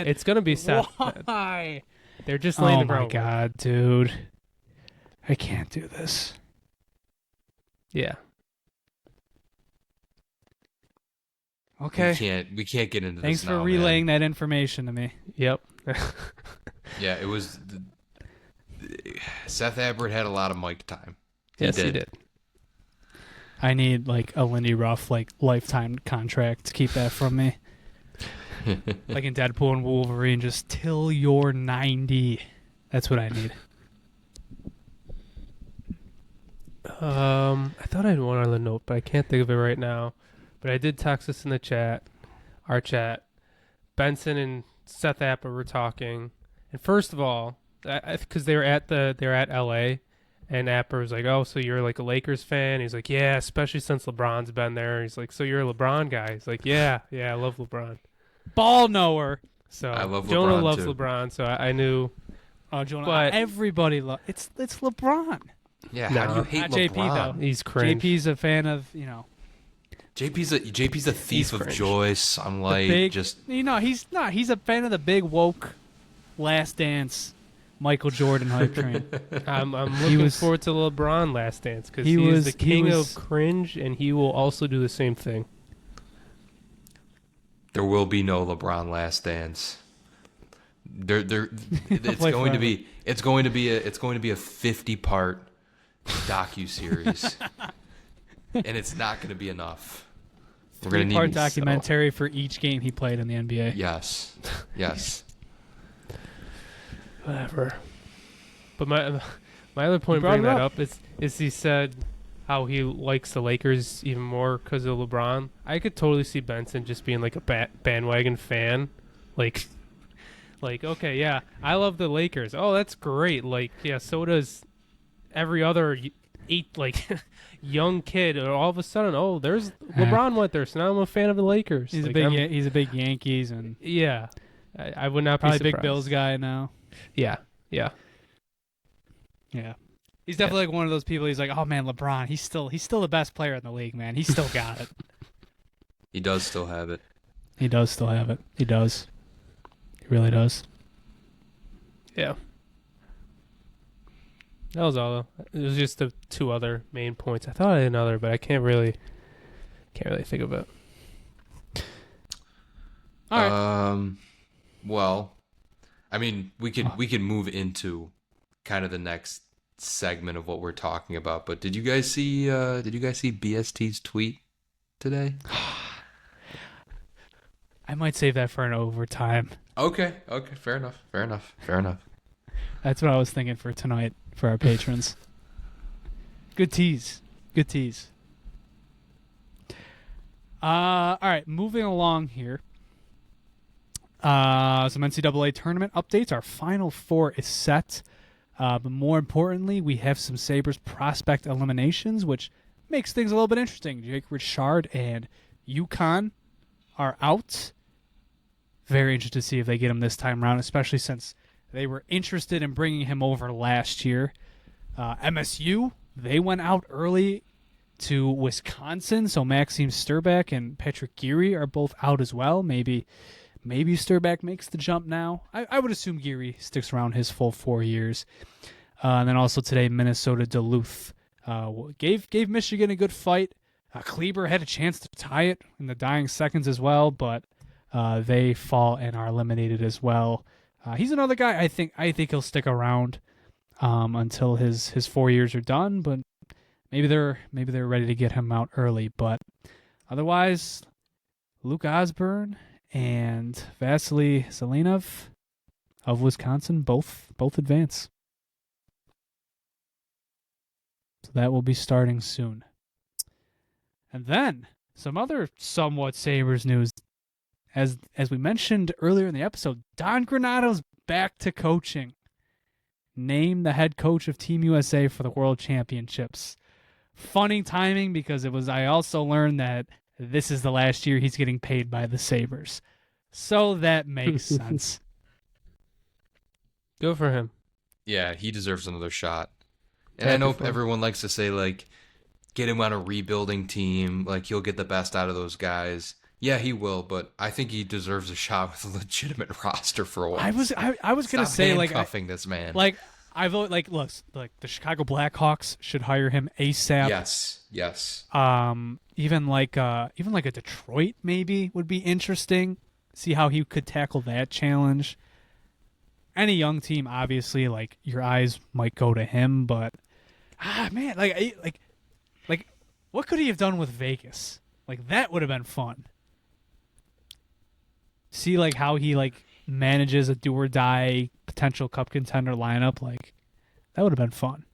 Speaker 3: it's going to be Seth.
Speaker 1: Why?
Speaker 3: They're just laying the
Speaker 1: Oh my
Speaker 3: groundwork.
Speaker 1: God, dude. I can't do this.
Speaker 3: Yeah.
Speaker 1: Okay.
Speaker 2: We can't get into
Speaker 1: Thanks
Speaker 2: this
Speaker 1: for
Speaker 2: now,
Speaker 1: relaying
Speaker 2: man.
Speaker 1: that information to me.
Speaker 3: Yep.
Speaker 2: Yeah, it was. Seth Abbott had a lot of mic time.
Speaker 3: Yes, he did.
Speaker 1: I need like a Lindy Ruff like lifetime contract to keep that from me. Like in Deadpool and Wolverine, just till you're 90. That's what I need.
Speaker 3: I thought I had one on the note, but I can't think of it right now. But I did text this in the chat, our chat. Benson and Seth Appa were talking, and first of all, because they were at LA, and Appa was like, "Oh, so you're like a Lakers fan?" He's like, "Yeah, especially since LeBron's been there." He's like, "So you're a LeBron guy?" He's like, "Yeah, I love LeBron."
Speaker 1: Ball knower.
Speaker 3: So
Speaker 2: I love
Speaker 3: Jonah
Speaker 2: LeBron,
Speaker 3: loves
Speaker 2: too.
Speaker 3: LeBron, so I knew.
Speaker 1: Oh, Jonah,
Speaker 3: But-
Speaker 1: everybody loves it's LeBron.
Speaker 2: Yeah,
Speaker 3: No.
Speaker 2: how do you hate
Speaker 1: Not JP
Speaker 2: LeBron?
Speaker 1: though.
Speaker 3: He's cringe.
Speaker 1: JP's a fan of
Speaker 2: JP's a thief
Speaker 3: He's
Speaker 2: of
Speaker 3: cringe.
Speaker 2: joy, sunlight.
Speaker 1: big.
Speaker 2: Just
Speaker 1: He's not. He's a fan of the big woke, Last Dance, Michael Jordan hype train.
Speaker 3: I'm looking forward to LeBron Last Dance because he is the king of cringe, and he will also do the same thing.
Speaker 2: there will be no LeBron Last Dance. It's
Speaker 1: Play
Speaker 2: going to
Speaker 1: forever.
Speaker 2: be it's going to be a 50-part docu-series. And it's not going to be enough. We're going to
Speaker 1: Three-part
Speaker 2: need
Speaker 1: documentary for each game he played in the NBA.
Speaker 2: Yes.
Speaker 3: Whatever. But my other point
Speaker 1: brought
Speaker 3: bringing
Speaker 1: it
Speaker 3: that
Speaker 1: up.
Speaker 3: up is he said how he likes the Lakers even more because of LeBron. I could totally see Benson just being like a bandwagon fan, like okay, yeah, I love the Lakers. Oh, that's great. Like, yeah, so does every other young kid. Or all of a sudden, oh, there's LeBron went there, so now I'm a fan of the Lakers.
Speaker 1: He's
Speaker 3: Like,
Speaker 1: he's a big Yankees and
Speaker 3: yeah. I would not be
Speaker 1: probably a
Speaker 3: surprised.
Speaker 1: big Bills guy now.
Speaker 3: Yeah.
Speaker 1: Yeah. He's definitely like one of those people. He's like, oh man, LeBron. He's still the best player in the league, man. He's still got it.
Speaker 2: He does still have it.
Speaker 1: He does still have it. He does. He really does.
Speaker 3: Yeah. That was all. It was just the two other main points. I thought I had another, but I can't really think of it.
Speaker 1: All right.
Speaker 2: Well, I mean, we could move into kind of the next segment of what we're talking about. But did you guys see BST's tweet today?
Speaker 1: I might save that for an overtime.
Speaker 2: Okay, fair enough.
Speaker 1: That's what I was thinking for tonight for our patrons. Good tease. All right, moving along here. Some NCAA tournament updates. Our Final Four is set. But more importantly, we have some Sabres prospect eliminations, which makes things a little bit interesting. Jake Richard and UConn are out. Very interested to see if they get him this time around, especially since they were interested in bringing him over last year. MSU, they went out early to Wisconsin, so Maxime Sturback and Patrick Geary are both out as well. Maybe Sturback makes the jump now. I would assume Geary sticks around his full 4 years. And then also today, Minnesota Duluth gave Michigan a good fight. Kleber had a chance to tie it in the dying seconds as well, but they fall and are eliminated as well. He's another guy I think he'll stick around until his 4 years are done, but maybe they're ready to get him out early. But otherwise, Luke Osborne and Vasily Zelenov of Wisconsin both advance. So that will be starting soon. And then some other somewhat Sabres news. As we mentioned earlier in the episode, Don Granato's back to coaching. Named the head coach of Team USA for the World Championships. Funny timing because I also learned that this is the last year he's getting paid by the Sabres. So that makes sense.
Speaker 3: Go for him.
Speaker 2: Yeah, he deserves another shot. And I know everyone likes to say, like, get him on a rebuilding team. Like, he'll get the best out of those guys. Yeah, he will, but I think he deserves a shot with a legitimate roster for a while.
Speaker 1: I was gonna say, like,
Speaker 2: handcuffing this man.
Speaker 1: Like, I vote like the Chicago Blackhawks should hire him ASAP.
Speaker 2: Yes.
Speaker 1: Even like a Detroit maybe would be interesting. See how he could tackle that challenge. Any young team, obviously, like your eyes might go to him, but man, like what could he have done with Vegas? Like that would have been fun. See like how he like manages a do or die potential cup contender lineup, like that would have been fun.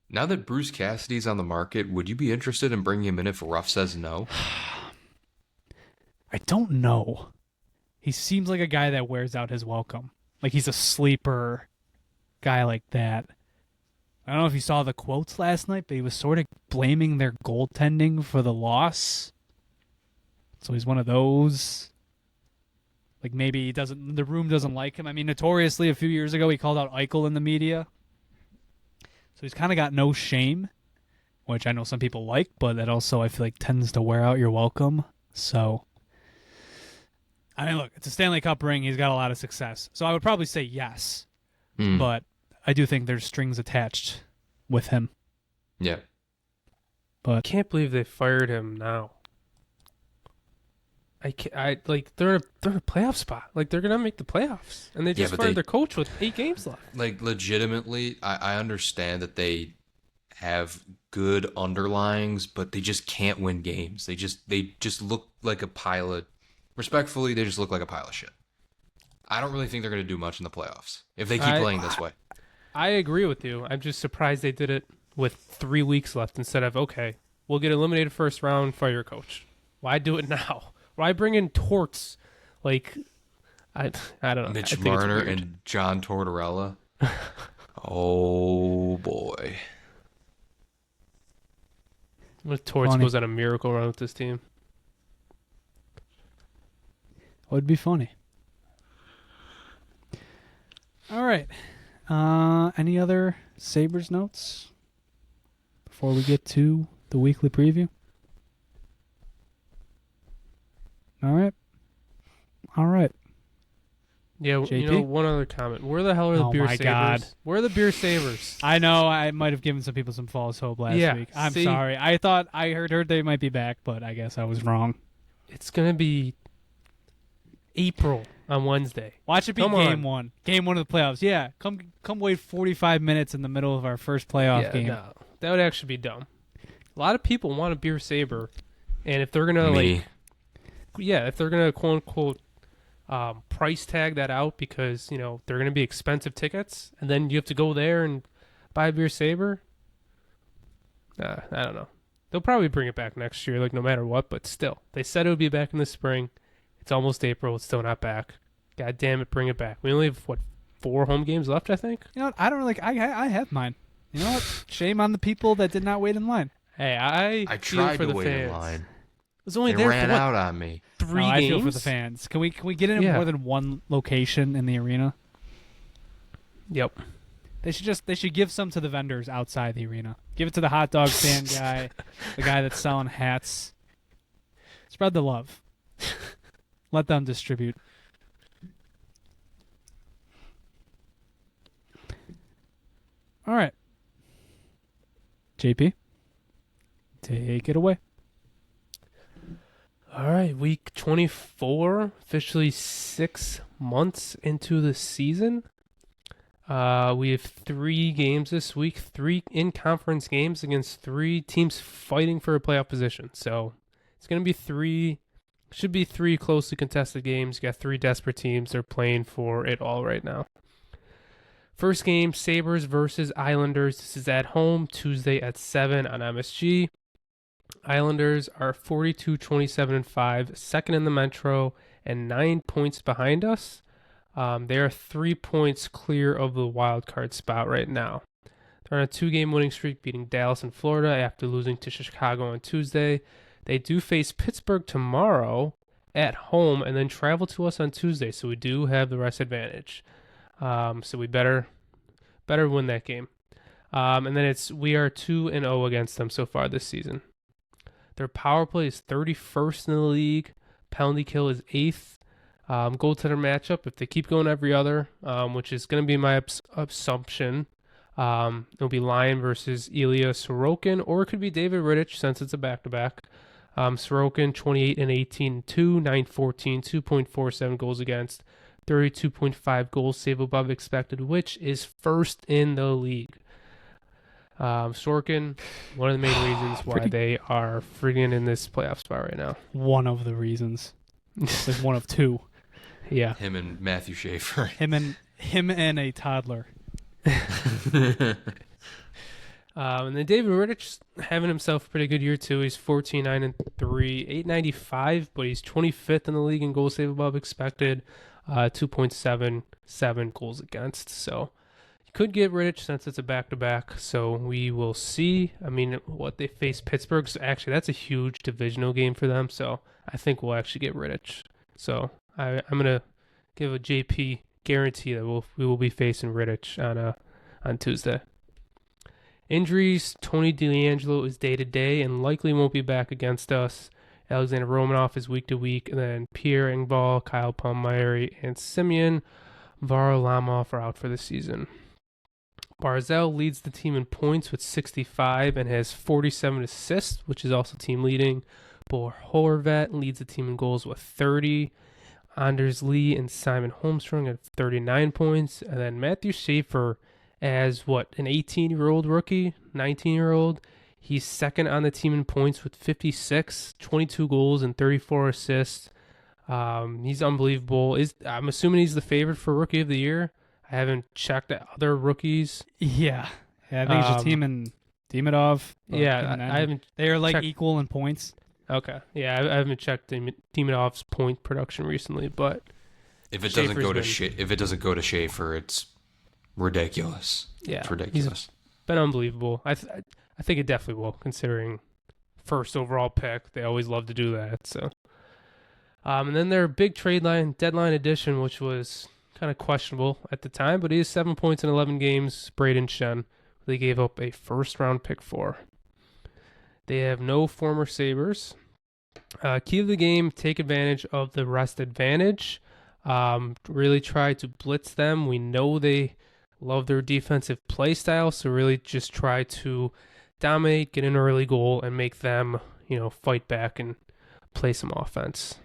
Speaker 2: Now that Bruce Cassidy's on the market, would you be interested in bringing him in if Ruff says no?
Speaker 1: I don't know. He seems like a guy that wears out his welcome. Like he's a sleeper guy like that. I don't know if you saw the quotes last night, but he was sort of blaming their goaltending for the loss. So he's one of those. Like maybe the room doesn't like him. I mean, notoriously a few years ago he called out Eichel in the media. So he's kind of got no shame, which I know some people like, but that also I feel like tends to wear out your welcome. So, I mean, look, it's a Stanley Cup ring. He's got a lot of success. So I would probably say yes, but I do think there's strings attached with him.
Speaker 2: Yeah.
Speaker 3: But I can't believe they fired him now. They're in a playoff spot. Like they're gonna make the playoffs, and they just fired their coach with 8 games left.
Speaker 2: Like legitimately, I understand that they have good underlyings, but they just can't win games. They just look like a pile of. Respectfully, they just look like a pile of shit. I don't really think they're gonna do much in the playoffs if they keep playing this way.
Speaker 3: I agree with you. I'm just surprised they did it with 3 weeks left instead of okay, we'll get eliminated first round, fire your coach. Why do it now? Why bring in Torts? Like, I don't know.
Speaker 2: Mitch Marner and John Tortorella. Oh, boy.
Speaker 3: What if Torts goes on a miracle run with this team?
Speaker 1: Would be funny. All right. Any other Sabres notes before we get to the weekly preview? All right. All right.
Speaker 3: Yeah,
Speaker 1: JP?
Speaker 3: one other comment. Where the hell are the
Speaker 1: Oh
Speaker 3: beer
Speaker 1: my
Speaker 3: sabers?
Speaker 1: God.
Speaker 3: Where are the beer sabers?
Speaker 1: I know I might have given some people some false hope last
Speaker 3: Yeah,
Speaker 1: week. I'm
Speaker 3: see?
Speaker 1: sorry. I thought I heard they might be back, but I guess I was wrong.
Speaker 3: It's going to be April on Wednesday.
Speaker 1: Watch it be
Speaker 3: Come
Speaker 1: game
Speaker 3: on.
Speaker 1: one. Game one of the playoffs. Yeah, come wait 45 minutes in the middle of our first playoff game.
Speaker 3: No, that would actually be dumb. A lot of people want a beer saber, and if they're gonna
Speaker 2: Me.
Speaker 3: if they're gonna quote unquote price tag that out because they're gonna be expensive tickets, and then you have to go there and buy a beer saber. I don't know. They'll probably bring it back next year, like no matter what. But still, they said it would be back in the spring. It's almost April. It's still not back. God damn it, bring it back. We only have 4 home games left, I think.
Speaker 1: You know what? I don't really. I have mine. You know what? Shame on the people that did not wait in line.
Speaker 3: Hey, I feel
Speaker 2: tried
Speaker 3: for
Speaker 2: to
Speaker 3: the
Speaker 2: wait
Speaker 3: fans.
Speaker 2: in line.
Speaker 3: It was only
Speaker 2: They
Speaker 3: there
Speaker 2: ran
Speaker 3: for
Speaker 2: out on me.
Speaker 3: 3
Speaker 1: No,
Speaker 3: games.
Speaker 1: I feel for the fans. Can we get in
Speaker 3: Yeah.
Speaker 1: more than one location in the arena?
Speaker 3: Yep.
Speaker 1: They should give some to the vendors outside the arena. Give it to the hot dog stand guy, the guy that's selling hats. Spread the love. Let them distribute. All right. JP, take it away.
Speaker 3: All right, week 24, officially 6 months into the season. We have 3 games this week, 3 in-conference games against 3 teams fighting for a playoff position. So it's going to be should be 3 closely contested games. You got 3 desperate teams. They're playing for it all right now. First game, Sabres versus Islanders. This is at home, Tuesday at 7 on MSG. Islanders are 42-27-5, second in the Metro, and 9 points behind us. They are 3 points clear of the wild card spot right now. They're on a 2-game winning streak, beating Dallas and Florida after losing to Chicago on Tuesday. They do face Pittsburgh tomorrow at home and then travel to us on Tuesday, so we do have the rest advantage. So we better win that game. And then we are 2-0 against them so far this season. Their power play is 31st in the league. Penalty kill is 8th. Goaltender matchup, if they keep going every other, which is going to be my assumption, it'll be Lyon versus Ilya Sorokin, or it could be David Rittich since it's a back-to-back. Sorokin, 28 and 18, 2, 9-14, 2.47 goals against, 32.5 goals save above expected, which is first in the league. Sorokin, one of the main reasons why they are friggin' in this playoff spot right now.
Speaker 1: One of the reasons. There's one of 2.
Speaker 3: Yeah.
Speaker 2: Him and Matthew Schaefer.
Speaker 1: Him and a toddler.
Speaker 3: And then David Rittich having himself a pretty good year too. He's 14-9-3, 895, but he's 25th in the league in goals save above expected, 2.77 goals against. So you could get Rittich since it's a back-to-back. So we will see. I mean, what they face Pittsburgh. So actually, that's a huge divisional game for them. So I think we'll actually get Rittich. So I'm gonna give a JP guarantee that we will be facing Rittich on Tuesday. Injuries, Tony DeAngelo is day-to-day and likely won't be back against us. Alexander Romanov is week-to-week. And then Pierre Engvall, Kyle Palmieri, and Simeon Varlamov are out for the season. Barzal leads the team in points with 65 and has 47 assists, which is also team leading. Bo Horvat leads the team in goals with 30. Anders Lee and Simon Holmstrom at 39 points. And then Matthew Schaefer, as an 18-year-old rookie, 19-year-old. He's second on the team in points with 56, 22 goals and 34 assists. He's unbelievable. I'm assuming he's the favorite for Rookie of the Year. I haven't checked other rookies.
Speaker 1: Yeah. I think it's just him and Demidov.
Speaker 3: Yeah, I haven't.
Speaker 1: They're
Speaker 3: checked.
Speaker 1: equal in points.
Speaker 3: Okay. Yeah, I haven't checked Demidov's point production recently, but
Speaker 2: If it doesn't go to Schaefer, it's ridiculous.
Speaker 3: Yeah,
Speaker 2: it's ridiculous.
Speaker 3: He's been unbelievable. I think it definitely will, considering first overall pick. They always love to do that. So, and then their big deadline addition, which was kind of questionable at the time, but he has 7 points in 11 games. Braden Shen, they gave up a first round pick for. They have no former Sabres. Key of the game, take advantage of the rest advantage. Really try to blitz them. We know they love their defensive play style, so really just try to dominate, get an early goal, and make them, fight back and play some offense.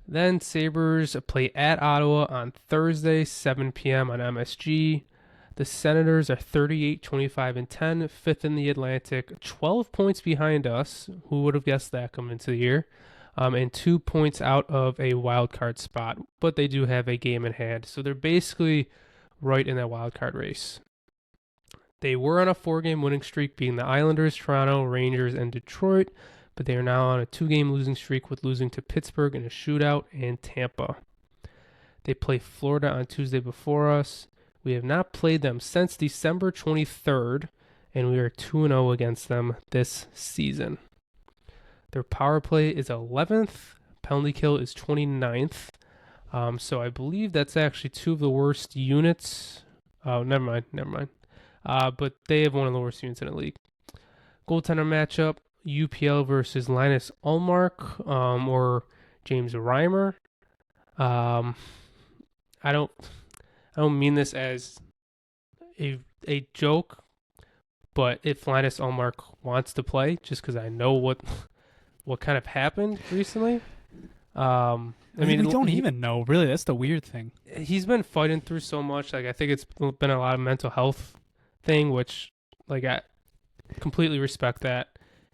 Speaker 3: Then Sabres play at Ottawa on Thursday, 7 p.m. on MSG. The Senators are 38, 25, and 10, fifth in the Atlantic, 12 points behind us. Who would have guessed that coming into the year? And 2 points out of a wild card spot, but they do have a game in hand. So they're basically right in that wild card race. They were on a 4-game winning streak, beating the Islanders, Toronto, Rangers, and Detroit, but they are now on a 2-game losing streak with losing to Pittsburgh in a shootout and Tampa. They play Florida on Tuesday before us. We have not played them since December 23rd, and we are 2-0 against them this season. Their power play is 11th. Penalty kill is 29th. So I believe that's actually two of the worst units. Oh, never mind. But they have one of the worst units in the league. Goaltender matchup, UPL versus Linus Ullmark or James Reimer. I don't mean this as a joke, but if Linus Ullmark wants to play, just because I know what kind of happened recently. I mean,
Speaker 1: we don't even know, really. That's the weird thing.
Speaker 3: He's been fighting through so much. Like, I think it's been a lot of mental health thing, which, like, I completely respect that.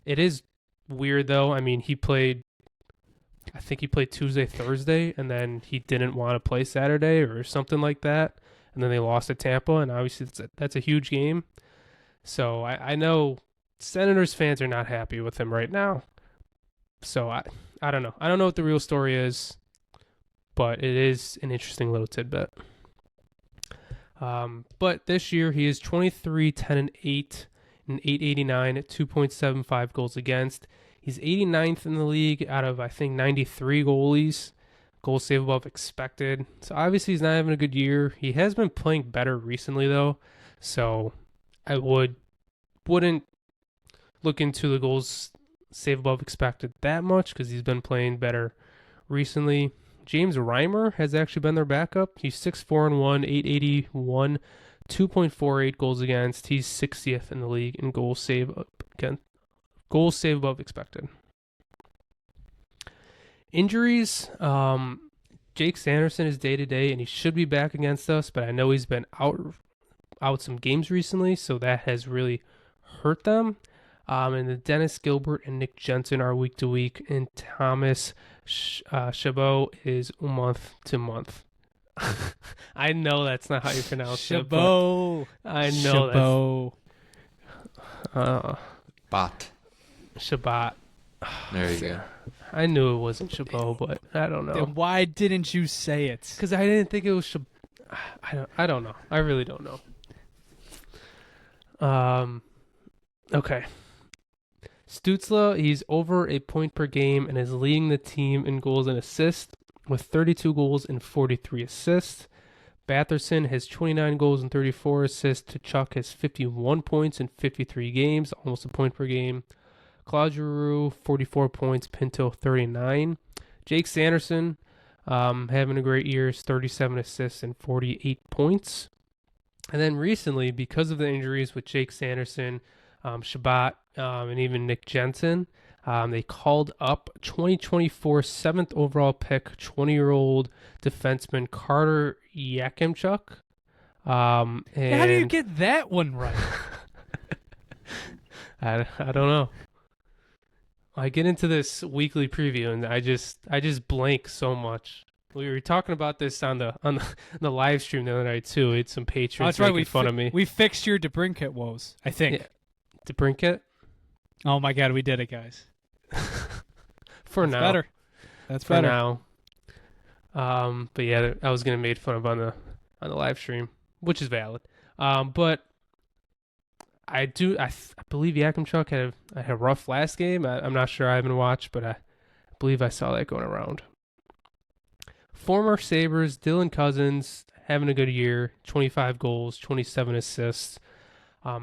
Speaker 3: It is weird, though. I mean, I think he played Tuesday, Thursday, and then he didn't want to play Saturday or something like that. And then they lost at Tampa, and obviously that's a huge game. So I know Senators fans are not happy with him right now. So I don't know. I don't know what the real story is, but it is an interesting little tidbit. But this year he is 23, 10, and 8, and 889 at 2.75 goals against. He's 89th in the league out of, I think, 93 goalies. Goals save above expected. So obviously he's not having a good year. He has been playing better recently, though. So I wouldn't look into the goals save above expected that much because he's been playing better recently. James Reimer has actually been their backup. He's 6-4-1, 881, 2.48 goals against. He's 60th in the league in goals save above expected. Injuries. Jake Sanderson is day-to-day, and he should be back against us, but I know he's been out some games recently, so that has really hurt them. And then Dennis Gilbert and Nick Jensen are week-to-week, and Thomas Chabot is month to month. I know that's not how you pronounce
Speaker 1: Chabot.
Speaker 3: it. I know
Speaker 1: Chabot.
Speaker 2: Bot.
Speaker 3: Shabbat.
Speaker 2: There you go.
Speaker 3: I knew it wasn't Chabot, but I don't know.
Speaker 1: Then why didn't you say it?
Speaker 3: Because I didn't think it was I don't know. I really don't know. Okay. Stützle, he's over a point per game and is leading the team in goals and assists with 32 goals and 43 assists. Batherson has 29 goals and 34 assists. Tkachuk has 51 points in 53 games, almost a point per game. Claude Giroux, 44 points. Pinto, 39. Jake Sanderson, having a great year, 37 assists and 48 points. And then recently, because of the injuries with Jake Sanderson, Shabbat, and even Nick Jensen, they called up 2024 7th overall pick, 20-year-old defenseman Carter Yakimchuk.
Speaker 1: How do you get that one right?
Speaker 3: I don't know. I get into this weekly preview and I just blank so much. We were talking about this on the live stream the other night too. It's some patrons making fun of me.
Speaker 1: We fixed your DeBrincat woes, I think.
Speaker 3: Yeah. DeBrincat?
Speaker 1: Oh my God, we did it, guys.
Speaker 3: For
Speaker 1: That's
Speaker 3: now.
Speaker 1: better. That's
Speaker 3: for
Speaker 1: better.
Speaker 3: now. But yeah, I was getting made fun of on the live stream, which is valid. But I believe Yakimchuk had a rough last game. I'm not sure. I haven't watched, but I believe I saw that going around. Former Sabres, Dylan Cousins, having a good year. 25 goals, 27 assists.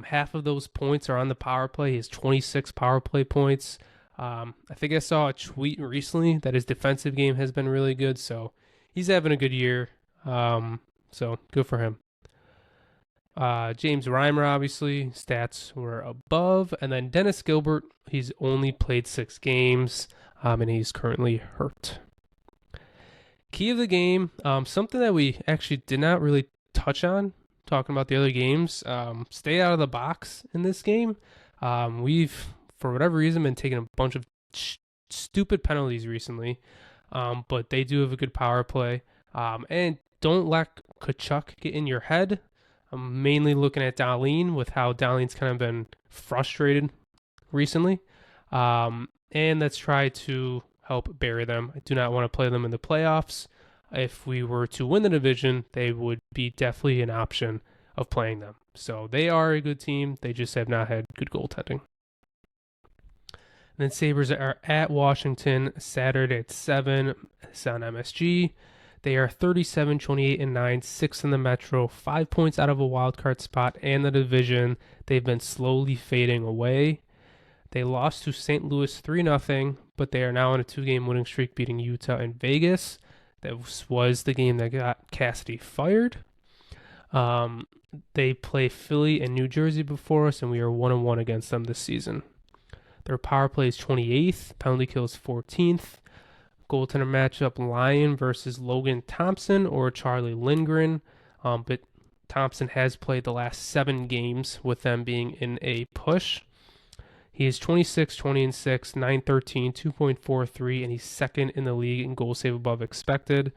Speaker 3: Half of those points are on the power play. He has 26 power play points. I think I saw a tweet recently that his defensive game has been really good, so he's having a good year. So good for him. James Reimer, obviously, stats were above. And then Dennis Gilbert, he's only played 6 games, and he's currently hurt. Key of the game, something that we actually did not really touch on, talking about the other games, stay out of the box in this game. We've, for whatever reason, been taking a bunch of stupid penalties recently, but they do have a good power play. And don't let Kachuk get in your head. I'm mainly looking at Dahlin with how Dahlin's kind of been frustrated recently. And let's try to help bury them. I do not want to play them in the playoffs. If we were to win the division, they would be definitely an option of playing them. So they are a good team. They just have not had good goaltending. And then Sabres are at Washington Saturday at 7. It's on MSG. They are 37, 28, and 9, 6th in the Metro, 5 points out of a wild card spot and the division. They've been slowly fading away. They lost to St. Louis 3-0, but they are now on a 2-game winning streak, beating Utah and Vegas. That was the game that got Cassidy fired. They play Philly and New Jersey before us, and we are 1-1 against them this season. Their power play is 28th, penalty kill is 14th. Goaltender matchup, Lyon versus Logan Thompson or Charlie Lindgren. But Thompson has played the last 7 games with them being in a push. He is 26, 20, and 6, 913, 2.43, and he's second in the league in goal save above expected.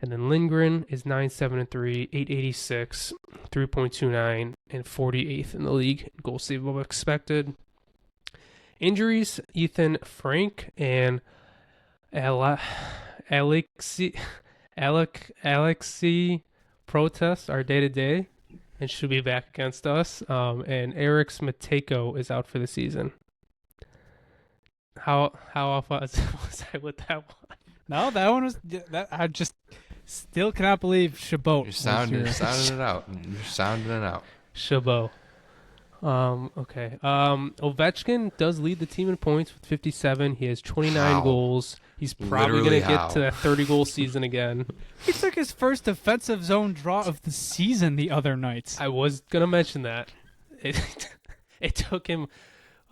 Speaker 3: And then Lindgren is 9, 7, and 3, 886, 3.29, and 48th in the league in goal save above expected. Injuries, Ethan Frank and Alexei Protest are day-to-day and should be back against us. And Eric Smateko is out for the season. How off was I with that one?
Speaker 1: No, that one was. I just still cannot believe Chabot.
Speaker 2: You're sounding it out. You're sounding it out.
Speaker 3: Chabot. Okay. Ovechkin does lead the team in points with 57. He has 29 goals. He's probably going to get to that 30-goal season again.
Speaker 1: He took his first defensive zone draw of the season the other night.
Speaker 3: I was going to mention that. It took him,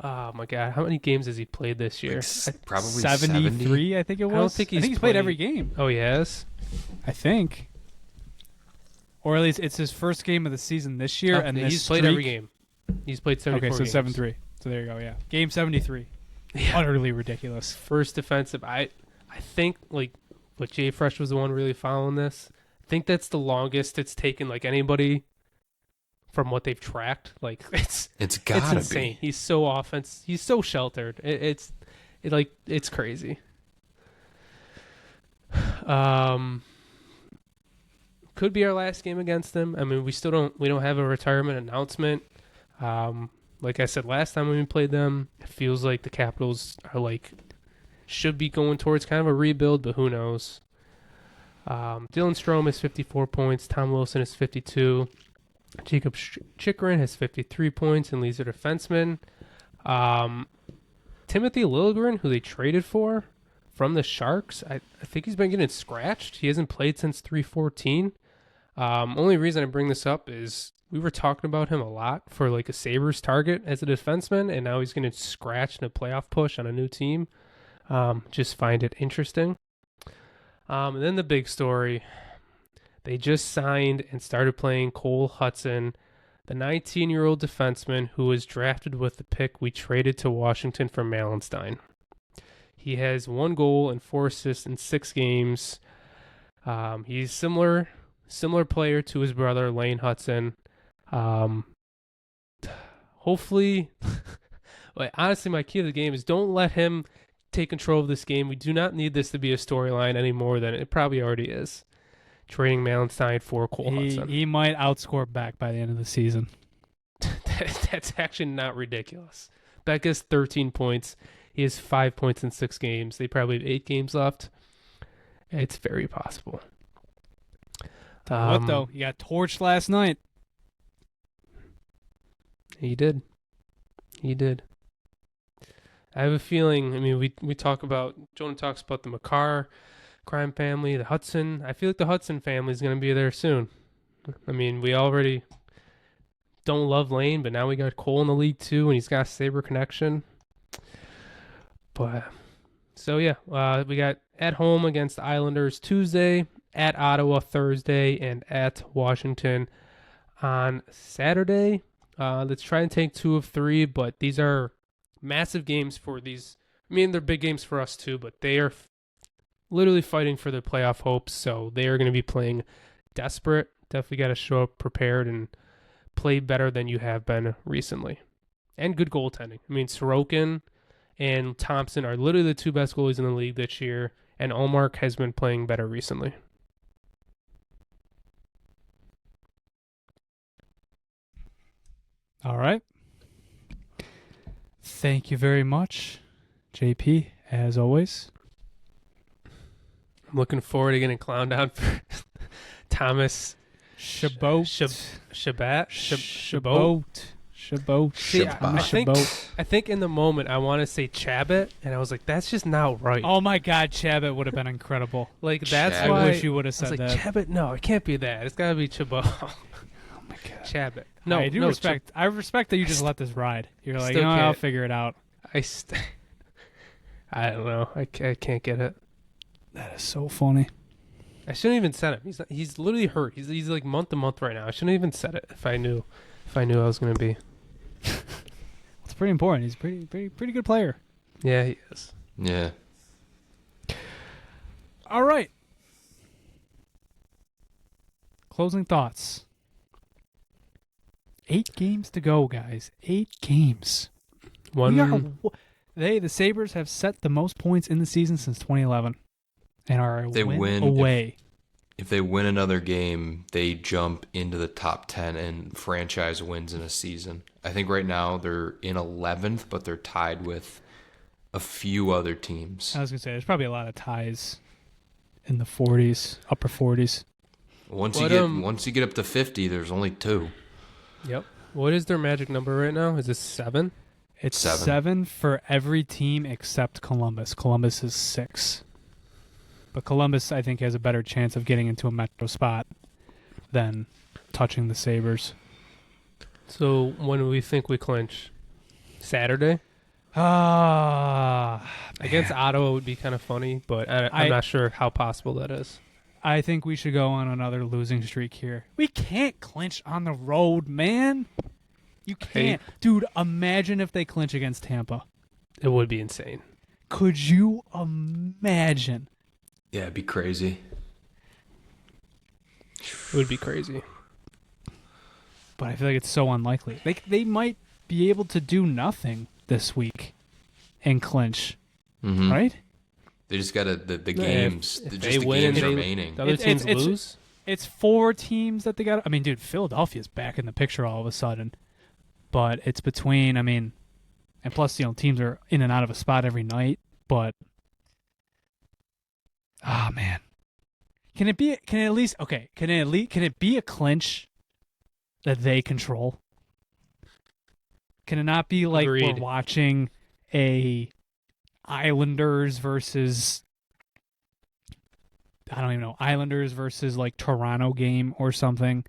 Speaker 3: oh my God, how many games has he played this year?
Speaker 2: Probably
Speaker 1: 73,
Speaker 2: 70.
Speaker 1: I think it was.
Speaker 3: I don't think he's
Speaker 1: played every game.
Speaker 3: Oh, he has?
Speaker 1: I think. Or at least it's his first game of the season this year. And
Speaker 3: he's played every game. He's played 74
Speaker 1: games. Okay, so 7-3. So there you go, yeah. Game 73. Yeah. Utterly ridiculous.
Speaker 3: First defensive. I think, like, what Jay Fresh was the one really following this. I think that's the longest it's taken, like, anybody from what they've tracked. Like, it's insane.
Speaker 2: Be.
Speaker 3: He's so offense. He's so sheltered. It's crazy. Could be our last game against them. I mean, we don't have a retirement announcement. Like I said last time when we played them, it feels like the Capitals are should be going towards kind of a rebuild, but who knows? Dylan Strome has 54 points. Tom Wilson has 52. Jacob Chychrun has 53 points and leads their defenseman. Timothy Liljegren, who they traded for from the Sharks, I think he's been getting scratched. He hasn't played since 3/14. Only reason I bring this up is we were talking about him a lot for a Sabres target as a defenseman, and now he's going to scratch in a playoff push on a new team. Just find it interesting. And then the big story, they just signed and started playing Cole Hudson, the 19-year-old defenseman who was drafted with the pick we traded to Washington for Malenstein. He has 1 goal and 4 assists in 6 games. He's similar player to his brother Lane Hudson. Hopefully, honestly, my key to the game is don't let him take control of this game. We do not need this to be a storyline any more than it probably already is. Trading Malenstein for Cole Hudson.
Speaker 1: He might outscore Beck by the end of the season.
Speaker 3: That's actually not ridiculous. Beck has 13 points. He has 5 points in 6 games. They probably have 8 games left. It's very possible.
Speaker 1: What though? He got torched last night.
Speaker 3: He did. I have a feeling. I mean, we talk about Jonah talks about the McCarr crime family, the Hudson. I feel like the Hudson family is going to be there soon. I mean, we already don't love Lane, but now we got Cole in the league too, and he's got a Sabre connection. But so yeah, we got at home against the Islanders Tuesday, at Ottawa Thursday, and at Washington on Saturday. Let's try and take 2 of 3, but these are massive games for these. I mean, they're big games for us too, but they are literally fighting for their playoff hopes, so they are going to be playing desperate. Definitely got to show up prepared and play better than you have been recently. And good goaltending. I mean, Sorokin and Thompson are literally the 2 best goalies in the league this year, and Ullmark has been playing better recently.
Speaker 1: All right. Thank you very much, JP, as always.
Speaker 3: I'm looking forward to getting clowned out for Thomas
Speaker 1: Chabot. Chabot.
Speaker 3: See, I think in the moment I want to say Chabot, and I was like, that's just not right.
Speaker 1: Oh my God, Chabot would have been incredible.
Speaker 3: Like that's
Speaker 2: Chabot.
Speaker 3: why
Speaker 1: I wish you would have
Speaker 3: I was
Speaker 1: said
Speaker 3: like,
Speaker 1: that.
Speaker 3: Chabot, no, it can't be that. It's got to be Chabot.
Speaker 1: Oh my God.
Speaker 3: Chabot. No,
Speaker 1: I do
Speaker 3: no,
Speaker 1: respect. I respect that you just let this ride. You're like,
Speaker 3: Still
Speaker 1: no, I'll
Speaker 3: can't.
Speaker 1: figure it out.
Speaker 3: I don't know. I can't get it.
Speaker 1: That is so funny.
Speaker 3: I shouldn't even said it. He's literally hurt. He's like month to month right now. I shouldn't even said it if I knew I was gonna be.
Speaker 1: It's pretty important. He's a pretty good player.
Speaker 3: Yeah, he is.
Speaker 2: Yeah.
Speaker 1: All right. Closing thoughts. 8 games to go, guys. 8 games. The Sabres have set the most points in the season since 2011, and are a win away.
Speaker 2: If they win another game, they jump into the top 10 in franchise wins in a season. I think right now they're in 11th, but they're tied with a few other teams.
Speaker 1: I was going to say, there's probably a lot of ties in the 40s, upper 40s.
Speaker 2: Once you get up to 50, there's only 2.
Speaker 3: Yep. What is their magic number right now? Is it 7?
Speaker 1: It's
Speaker 2: 7.
Speaker 1: 7 for every team except Columbus. Columbus is 6. But Columbus, I think, has a better chance of getting into a Metro spot than touching the Sabres.
Speaker 3: So when do we think we clinch? Saturday? Against Ottawa would be kind of funny, but I'm not sure how possible that is.
Speaker 1: I think we should go on another losing streak here. We can't clinch on the road, man. You can't. Dude, imagine if they clinch against Tampa.
Speaker 3: It would be insane.
Speaker 1: Could you imagine?
Speaker 2: Yeah, it'd be crazy.
Speaker 3: It would be crazy.
Speaker 1: But I feel like it's so unlikely. They might be able to do nothing this week and clinch, right?
Speaker 2: They just got the games.
Speaker 3: If
Speaker 2: just
Speaker 3: they
Speaker 2: the
Speaker 3: win
Speaker 2: games
Speaker 3: and
Speaker 2: remaining.
Speaker 3: The other teams lose?
Speaker 1: It's 4 teams that they got. I mean, dude, Philadelphia's back in the picture all of a sudden. But it's between, and plus, teams are in and out of a spot every night. But, man. Can it be a clinch that they control? Can it not be like
Speaker 3: Agreed.
Speaker 1: we're watching a Islanders versus, I don't even know, Islanders versus like Toronto game or something,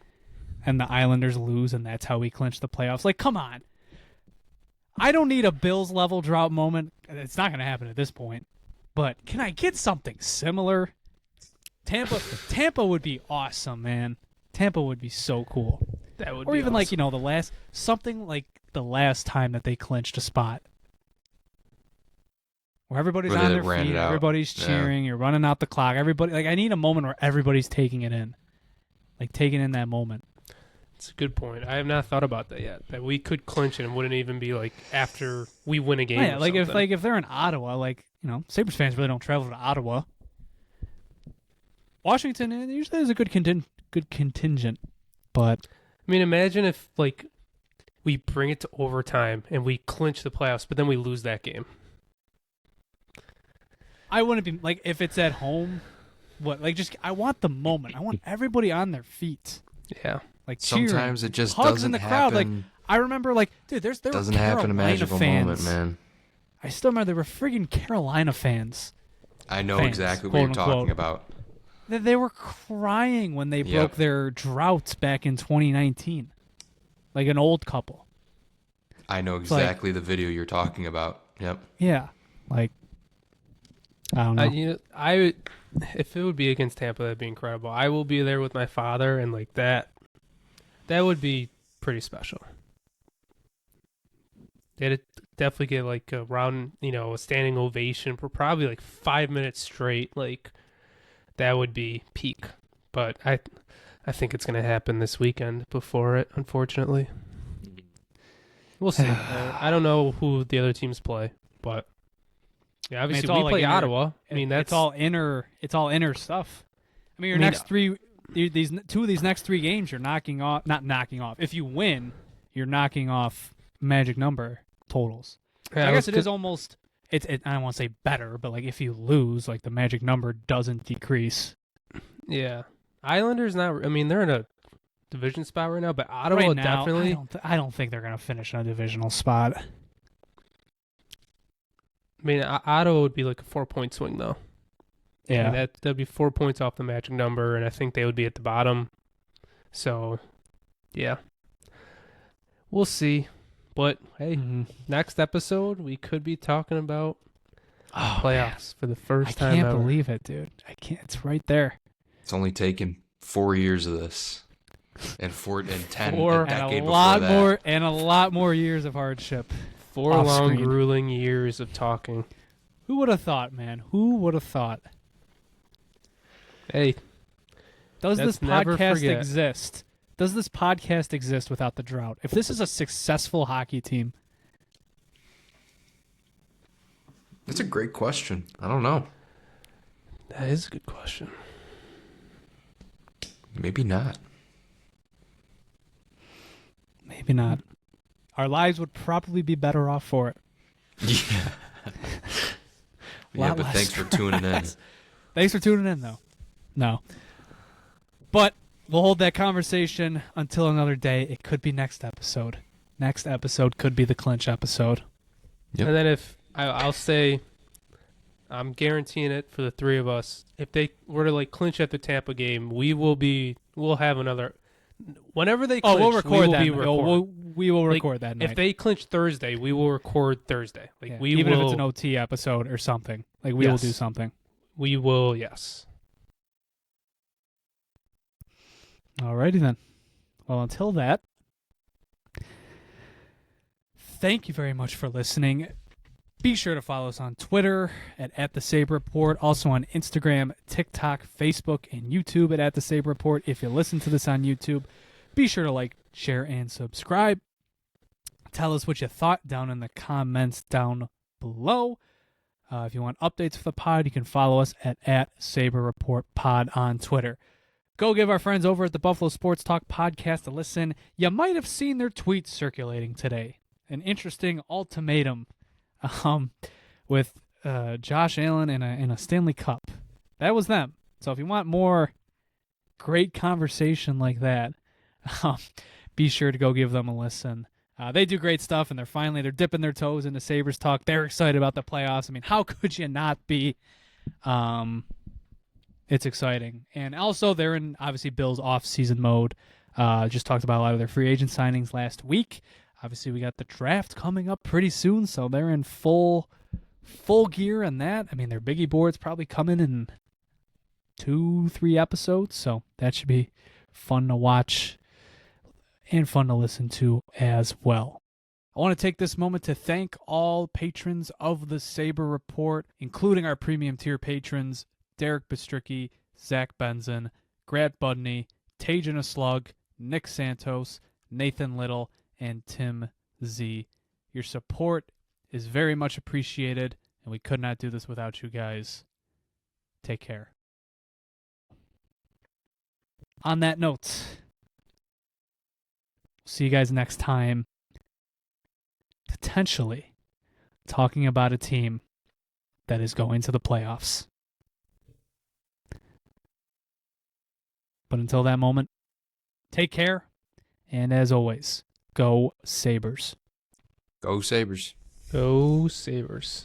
Speaker 1: and the Islanders lose, and that's how we clinch the playoffs? Like, come on. I don't need a Bills level drought moment. It's not going to happen at this point. But can I get something similar? Tampa would be awesome, man. Tampa would be so cool.
Speaker 3: That would
Speaker 1: or
Speaker 3: be
Speaker 1: even
Speaker 3: awesome.
Speaker 1: something like the last time that they clinched a spot. Where everybody's
Speaker 2: Where
Speaker 1: on
Speaker 2: they
Speaker 1: their
Speaker 2: ran
Speaker 1: feet,
Speaker 2: it out.
Speaker 1: everybody's cheering, you're running out the clock. Everybody, I need a moment where everybody's taking it in. Like, taking in that moment.
Speaker 3: It's a good point. I have not thought about that yet. That we could clinch it and wouldn't even be like after we win a game.
Speaker 1: Yeah,
Speaker 3: or
Speaker 1: like
Speaker 3: something.
Speaker 1: if they're in Ottawa, Sabres fans really don't travel to Ottawa. Washington usually is a good contingent, but
Speaker 3: I mean, imagine if we bring it to overtime and we clinch the playoffs, but then we lose that game.
Speaker 1: I wouldn't be if it's at home. I want the moment. I want everybody on their feet.
Speaker 3: Yeah.
Speaker 1: Cheering,
Speaker 2: sometimes it just
Speaker 1: hugs
Speaker 2: doesn't
Speaker 1: in the crowd.
Speaker 2: happen.
Speaker 1: I remember, there
Speaker 2: Doesn't
Speaker 1: were
Speaker 2: happen a
Speaker 1: Carolina
Speaker 2: magical
Speaker 1: fans.
Speaker 2: moment, man.
Speaker 1: I still remember they were friggin' Carolina fans.
Speaker 2: I know
Speaker 1: Fans,
Speaker 2: exactly what
Speaker 1: quote
Speaker 2: you're talking
Speaker 1: unquote.
Speaker 2: about.
Speaker 1: They were crying when they
Speaker 2: Yep.
Speaker 1: broke their droughts back in 2019. Like an old couple.
Speaker 2: I know
Speaker 1: like-
Speaker 2: exactly the video you're talking about. Yep.
Speaker 1: Yeah. Like, I don't know.
Speaker 3: If it would be against Tampa, that'd be incredible. I will be there with my father, and like that would be pretty special. They'd definitely get like a round, a standing ovation for probably like 5 minutes straight. Like that would be peak. But I think it's gonna happen this weekend before it. Unfortunately, we'll see. I don't know who the other teams play, but yeah, obviously
Speaker 1: it's all
Speaker 3: we
Speaker 1: like
Speaker 3: play
Speaker 1: inner-
Speaker 3: Ottawa. I mean, that's
Speaker 1: it's all inner stuff. I mean, your
Speaker 3: I mean,
Speaker 1: next three, these two of these next three games, you're not knocking off. If you win, you're knocking off magic number totals.
Speaker 3: Yeah,
Speaker 1: I guess it is almost. I don't want to say better, but like if you lose, like the magic number doesn't decrease.
Speaker 3: Yeah, Islanders not. I mean, they're in a division spot right now, but Ottawa
Speaker 1: Right now,
Speaker 3: definitely.
Speaker 1: I don't think they're gonna finish in a divisional spot.
Speaker 3: I mean, Ottawa would be like a 4-point swing though.
Speaker 1: Yeah,
Speaker 3: I mean, that'd be 4 points off the magic number, and I think they would be at the bottom. So, yeah, we'll see. But hey,
Speaker 1: Mhm.
Speaker 3: next episode we could be talking about
Speaker 1: Oh,
Speaker 3: playoffs for the
Speaker 1: man.
Speaker 3: first
Speaker 1: I
Speaker 3: time
Speaker 1: can't
Speaker 3: ever.
Speaker 1: believe it, dude. I can't. It's right there.
Speaker 2: It's only taken 4 years of this, and 10
Speaker 3: Four-
Speaker 2: a
Speaker 1: And
Speaker 2: decade
Speaker 1: a
Speaker 2: before
Speaker 1: lot
Speaker 2: that.
Speaker 1: more, and a lot more years of hardship.
Speaker 3: 4
Speaker 1: off
Speaker 3: long,
Speaker 1: screen.
Speaker 3: grueling years of talking.
Speaker 1: Who would have thought, man? Who would have thought?
Speaker 3: Hey,
Speaker 1: Does
Speaker 3: Let's
Speaker 1: this
Speaker 3: never
Speaker 1: podcast
Speaker 3: forget.
Speaker 1: exist? Does this podcast exist without the drought? If this is a successful hockey team,
Speaker 2: That's a great question. I don't know.
Speaker 3: that is a good question.
Speaker 2: Maybe not.
Speaker 1: maybe not. Our lives would probably be better off for it.
Speaker 2: Yeah. Yeah,
Speaker 1: Lot
Speaker 2: but
Speaker 1: less
Speaker 2: thanks for tuning in.
Speaker 1: Thanks for tuning in, though. No. But we'll hold that conversation until another day. It could be next episode. Next episode could be the clinch episode.
Speaker 2: Yep.
Speaker 3: And then if I'll say, I'm guaranteeing it for the three of us. If they were to like clinch at the Tampa game, we'll have another. Whenever they clinch,
Speaker 1: we'll record
Speaker 3: we will
Speaker 1: that.
Speaker 3: be recording.
Speaker 1: We will
Speaker 3: Like,
Speaker 1: record that night.
Speaker 3: If they clinch Thursday, we will record Thursday. Like
Speaker 1: Yeah,
Speaker 3: we
Speaker 1: even
Speaker 3: will,
Speaker 1: if it's an OT episode or something. Like we will
Speaker 3: Yes.
Speaker 1: do something.
Speaker 3: we will. Yes.
Speaker 1: Alrighty then. Well, until that, thank you very much for listening. Be sure to follow us on Twitter at the Sabre Report. Also on Instagram, TikTok, Facebook, and YouTube at the Sabre Report. If you listen to this on YouTube, be sure to like, share, and subscribe. Tell us what you thought down in the comments down below. If you want updates for the pod, you can follow us at Sabre Report Pod on Twitter. Go give our friends over at the Buffalo Sports Talk podcast a listen. You might have seen their tweets circulating today. An interesting ultimatum with Josh Allen in a Stanley Cup. That was them. So if you want more great conversation like that, be sure to go give them a listen. They do great stuff, and they're dipping their toes into Sabres talk. They're excited about the playoffs. I mean, how could you not be? It's exciting. And also, they're in, obviously, Bill's off-season mode. Just talked about a lot of their free agent signings last week. Obviously, we got the draft coming up pretty soon, so they're in full gear on that. I mean, their biggie board's probably coming in 2-3 episodes, so that should be fun to watch and fun to listen to as well. I want to take this moment to thank all patrons of the Sabre Report, including our premium tier patrons, Derek Bistricki, Zach Benson, Grant Budney, Tajin Slug, Nick Santos, Nathan Little, and Tim Z. Your support is very much appreciated, and we could not do this without you guys. Take care. On that note, see you guys next time. Potentially talking about a team that is going to the playoffs. But until that moment, take care, and as always, go Sabres.
Speaker 2: Go Sabres.
Speaker 3: Go Sabres.